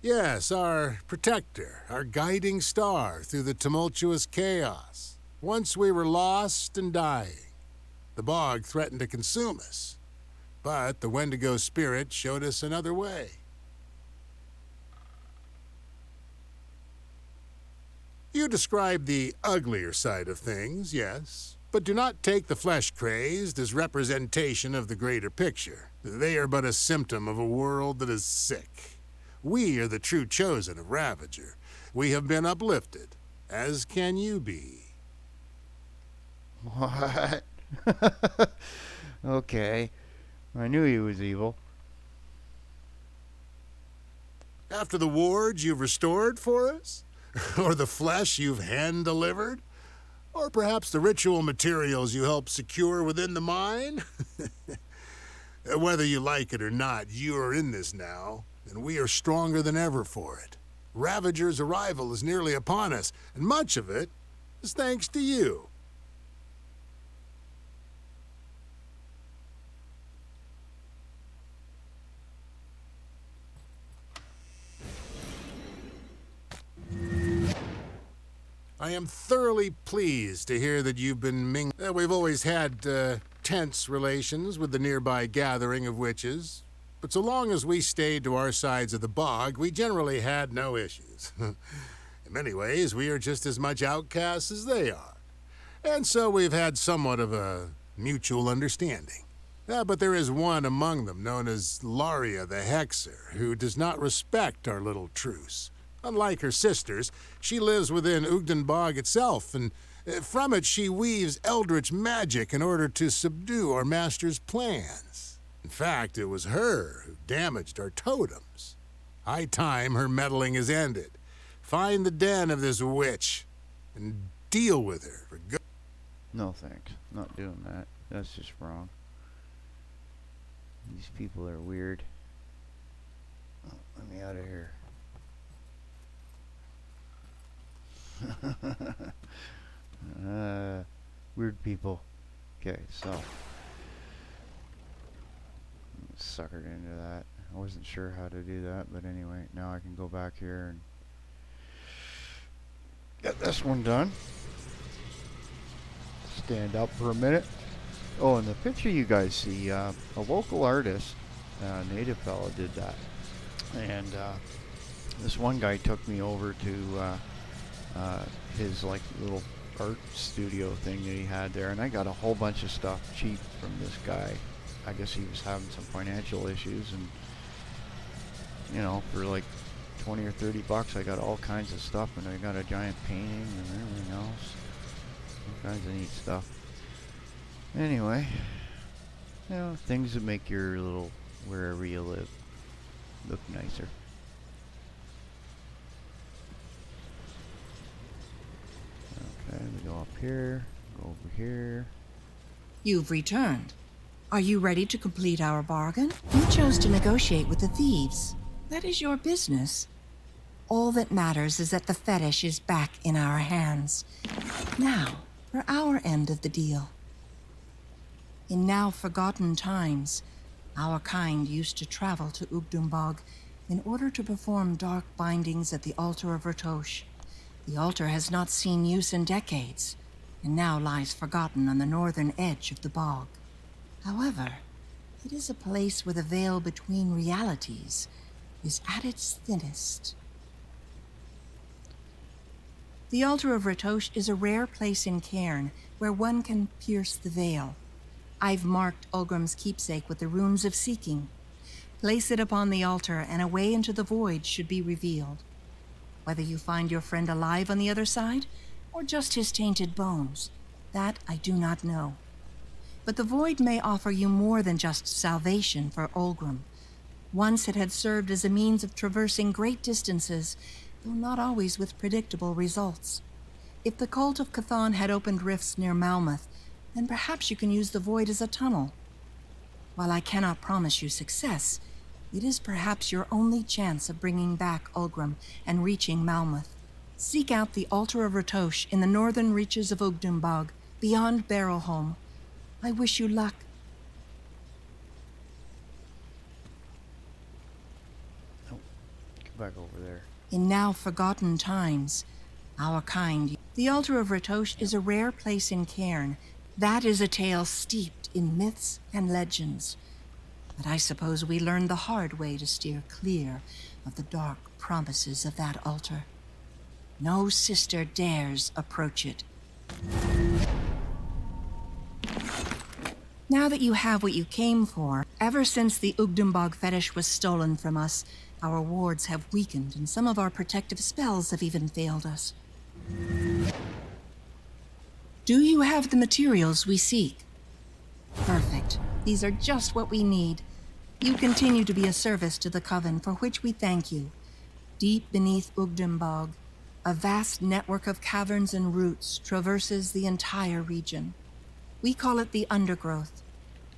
Yes, our protector, our guiding star through the tumultuous chaos. Once we were lost and dying. The bog threatened to consume us, but the Wendigo spirit showed us another way. You describe the uglier side of things, yes, but do not take the flesh-crazed as representation of the greater picture. They are but a symptom of a world that is sick. We are the true chosen of Ravager. We have been uplifted, as can you be. What? Okay. I knew he was evil. After the wards you've restored for us? Or the flesh you've hand-delivered? Or perhaps the ritual materials you helped secure within the mine? Whether you like it or not, you are in this now, and we are stronger than ever for it. Ravager's arrival is nearly upon us, and much of it is thanks to you. I am thoroughly pleased to hear that you've been we've always had tense relations with the nearby gathering of witches, but so long as we stayed to our sides of the bog, we generally had no issues. In many ways, we are just as much outcasts as they are, and so we've had somewhat of a mutual understanding. But there is one among them known as Laria the Hexer, who does not respect our little truce. Unlike her sisters, she lives within Ugden Bog itself, and from it she weaves eldritch magic in order to subdue our master's plans. In fact, it was her who damaged our totems. High time her meddling is ended. Find the den of this witch, and deal with her for good. No thanks. Not doing that. That's just wrong. These people are weird. Oh, let me out of here. Weird people. Okay, so suckered into that. I wasn't sure how to do that, but anyway, now I can go back here and get this one done. Stand up for a minute. Oh, and the picture you guys see, a local artist, native fella, did that, and this one guy took me over to his like little art studio thing that he had there, and I got a whole bunch of stuff cheap from this guy. I guess he was having some financial issues, and you know, for like 20 or 30 bucks I got all kinds of stuff, and I got a giant painting and everything else, all kinds of neat stuff. Anyway, you know, things that make your little wherever you live look nicer. Okay, we go up here, go over here. You've returned. Are you ready to complete our bargain? You chose to negotiate with the thieves. That is your business. All that matters is that the fetish is back in our hands. Now, for our end of the deal. In now forgotten times, our kind used to travel to Ugdumbog in order to perform dark bindings at the altar of Ratosh. The altar has not seen use in decades, and now lies forgotten on the northern edge of the bog. However, it is a place where the veil between realities is at its thinnest. The altar of Ratosh is a rare place in Cairn where one can pierce the veil. I've marked Ulgrim's keepsake with the runes of seeking. Place it upon the altar, and a way into the void should be revealed. Whether you find your friend alive on the other side, or just his tainted bones, that I do not know. But the void may offer you more than just salvation for Ulgrim. Once it had served as a means of traversing great distances, though not always with predictable results. If the cult of Chthon had opened rifts near Malmouth, then perhaps you can use the void as a tunnel. While I cannot promise you success, it is perhaps your only chance of bringing back Ulgrim and reaching Malmouth. Seek out the Altar of Ratosh in the northern reaches of Ugdenbog, beyond Barrowholm. I wish you luck. Oh, get back over there. In now forgotten times, our kind, the Altar of Ratosh is a rare place in Cairn. That is a tale steeped in myths and legends. But I suppose we learned the hard way to steer clear of the dark promises of that altar. No sister dares approach it. Now that you have what you came for, ever since the Ugdenbog fetish was stolen from us, our wards have weakened and some of our protective spells have even failed us. Do you have the materials we seek? Perfect. These are just what we need. You continue to be a service to the Coven, for which we thank you. Deep beneath Ugdenbog, a vast network of caverns and roots traverses the entire region. We call it the Undergrowth.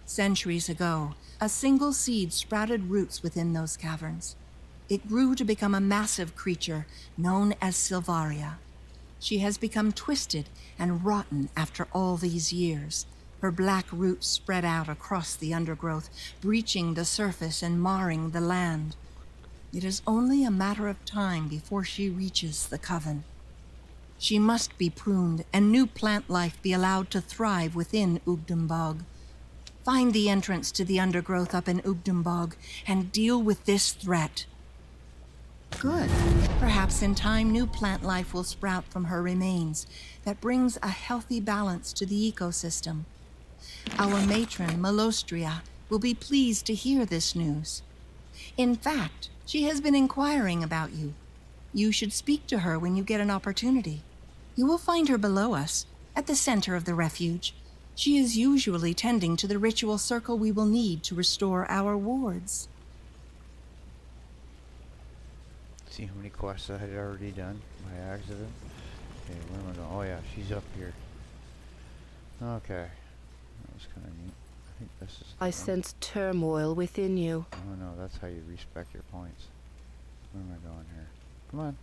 Centuries ago, a single seed sprouted roots within those caverns. It grew to become a massive creature known as Silvaria. She has become twisted and rotten after all these years. Her black roots spread out across the undergrowth, breaching the surface and marring the land. It is only a matter of time before she reaches the Coven. She must be pruned and new plant life be allowed to thrive within Ugdenbog. Find the entrance to the undergrowth up in Ugdenbog and deal with this threat. Good. Perhaps in time new plant life will sprout from her remains that brings a healthy balance to the ecosystem. Our matron, Malostria, will be pleased to hear this news. In fact, she has been inquiring about you. You should speak to her when you get an opportunity. You will find her below us, at the center of the refuge. She is usually tending to the ritual circle we will need to restore our wards. See how many quests I had already done by accident? Okay, where am I going? Oh yeah, she's up here. Okay. That was kind of neat. I think this is the I one. sense turmoil within you. Oh no, that's how you respect your points. Where am I going here? Come on.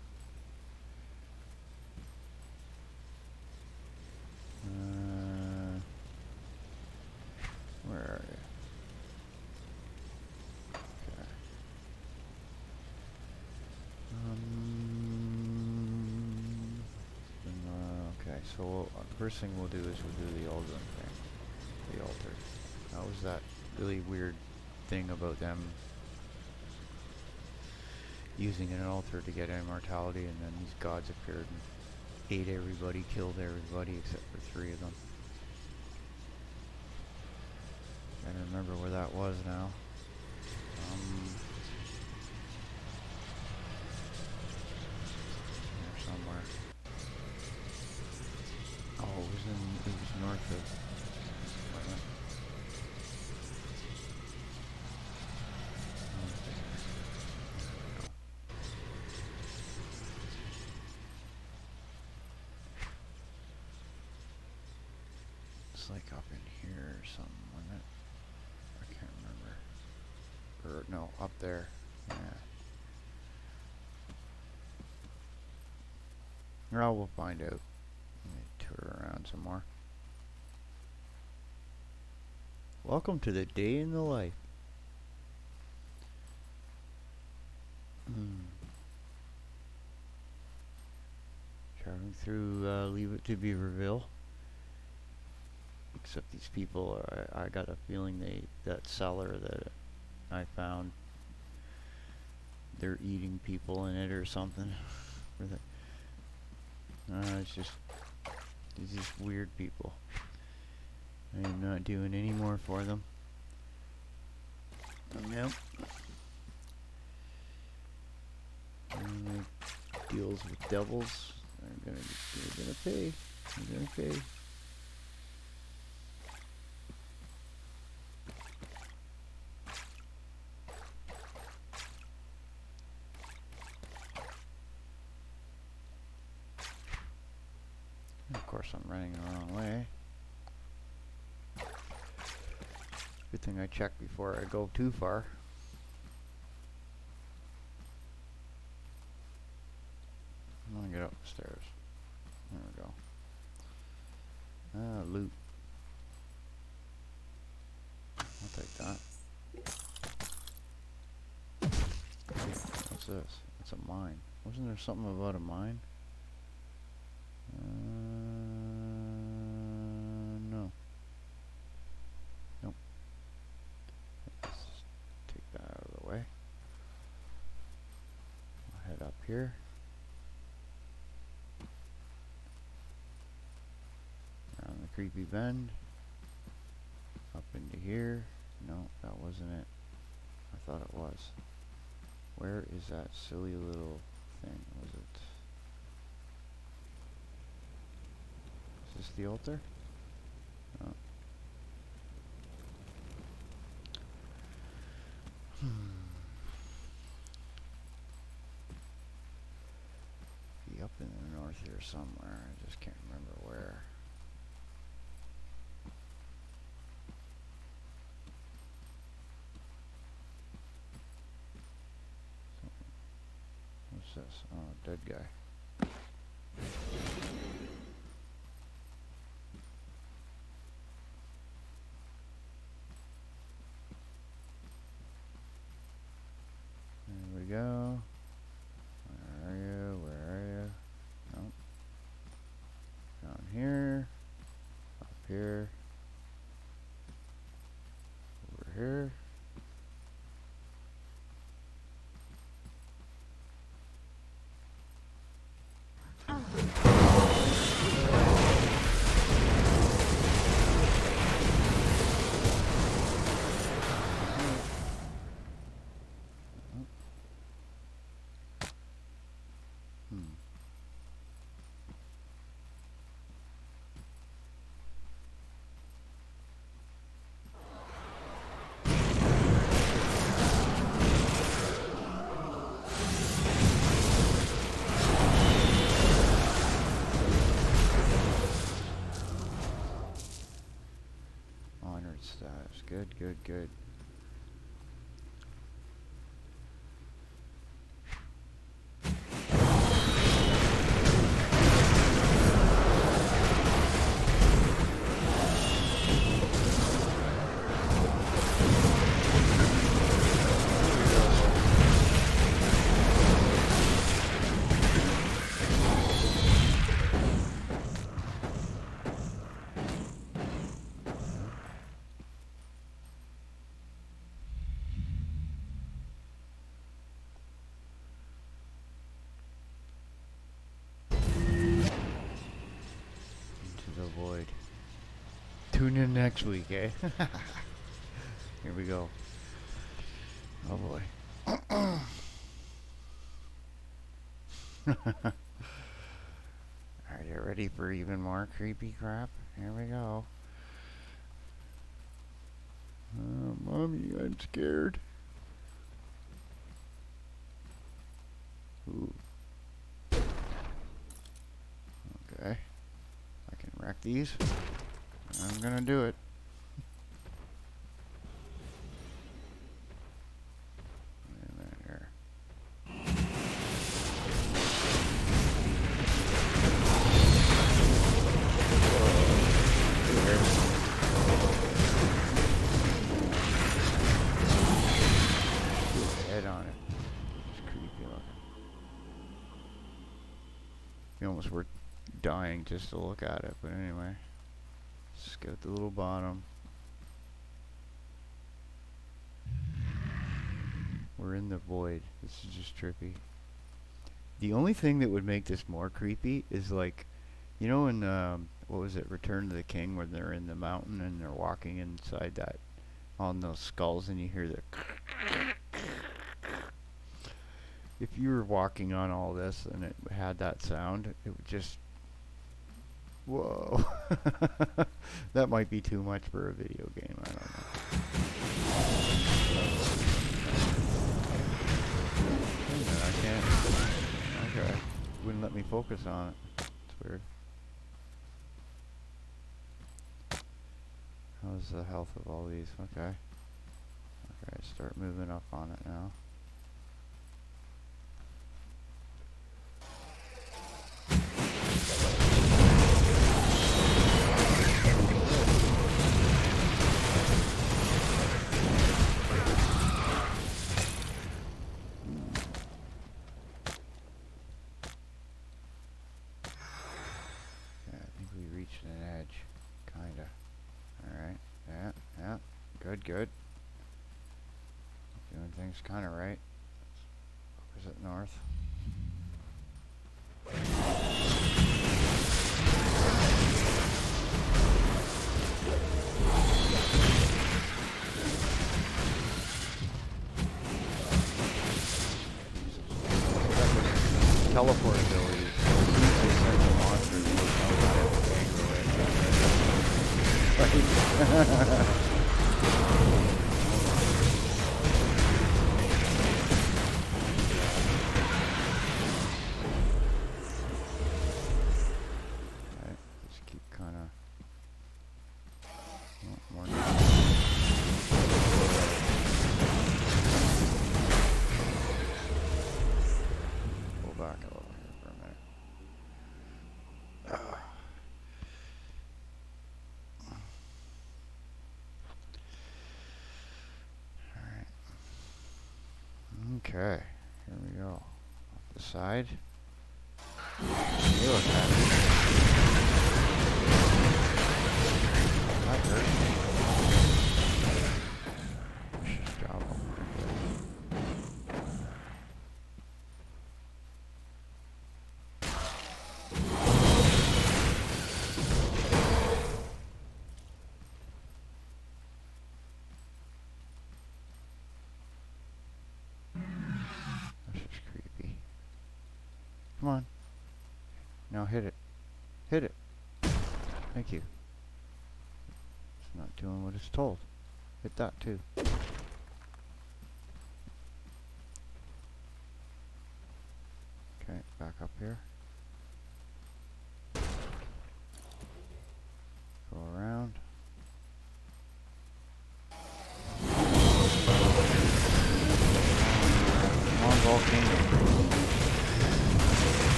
Where are you? Okay. Okay, so first thing we'll do is we'll do the Aldrin thing. The altar. That was that really weird thing about them using an altar to get immortality, and then these gods appeared and ate everybody, killed everybody except for 3 of them. I don't remember where that was now. There somewhere. Oh, it was north of. It's like up in here or something, wasn't it? I can't remember. Or no, up there. Yeah. Well, we'll find out. Let me tour around some more. Welcome to the day in the life. Traveling through Leave It to Beaverville. Except these people, I got a feeling that cellar that I found, they're eating people in it or something. It's just weird people. I'm not doing any more for them. Nope. Deals with devils. They're gonna pay. They're gonna pay. course, I'm running the wrong way. Good thing I check before I go too far. I'm gonna get up the stairs. There we go. Ah, loot. I'll take that. What's this? It's a mine. Wasn't there something about a mine? No. Nope. Let's take that out of the way. I'll head up here. Around the creepy bend. Up into here. No, that wasn't it. I thought it was. Where is that silly little thing? Was it? Is this the altar? Oh. Be up in the north here somewhere. I just can't remember where. What's this? Oh, dead guy. There we go. Where are you? Where are you? Nope. Down here. Up here. Over here. Honored status. Good, good, good. Void. Tune in next week, eh? Here we go. Oh boy. Are you ready for even more creepy crap? Here we go. Mommy, I'm scared. Ooh. Okay. Rack these. I'm gonna do it. Wait a minute here. Head on it. It's creepy looking. You almost were dying just to look at it, but anyway, let's get at the little bottom. We're in the void. This is just trippy. The only thing that would make this more creepy is, like, you know, in what was it, Return to the King, where they're in the mountain and they're walking inside that on those skulls and you hear the if you were walking on all this and it had that sound, it would just, whoa. That might be too much for a video game, I don't know. Wait a minute, I can't. Okay. Wouldn't let me focus on it. It's weird. How's the health of all these? Okay. Okay, start moving up on it now. Yeah, I think we reached an edge. Kinda. Alright. Yeah, yeah. Good, good. Doing things kinda right. Is it north? Teleport ability. They send the monsters to Alright, just keep kinda more pull back a little here for a minute. Alright. Okay, here we go. Off the side. You look happy. That hurt. Just drop him. That's just creepy. Come on. Now hit it. Hit it. Thank you. It's not doing what it's told. Hit that too. Okay, back up here. Go around. Come on, volcano.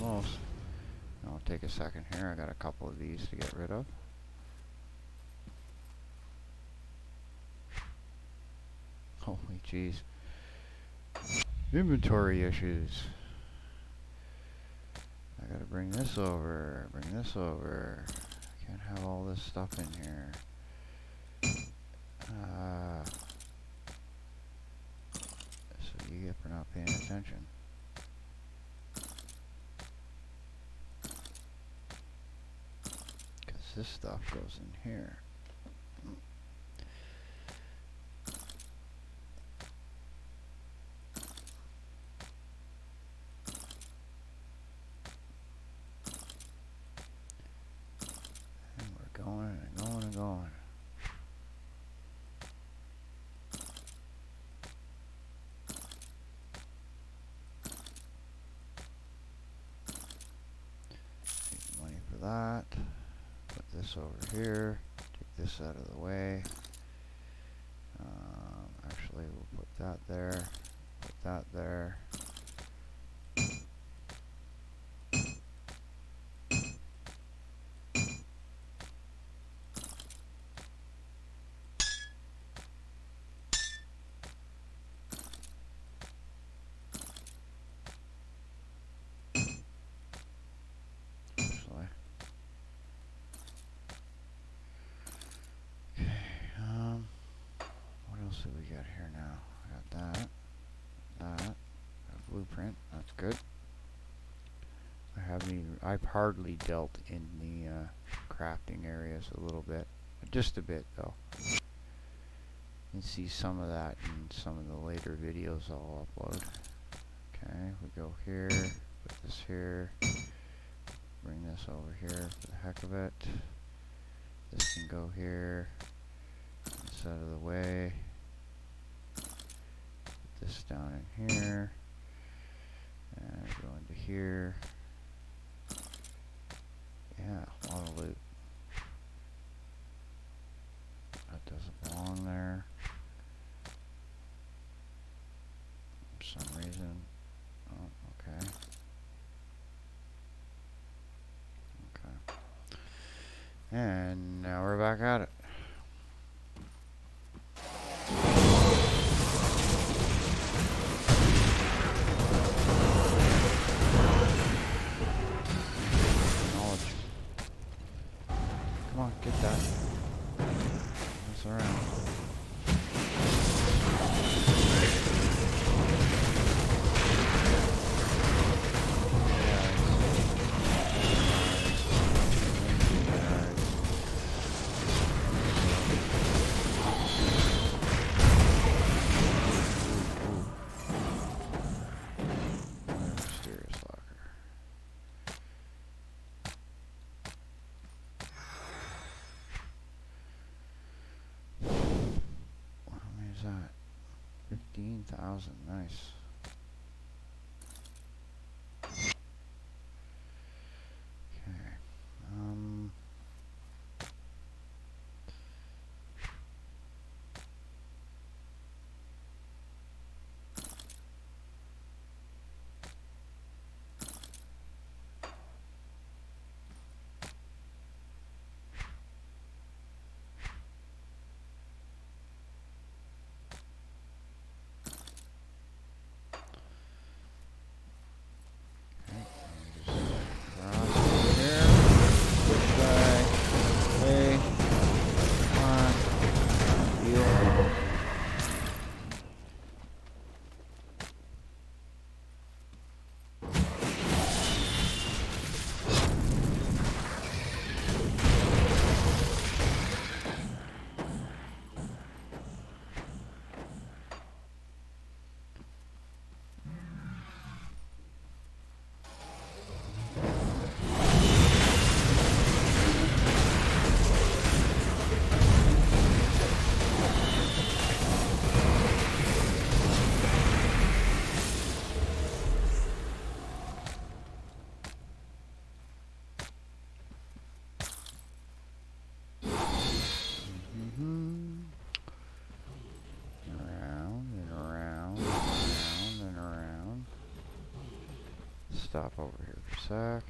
Almost. I'll take a second here. I got a couple of these to get rid of. Holy jeez. Inventory issues. I gotta bring this over. Bring this over. I can't have all this stuff in here. So you get for not paying attention. This stuff goes in here. And we're going and going and going. Need money for that. Put this over here, take this out of the way. Actually, we'll put that there, put that there. Actually. What else do we got here now? I got that, a blueprint, that's good. I've hardly dealt in the crafting areas a little bit, just a bit though. You can see some of that in some of the later videos I'll upload. Okay, we go here, put this here, bring this over here for the heck of it. This can go here, this out of the way. Put this down in here, and go into here. lot of loot. That doesn't belong there. For some reason. Oh, okay. Okay. And now we're back at it. Knowledge. Come on, get that. Mess around. Mysterious locker. How many is that? 15,000. Nice. Okay. Stop over here for a sec.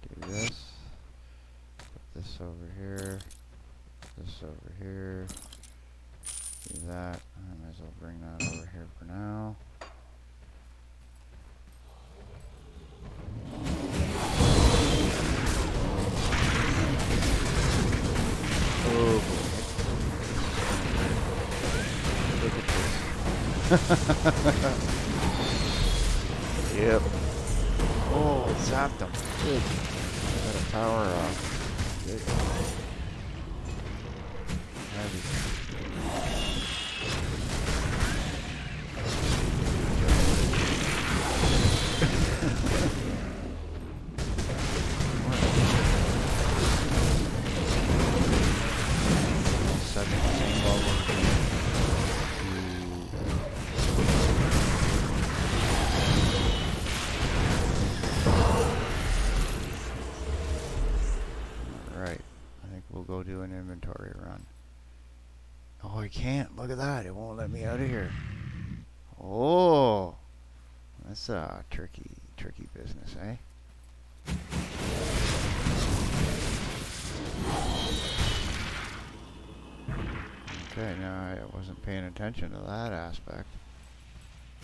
Do this. Put this over here. This over here. Do that. I might as well bring that over here for now. Oh boy. Look at this. Yep. Oh, it zapped him. Good. Got a power off. Good. Heavy. Set the same level. Go do an inventory run. Oh, I can't. Look at that. It won't let me out of here. Oh, that's a tricky business, eh? Okay, now I wasn't paying attention to that aspect.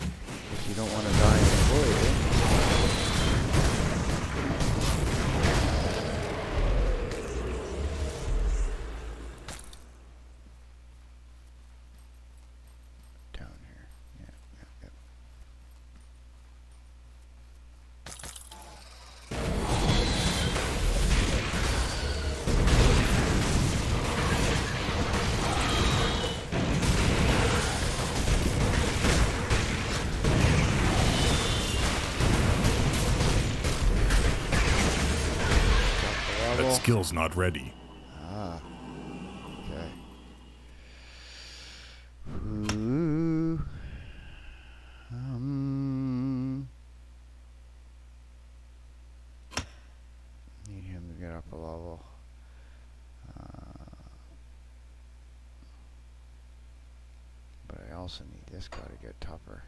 Guess you don't want to die in the void, eh? That skill's not ready. Ah. Okay. Ooh. Need him to get up a level. this gotta get tougher.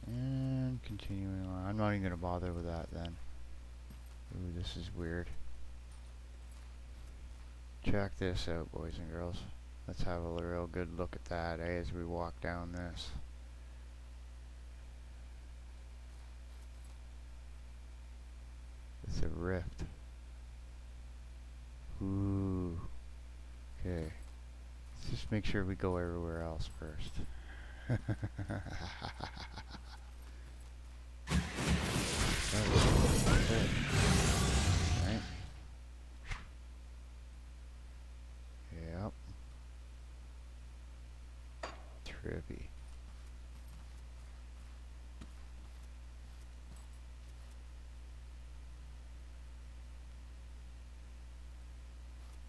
And continuing on. I'm not even gonna bother with that then. Ooh, this is weird. Check this out, boys and girls. Let's have a real good look at that, as we walk down this. It's a rift. Ooh. Okay. Let's just make sure we go everywhere else first. Right. Yep. Trippy.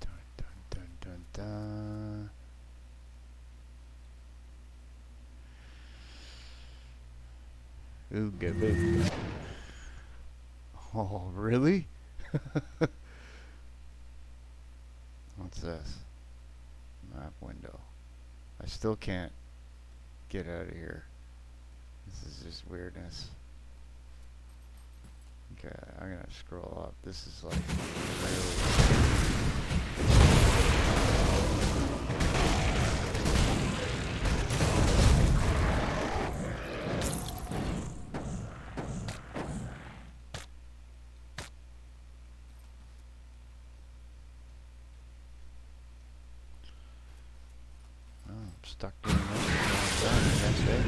Dun dun dun dun dun. Ooga booga. Oh, really? What's this? Map window. I still can't get out of here. This is just weirdness. Okay, I'm gonna scroll up. This is like stuck doing this next day.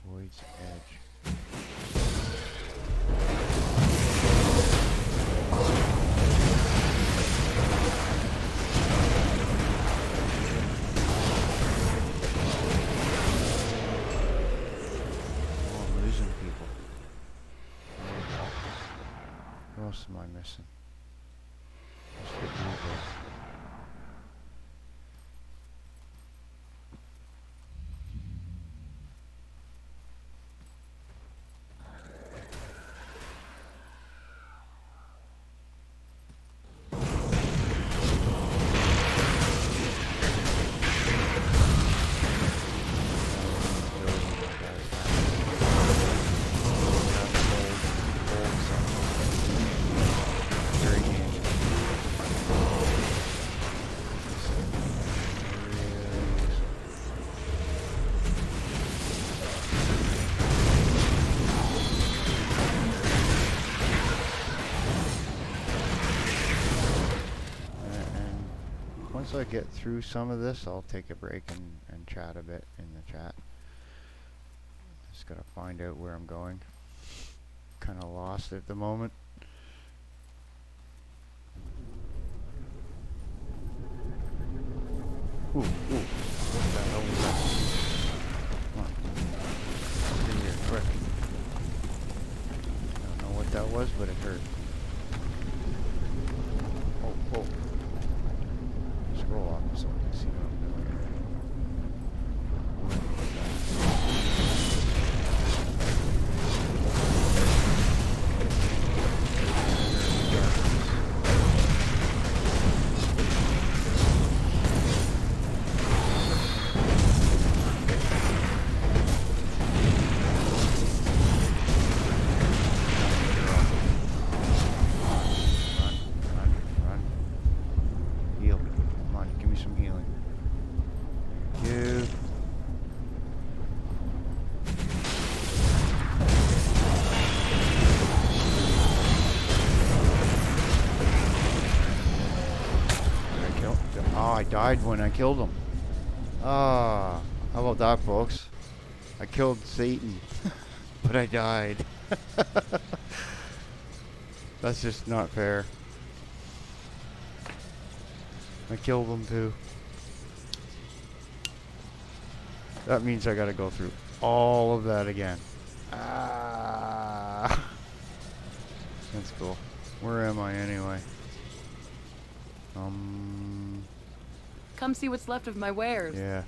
Void's Edge. Oh, I'm losing people. What else am I missing? Just the people. Once I get through some of this, I'll take a break and chat a bit in the chat. Just gotta find out where I'm going. Kinda lost at the moment. Ooh, ooh. What the hell was that? Come on. Get here, quick. I don't know what that was, but it hurt. Oh, oh. Scroll up so I can see what I'm doing. Where was Run, run, run. Heal. Come on, give died when I killed him. Ah, how about that, folks? I killed Satan, but I died. That's just not fair. I killed him too. That means I gotta go through all of that again. Ah. That's cool. Where am I anyway? Come see what's left of my wares. Yeah.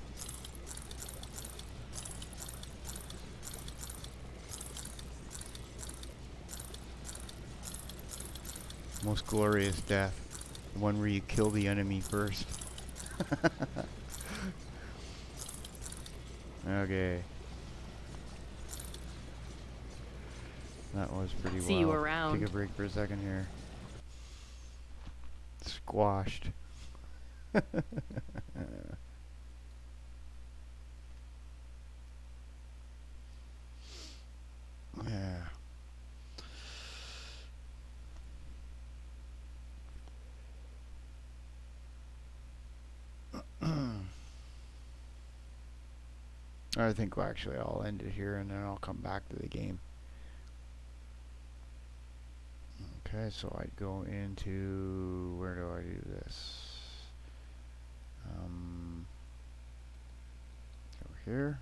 Most glorious death. The one where you kill the enemy first. Okay. That was pretty wild. See you around. Take a break for a second here. Squashed. Yeah. I think actually I'll end it here and then I'll come back to the game. Okay, so I'd go into, where do I do this? Over here.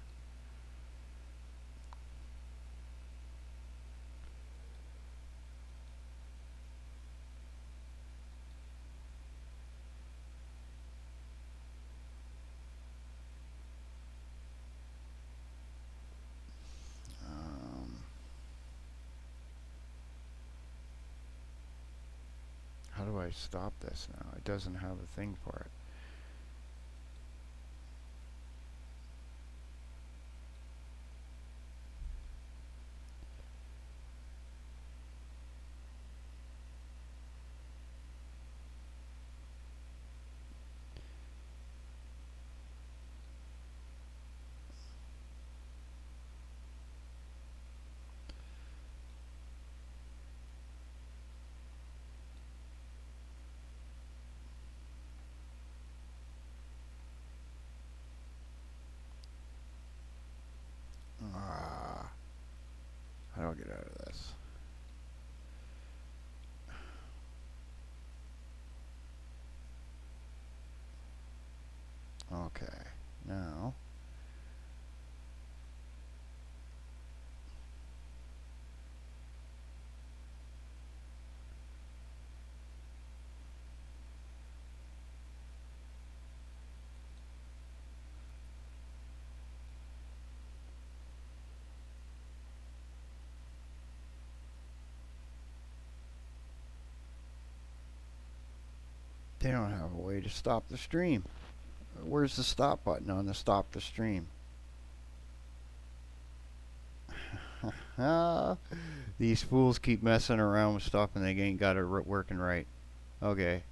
How do I stop this now? It doesn't have a thing for it. How do I get out of this? Okay, now they don't have a way to stop the stream. Where's the stop button on the stop the stream? These fools keep messing around with stuff and they ain't got it working right. Okay.